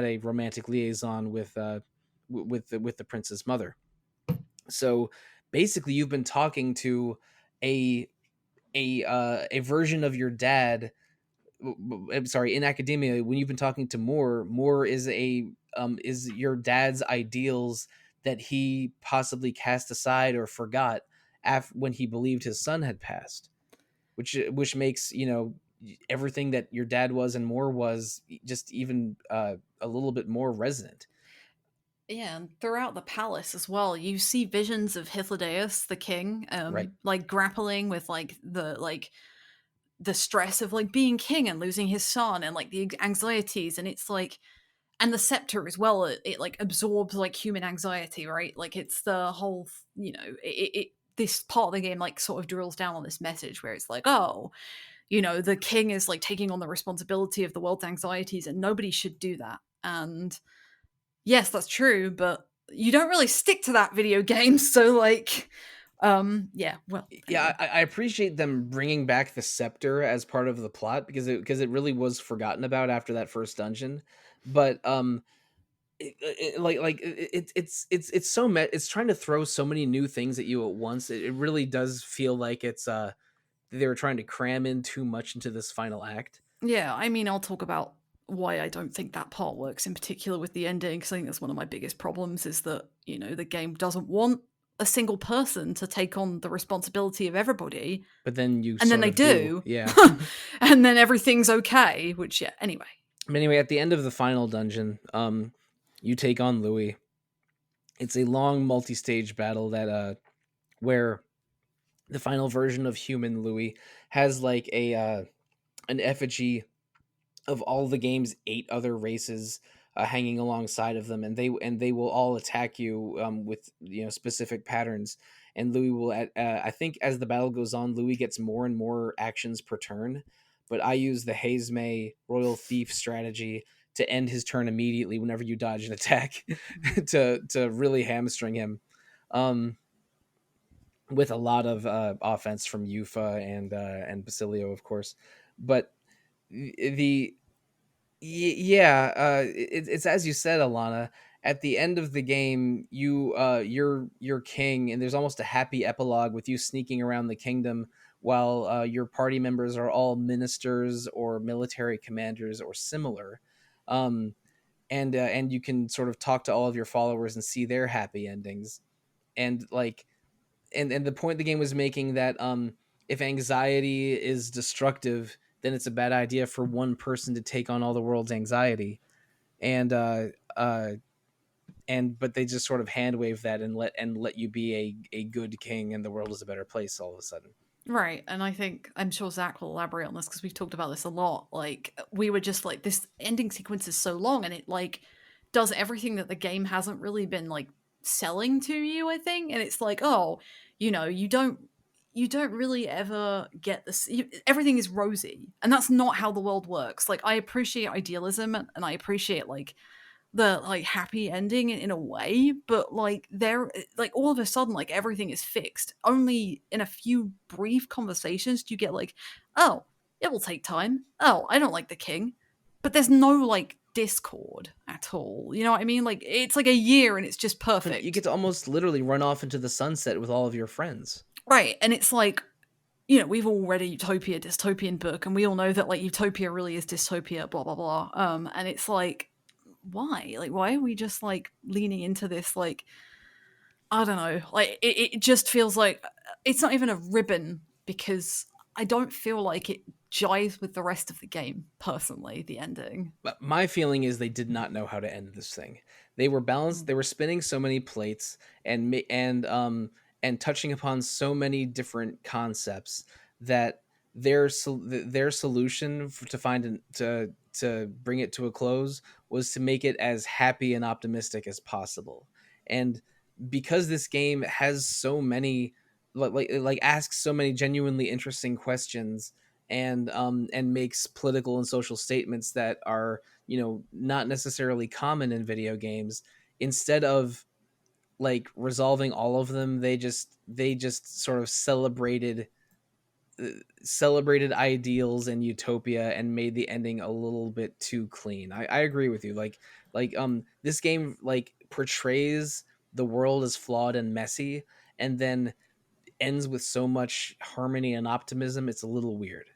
a romantic liaison with the prince's mother. So basically, you've been talking to a version of your dad. I'm sorry, in academia, when you've been talking to Moore is is your dad's ideals that he possibly cast aside or forgot when he believed his son had passed, which makes everything that your dad was and Moore was just even a little bit more resonant. Yeah, and throughout the palace as well, you see visions of Hythlodaeus, the king, Right. like grappling with the stress of like being king and losing his son and like the anxieties, and it's like, and the scepter as well, it like absorbs like human anxiety, right? Like it's the whole, this part of the game like sort of drills down on this message where it's like, oh, the king is like taking on the responsibility of the world's anxieties and nobody should do that. And yes, that's true, but you don't really stick to that video game. So like, yeah, well, Yeah, anyway. I appreciate them bringing back the scepter as part of the plot, because it really was forgotten about after that first dungeon. But it's so it's trying to throw so many new things at you at once. It really does feel like it's they were trying to cram in too much into this final act. Yeah, I mean, I'll talk about why I don't think that part works in particular with the ending, because I think that's one of my biggest problems is that, you know, the game doesn't want a single person to take on the responsibility of everybody, But then you and then sort they of do. Yeah. And then everything's okay, which, yeah, anyway. But anyway, at the end of the final dungeon, you take on Louis. It's a long multi-stage battle that where the final version of human Louis has like a an effigy of all the game's 8 other races hanging alongside of them, and they will all attack you with, you know, specific patterns. And Louis will I think as the battle goes on, Louis gets more and more actions per turn, but I use the Hagues Royal Thief strategy to end his turn immediately whenever you dodge an attack to really hamstring him. Um, with a lot of offense from Yufa and Basilio, of course, but the yeah, it's as you said, Alana. At the end of the game, you're king, and there's almost a happy epilogue with you sneaking around the kingdom while your party members are all ministers or military commanders or similar, um, and you can sort of talk to all of your followers and see their happy endings, and like and the point the game was making that if anxiety is destructive, then it's a bad idea for one person to take on all the world's anxiety, and uh and but they just sort of hand wave that and let you be a good king, and the world is a better place all of a sudden. Right, and I think, I'm sure Zach will elaborate on this because we've talked about this a lot. Like, we were just like, this ending sequence is so long, and it like does everything that the game hasn't really been like selling to you, I think. And it's like, oh, you know, you don't really ever get this. Everything is rosy, and that's not how the world works. Like, I appreciate idealism, and I appreciate like the like happy ending in a way, but like there, like all of a sudden like everything is fixed. Only in a few brief conversations do you get like, oh, it will take time. Oh, I don't like the king. But there's no like discord at all. You know what I mean? Like, it's like a year and it's just perfect. You get to almost literally run off into the sunset with all of your friends. Right, and it's like, you know, we've all read a utopia dystopian book, and we all know that like utopia really is dystopia, blah blah blah. And it's like, why? Like, why are we just like leaning into this? Like, I don't know. Like, it just feels like it's not even a ribbon, because I don't feel like it jives with the rest of the game. Personally, the ending. But my feeling is they did not know how to end this thing. They were balanced. They were spinning so many plates and touching upon so many different concepts that their solution to find to bring it to a close was to make it as happy and optimistic as possible. And because this game has so many like asks so many genuinely interesting questions and makes political and social statements that are, you know, not necessarily common in video games, instead of like resolving all of them, they just sort of celebrated ideals and utopia and made the ending a little bit too clean. I agree with you. This game like portrays the world as flawed and messy, and then ends with so much harmony and optimism. It's a little weird.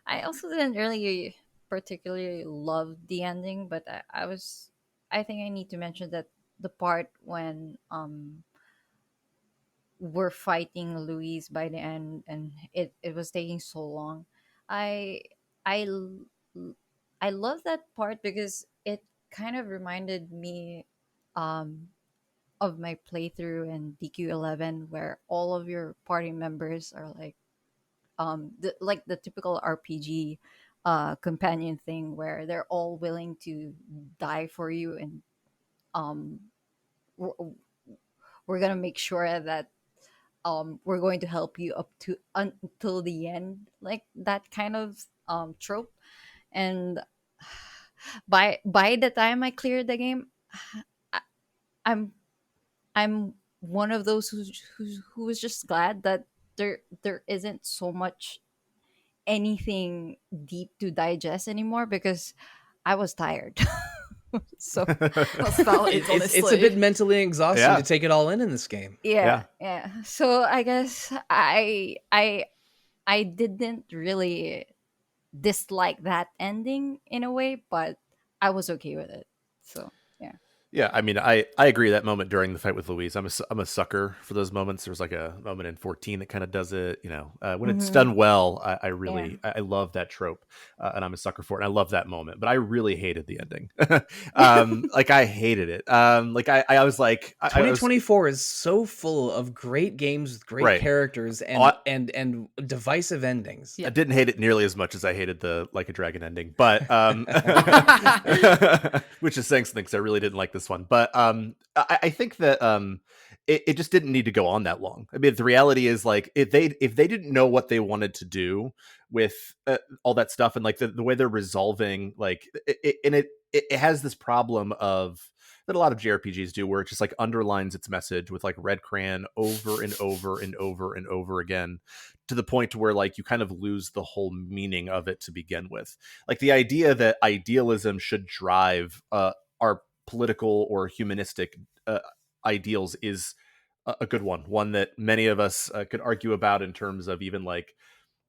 I also didn't really particularly love the ending, but I think I need to mention that the part when we're fighting Louise by the end, and it was taking so long. I I l- I love that part because it kind of reminded me um of my playthrough in DQ11, where all of your party members are like like the typical RPG companion thing, where they're all willing to die for you, and um we're, we're gonna make sure that we're going to help you up to until the end, like that kind of trope. And by the time I cleared the game, I, i'm I'm one of those who was just glad that there isn't so much anything deep to digest anymore, because I was tired. So That's valid, It's honestly. a bit mentally exhausting Yeah. to take it all in this game. yeah. So I guess I didn't really dislike that ending in a way, but I was okay with it. So yeah. Yeah, I mean, I agree that moment during the fight with Louise. I'm a sucker for those moments. There's like a moment in 14 that kind of does it. You know, when it's Mm-hmm. done well, I Yeah. really I love that trope, and I'm a sucker for it. And I love that moment, but I really hated the ending. Like I hated it. Like I was like, I was 2024 is so full of great games with great right. characters I- and divisive endings. Yeah. I didn't hate it nearly as much as I hated the Like a Dragon ending, but which is saying something because I really didn't like this one. But I think that it just didn't need to go on that long. I mean, the reality is like if they didn't know what they wanted to do with all that stuff and like the way they're resolving like it has this problem of that a lot of JRPGs do where it just like underlines its message with like red crayon over and over and over and over again to the point where like you kind of lose the whole meaning of it to begin with. Like the idea that idealism should drive our political or humanistic ideals is a good one that many of us could argue about in terms of even like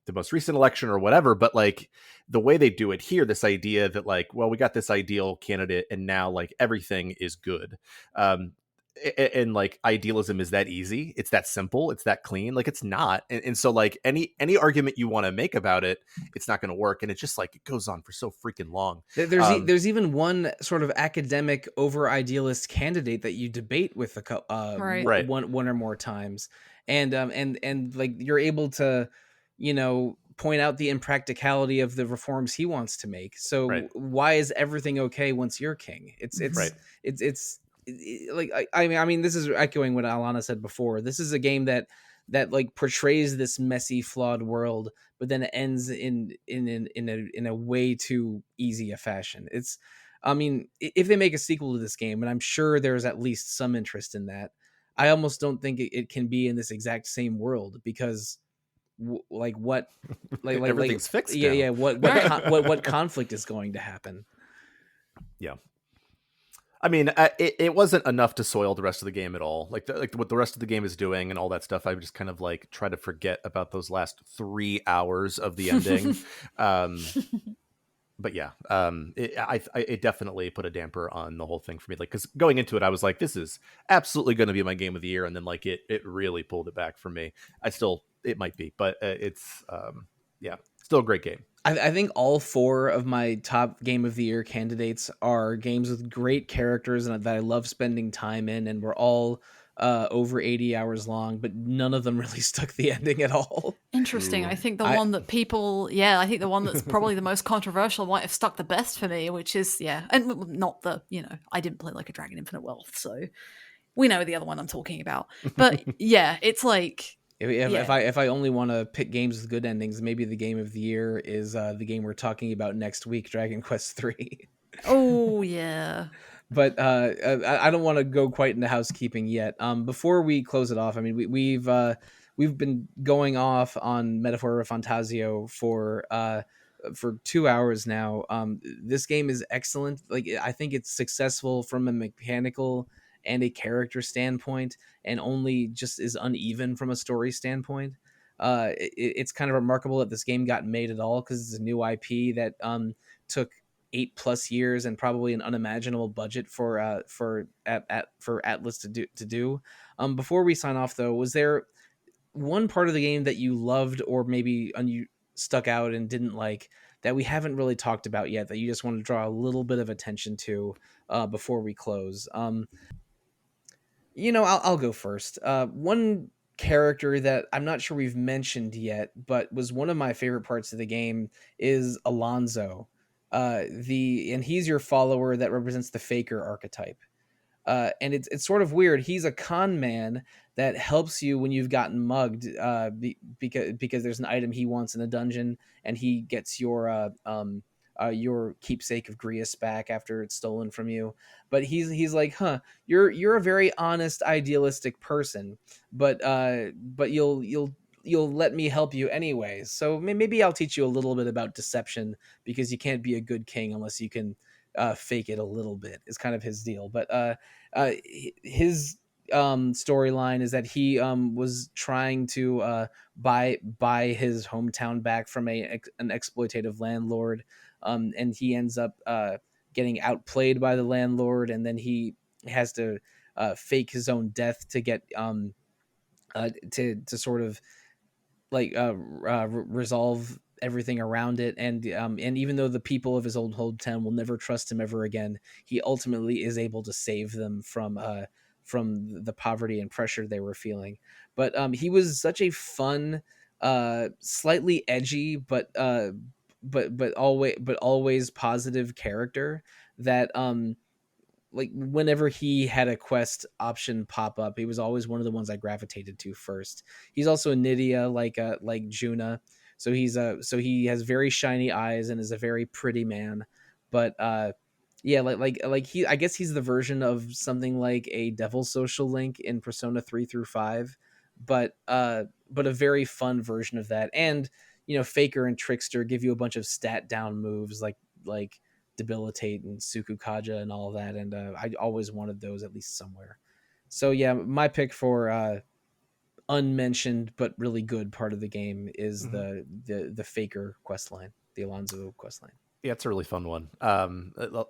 the most recent election or whatever, but like the way they do it here, this idea that like, well, we got this ideal candidate and now like everything is good. And like idealism is that easy, it's that simple, it's that clean, like it's not. And so like any argument you want to make about it, it's not going to work. And it's just like it goes on for so freaking long. There's even one sort of academic over idealist candidate that you debate with Right. one or more times, and like you're able to, you know, point out the impracticality of the reforms he wants to make. So Right. why is everything okay once you're king? Right. It's like I mean this is echoing what Alana said before. This is a game that like portrays this messy, flawed world, but then it ends in a way too easy a fashion. It's, I mean, if they make a sequel to this game, and I'm sure there's at least some interest in that, I almost don't think it can be in this exact same world because like what everything's fixed yeah now. yeah what conflict is going to happen. Yeah. I mean, it wasn't enough to soil the rest of the game at all. Like what the rest of the game is doing and all that stuff. I just kind of like try to forget about those last 3 hours of the ending. But yeah, it definitely put a damper on the whole thing for me. Like, because going into it, I was like, this is absolutely going to be my game of the year, and then like it really pulled it back for me. It might be, but it's yeah, still a great game. I think all 4 of my top game of the year candidates are games with great characters and that I love spending time in, and we're all over 80 hours long, but none of them really stuck the ending at all. Interesting. Ooh. I think the one that's probably the most controversial might have stuck the best for me, which is, and not the, I didn't play Like a Dragon Infinite Wealth, so we know the other one I'm talking about. But yeah, it's like... If I only want to pick games with good endings, maybe the game of the year is the game we're talking about next week, Dragon Quest III. Oh, yeah. But I don't want to go quite into housekeeping yet. Before we close it off, I mean, we've been going off on Metaphor ReFantazio for 2 hours now. This game is excellent. Like, I think it's successful from a mechanical and a character standpoint, and only just is uneven from a story standpoint. It's kind of remarkable that this game got made at all because it's a new IP that took 8+ years and probably an unimaginable budget for Atlas to do. Before we sign off, though, was there one part of the game that you loved or maybe you stuck out and didn't like that we haven't really talked about yet that you just want to draw a little bit of attention to before we close? I'll go first. One character that I'm not sure we've mentioned yet, but was one of my favorite parts of the game is Alonso. And he's your follower that represents the faker archetype. And it's sort of weird. He's a con man that helps you when you've gotten mugged, because there's an item he wants in a dungeon, and he gets your keepsake of Grius back after it's stolen from you. But he's like, you're a very honest, idealistic person, but you'll let me help you anyways. So maybe I'll teach you a little bit about deception, because you can't be a good king unless you can fake it a little bit is kind of his deal. But his storyline is that he was trying to buy his hometown back from an exploitative landlord, and he ends up getting outplayed by the landlord, and then he has to fake his own death to get to sort of like resolve everything around it. And even though the people of his old hometown will never trust him ever again, he ultimately is able to save them from the poverty and pressure they were feeling. But he was such a fun, slightly edgy, but always positive character that like whenever he had a quest option pop up, he was always one of the ones I gravitated to first. He's also a Nydia like Juna, so he has very shiny eyes and is a very pretty man. But yeah, like he, I guess he's the version of something like a Devil Social Link in Persona 3 through 5, but a very fun version of that. And Faker and Trickster give you a bunch of stat down moves like debilitate and Sukukaja and all of that, and I always wanted those at least somewhere. So yeah, my pick for unmentioned but really good part of the game is the Faker quest line, the Alonso quest line. Yeah, it's a really fun one. A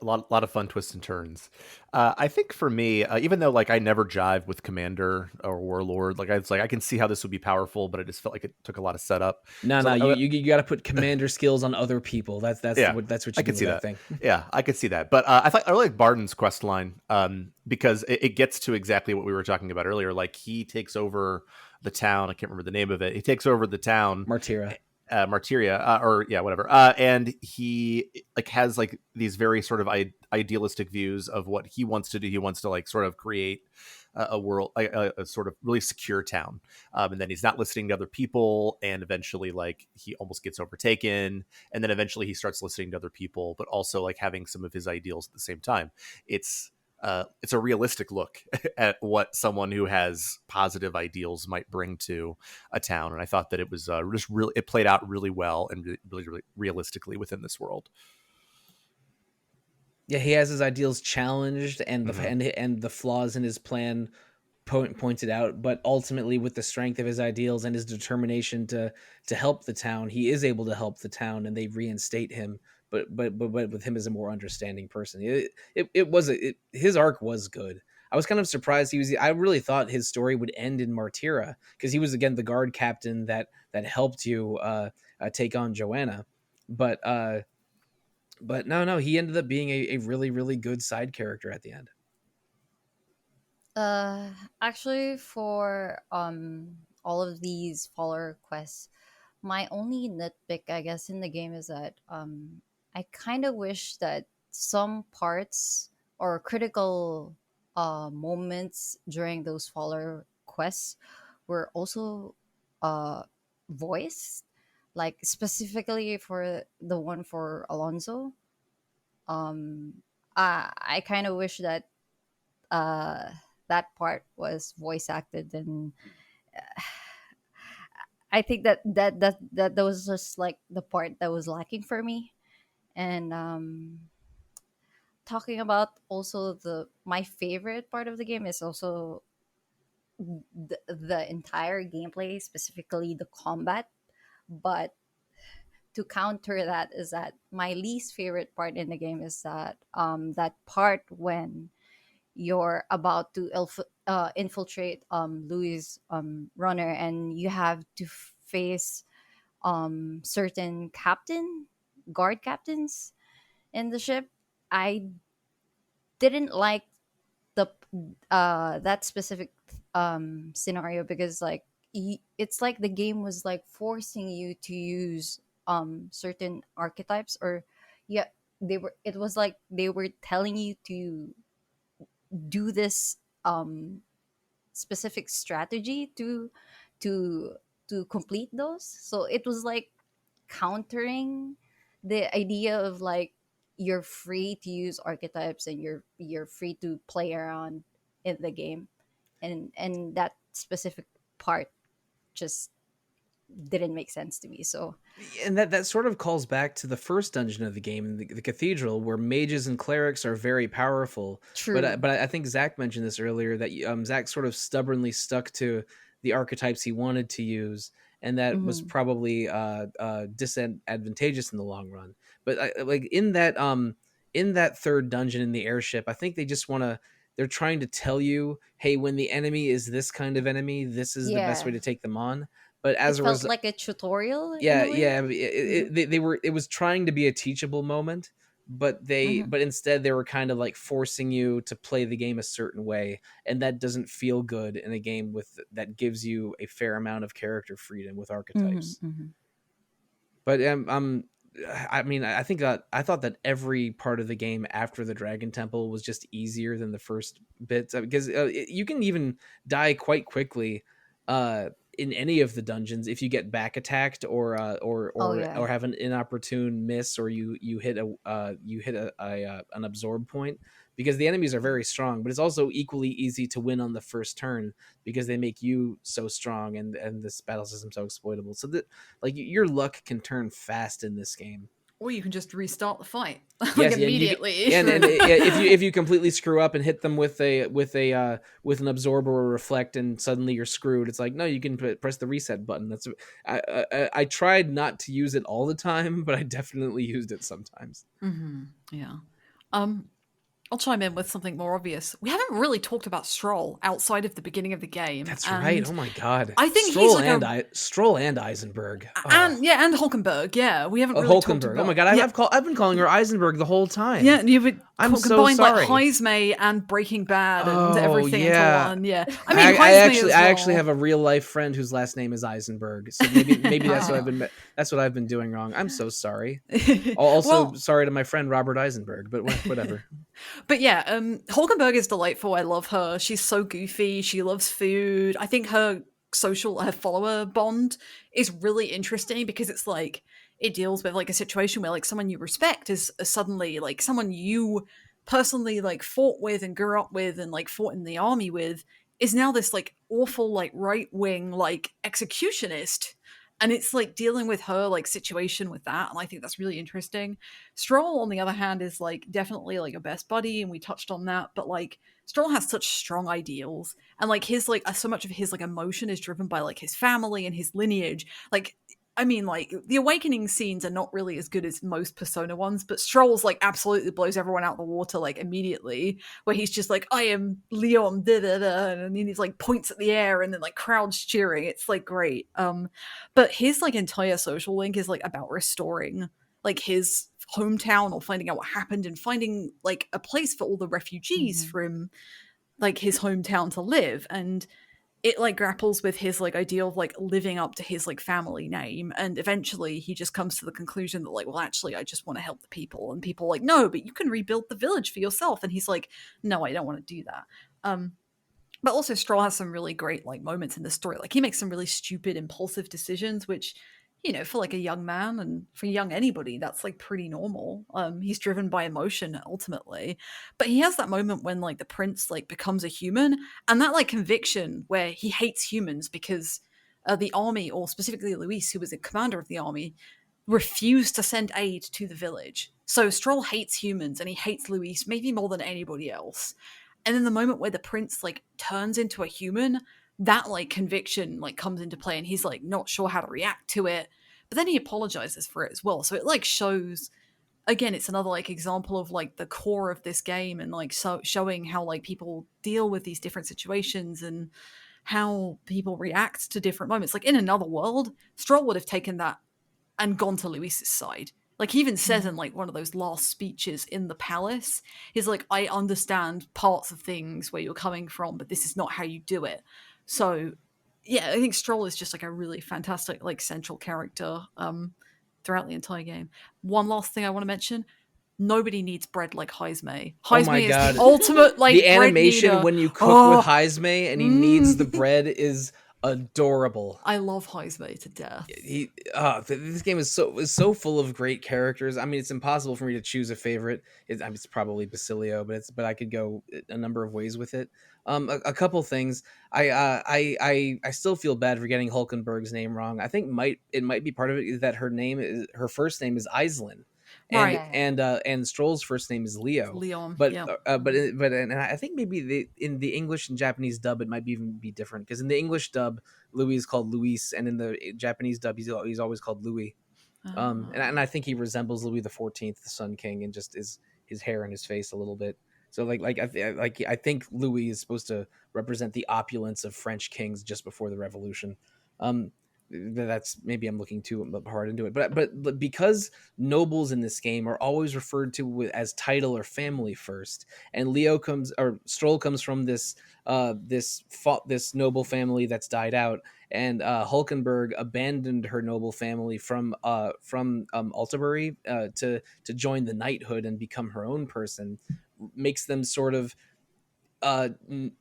lot of fun twists and turns. I think for me, even though like I never jived with Commander or Warlord, like I can see how this would be powerful, but I just felt like it took a lot of setup. No, So you got to put commander skills on other people. That's yeah, what you I do could with see that that. thing. Yeah, I could see that. But I really like Barden's quest line because it gets to exactly what we were talking about earlier. Like he takes over the town. I can't remember the name of it. He takes over the town. Martyra. Martyria, or yeah, whatever. And he like has like these very sort of idealistic views of what he wants to do. He wants to like sort of create a world, a sort of really secure town. And then he's not listening to other people, and eventually like he almost gets overtaken. And then eventually he starts listening to other people, but also like having some of his ideals at the same time. It's a realistic look at what someone who has positive ideals might bring to a town, and I thought that it was just really, it played out really well and really realistically within this world. Yeah, he has his ideals challenged and and the flaws in his plan pointed out, but ultimately with the strength of his ideals and his determination to help the town, he is able to help the town, and they reinstate him. But with him as a more understanding person, his arc was good. I was kind of surprised I really thought his story would end in Martyra, because he was again the guard captain that helped you take on Joanna, but no, he ended up being a really really good side character at the end. Uh, Actually, for all of these follower quests, my only nitpick, I guess, in the game is that I kind of wish that some parts or critical moments during those follower quests were also uh voiced, like specifically for the one for Alonso. Um, I kind of wish that uh that part was voice acted, and I think that was just like the part that was lacking for me. And talking about also the my favorite part of the game is also the entire gameplay, specifically the combat. But to counter that is that my least favorite part in the game is that part when you're about to infiltrate Louis' runner, and you have to face certain guard captains in the ship. I didn't like the that specific scenario, because like it's like the game was like forcing you to use certain archetypes, or yeah, it was like they were telling you to do this specific strategy to to complete those. So it was like countering the idea of like you're free to use archetypes, and you're free to play around in the game. And that specific part just didn't make sense to me. So And that sort of calls back to the first dungeon of the game, the cathedral, where mages and clerics are very powerful. true. But I think Zach mentioned this earlier, that Zach sort of stubbornly stuck to the archetypes he wanted to use, and that was Mhm. probably disadvantageous in the long run. But like in that third dungeon in the airship, I think they just want to. They're trying to tell you, hey, when the enemy is this kind of enemy, this is the best way Yeah, to take them on. But it as a felt result, like a tutorial in yeah, a way. yeah, Mhm. they were. It was trying to be a teachable moment, Mhm. but instead they were kind of like forcing you to play the game a certain way, and that doesn't feel good in a game that gives you a fair amount of character freedom with Mhm. archetypes. Mhm. But I mean, I think that I thought that every part of the game after the Dragon Temple was just easier than the first bits, because you can even die quite quickly in any of the dungeons if you get back attacked, Oh yeah. or have an inopportune miss, or you hit an absorb point, because the enemies are very strong. But it's also equally easy to win on the first turn because they make you so strong, and this battle system so exploitable. So that, like, your luck can turn fast in this game. Or you can just restart the fight like Yes, and you immediately. and if you completely screw up and hit them with an absorb or a reflect, and suddenly you're screwed. It's like, no, you can press the reset button. That's I tried not to use it all the time, but I definitely used it sometimes. Yeah. Um, I'll chime in with something more obvious. We haven't really talked about Stroll outside of the beginning of the game, That's right. and Oh my god, I think he's like a Stroll and Eisenberg. Oh, and Hulkenberg. Yeah, we haven't really talked Hulkenberg. Oh my about god, yeah. I've been calling her Eisenberg the whole time. Yeah, and you've I'm so combined like sorry. Heismay and Breaking Bad and Oh everything into yeah. one. Yeah, I mean Heismay as I actually well. have a real life friend whose last name is Eisenberg. So maybe Oh. that's what I've been doing wrong. I'm so sorry. Also, Well, sorry to my friend Robert Eisenberg, but whatever. but yeah, Hulkenberg is delightful. I love her. She's so goofy. She loves food. I think her her follower bond is really interesting because it's like it deals with like a situation where like someone you respect is suddenly like someone you personally like fought with and grew up with and like fought in the army with is now this like awful like right wing like executionist, and it's like dealing with her like situation with that, and I think that's really interesting. Stroll, on the other hand, is like definitely like a best buddy, and we touched on that, but like Stroll has such strong ideals, and like his like so much of his like emotion is driven by like his family and his lineage. Like, I mean, like the awakening scenes are not really as good as most Persona ones, but Stroll's like absolutely blows everyone out the water like immediately, where he's just like, I am Leon, da da da, and then he's like points at the air, and then like crowds cheering. It's like great. But his like entire social link is like about restoring like his hometown or finding out what happened and finding like a place for all the refugees Mhm. from like his hometown to live, and it like grapples with his like ideal of like living up to his like family name, and eventually he just comes to the conclusion that like, well, actually I just want to help the people, and people are like, no, but you can rebuild the village for yourself, and he's like, no, I don't want to do that. But also Stroll has some really great like moments in the story. Like he makes some really stupid, impulsive decisions, which, you know, for like a young man and for young anybody, that's like pretty normal. He's driven by emotion ultimately, but he has that moment when like the prince like becomes a human, and that like conviction where he hates humans because the army, or specifically Luis, who was the commander of the army, refused to send aid to the village. So Stroll hates humans and he hates Luis maybe more than anybody else. And then the moment where the prince like turns into a human, that like conviction like comes into play, and he's like not sure how to react to it, but then he apologizes for it as well. So it like shows, again, it's another like example of like the core of this game, and like showing how like people deal with these different situations and how people react to different moments. Like in another world, Stroll would have taken that and gone to Luis's side. Like he even says in Mhm. like one of those last speeches in the palace, he's like, I understand parts of things where you're coming from, but this is not how you do it. So yeah, I think Stroll is just like a really fantastic like central character throughout the entire game. One last thing I want to mention: nobody needs bread like Heismay. Oh my Heismay is the god, ultimate the like bread animation kneader. when you cook with Oh, Heismay and he kneads the bread is adorable. I love Hagues to death. This game is so full of great characters. I mean, it's impossible for me to choose a favorite. It's probably Basilio, but I could go a number of ways with it. A couple things. I still feel bad for getting Hulkenberg's name wrong. I think it might be part of it is that her first name is Aislinn, Right. and Stroll's first name is Leo. Leon. But yeah. and I think maybe in the English and Japanese dub it might even be different, because in the English dub Louis is called Luis, and in the Japanese dub he's always called Louis. And I think he resembles Louis the 14th, the Sun King, and just his hair and his face a little bit. So I think Louis is supposed to represent the opulence of French kings just before the Revolution. That's maybe I'm looking too hard into it, but because nobles in this game are always referred to as title or family first, and Stroll comes from this noble family that's died out, and Hulkenberg abandoned her noble family from Altabury to join the knighthood and become her own person, makes them sort of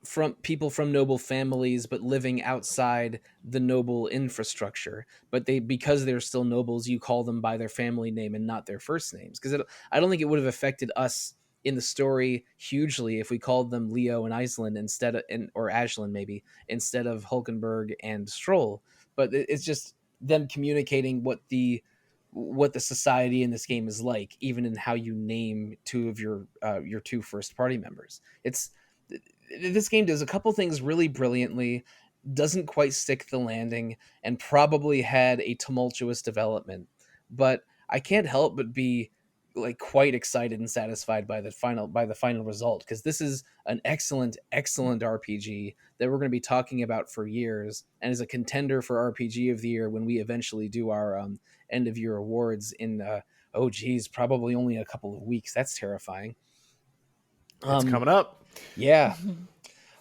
from people from noble families but living outside the noble infrastructure, but because they're still nobles, you call them by their family name and not their first names, because I don't think it would have affected us in the story hugely if we called them Leo and Aislinn or Ashlyn maybe, instead of Hulkenberg and Stroll. But it's just them communicating what the society in this game is like, even in how you name two of your two first party members. This game does a couple things really brilliantly, doesn't quite stick the landing, and probably had a tumultuous development. But I can't help but be quite excited and satisfied by the final result, because this is an excellent RPG that we're going to be talking about for years, and is a contender for RPG of the year when we eventually do our end of year awards in probably only a couple of weeks. That's terrifying. It's coming up. Yeah.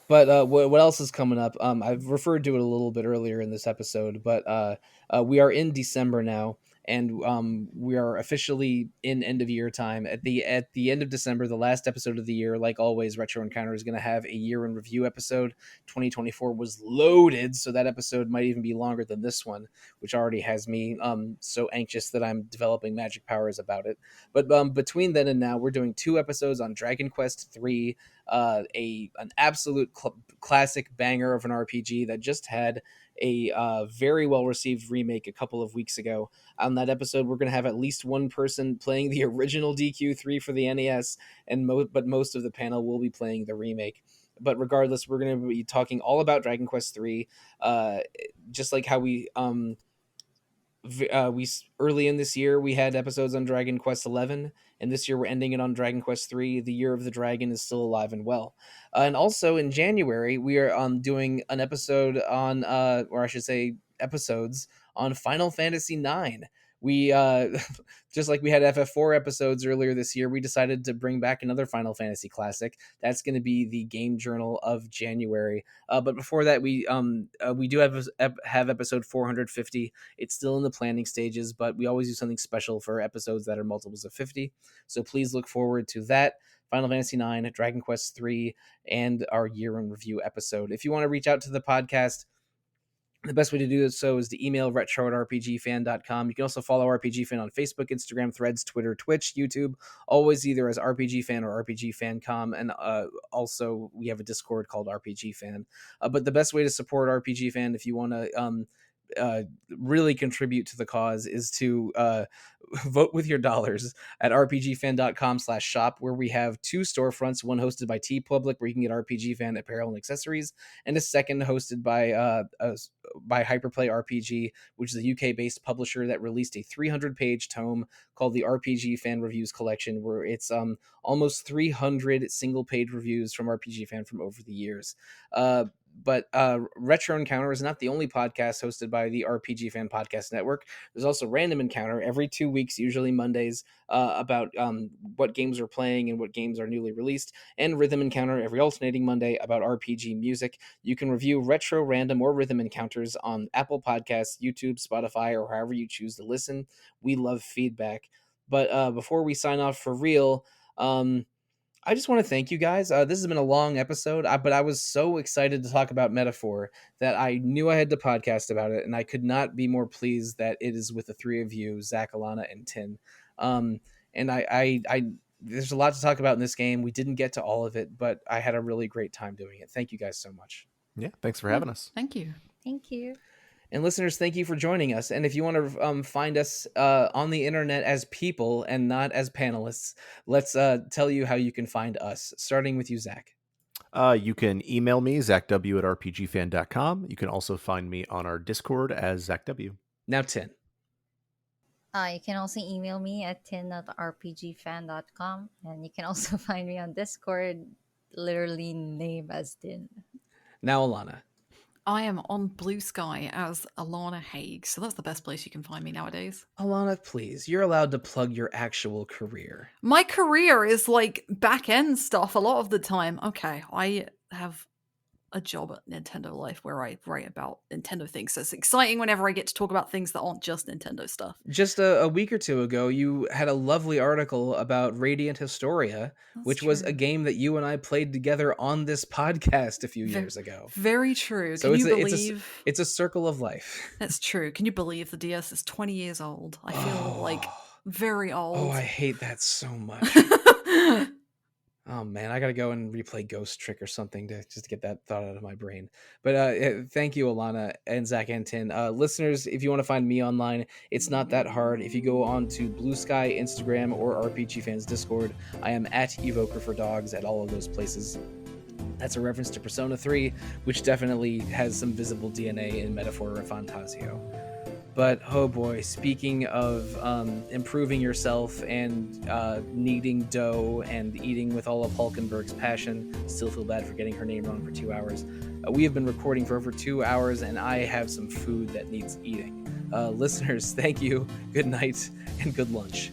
But what else is coming up? I've referred to it a little bit earlier in this episode, but we are in December now, and we are officially in end of year time. At the end of December, the last episode of the year, like always, Retro Encounter is going to have a year in review episode. 2024 was loaded, so that episode might even be longer than this one, which already has me so anxious that I'm developing magic powers about it. But between then and now, we're doing 2 episodes on Dragon Quest III. An absolute classic banger of an RPG that just had a very well received remake a couple of weeks ago. On that episode, we're going to have at least one person playing the original DQ3 for the NES, but most of the panel will be playing the remake. But regardless, we're going to be talking all about Dragon Quest III, just like how we early in this year we had episodes on Dragon Quest 11, and this year we're ending it on Dragon Quest 3. The Year of the Dragon is still alive and well. And also in January we are doing an episode on or I should say episodes on Final Fantasy 9. We just like we had FF4 episodes earlier this year, we decided to bring back another Final Fantasy classic. That's going to be the Game Journal of January. But before that, we do have episode 450. It's still in the planning stages, but we always do something special for episodes that are multiples of 50. So please look forward to that. Final Fantasy 9, Dragon Quest 3, and our year in review episode. If you want to reach out to the podcast, the best way to do so is to email retro@rpgfan.com. You can also follow RPG Fan on Facebook, Instagram, Threads, Twitter, Twitch, YouTube, always either as RPG Fan or RPG Fancom. And also, we have a Discord called RPG Fan. But the best way to support RPG Fan, if you want to really contribute to the cause, is to vote with your dollars at rpgfan.com/shop, where we have 2 storefronts, one hosted by TeePublic, where you can get RPG Fan apparel and accessories, and a second hosted by Hyperplay RPG, which is a UK-based publisher that released a 300-page tome called the RPG Fan Reviews Collection, where it's almost 300 single-page reviews from RPG Fan from over the years. But Retro Encounter is not the only podcast hosted by the RPG Fan Podcast Network. There's also Random Encounter every 2 weeks, usually Mondays, about what games we're playing and what games are newly released, and Rhythm Encounter every alternating Monday about RPG music. You can review Retro, Random, or Rhythm Encounters on Apple Podcasts, YouTube, Spotify, or however you choose to listen. We love feedback. But before we sign off for real, I just want to thank you guys. This has been a long episode, but I was so excited to talk about Metaphor that I knew I had to podcast about it, and I could not be more pleased that it is with the three of you, Zach, Alana, and Tin. And I there's a lot to talk about in this game. We didn't get to all of it, but I had a really great time doing it. Thank you guys so much. Yeah, thanks for having us. Thank you. Thank you. And listeners, thank you for joining us. And if you want to find us on the internet as people and not as panelists, let's tell you how you can find us, starting with you, Zach. You can email me, zachw@rpgfan.com. You can also find me on our Discord as ZachW. Now, Tin. You can also email me at tin@rpgfan.com. And you can also find me on Discord, literally name as Tin. Now, Alana. I am on Blue Sky as Alana Hagues, so that's the best place you can find me nowadays. Alana, please, you're allowed to plug your actual career. My career is like back-end stuff a lot of the time. Okay, I have a job at Nintendo Life where I write about Nintendo things, so it's exciting whenever I get to talk about things that aren't just Nintendo stuff. Just a week or two ago, you had a lovely article about Radiant Historia, which was a game that you and I played together on this podcast a few years ago. Very true. So Can you believe... It's a circle of life. That's true. Can you believe the DS is 20 years old? I feel like very old. Oh, I hate that so much. Oh man, I gotta go and replay Ghost Trick or something to just get that thought out of my brain. But thank you, Alana and Zach and Tin. Listeners, if you want to find me online, it's not that hard. If you go on to Blue Sky, Instagram, or RPG Fans Discord, I am at Evoker for Dogs at all of those places. That's a reference to Persona 3, which definitely has some visible DNA in Metaphor ReFantazio. But, oh boy, speaking of improving yourself and kneading dough and eating with all of Hulkenberg's passion, still feel bad for getting her name wrong for 2 hours. We have been recording for over 2 hours, and I have some food that needs eating. Listeners, thank you, good night, and good lunch.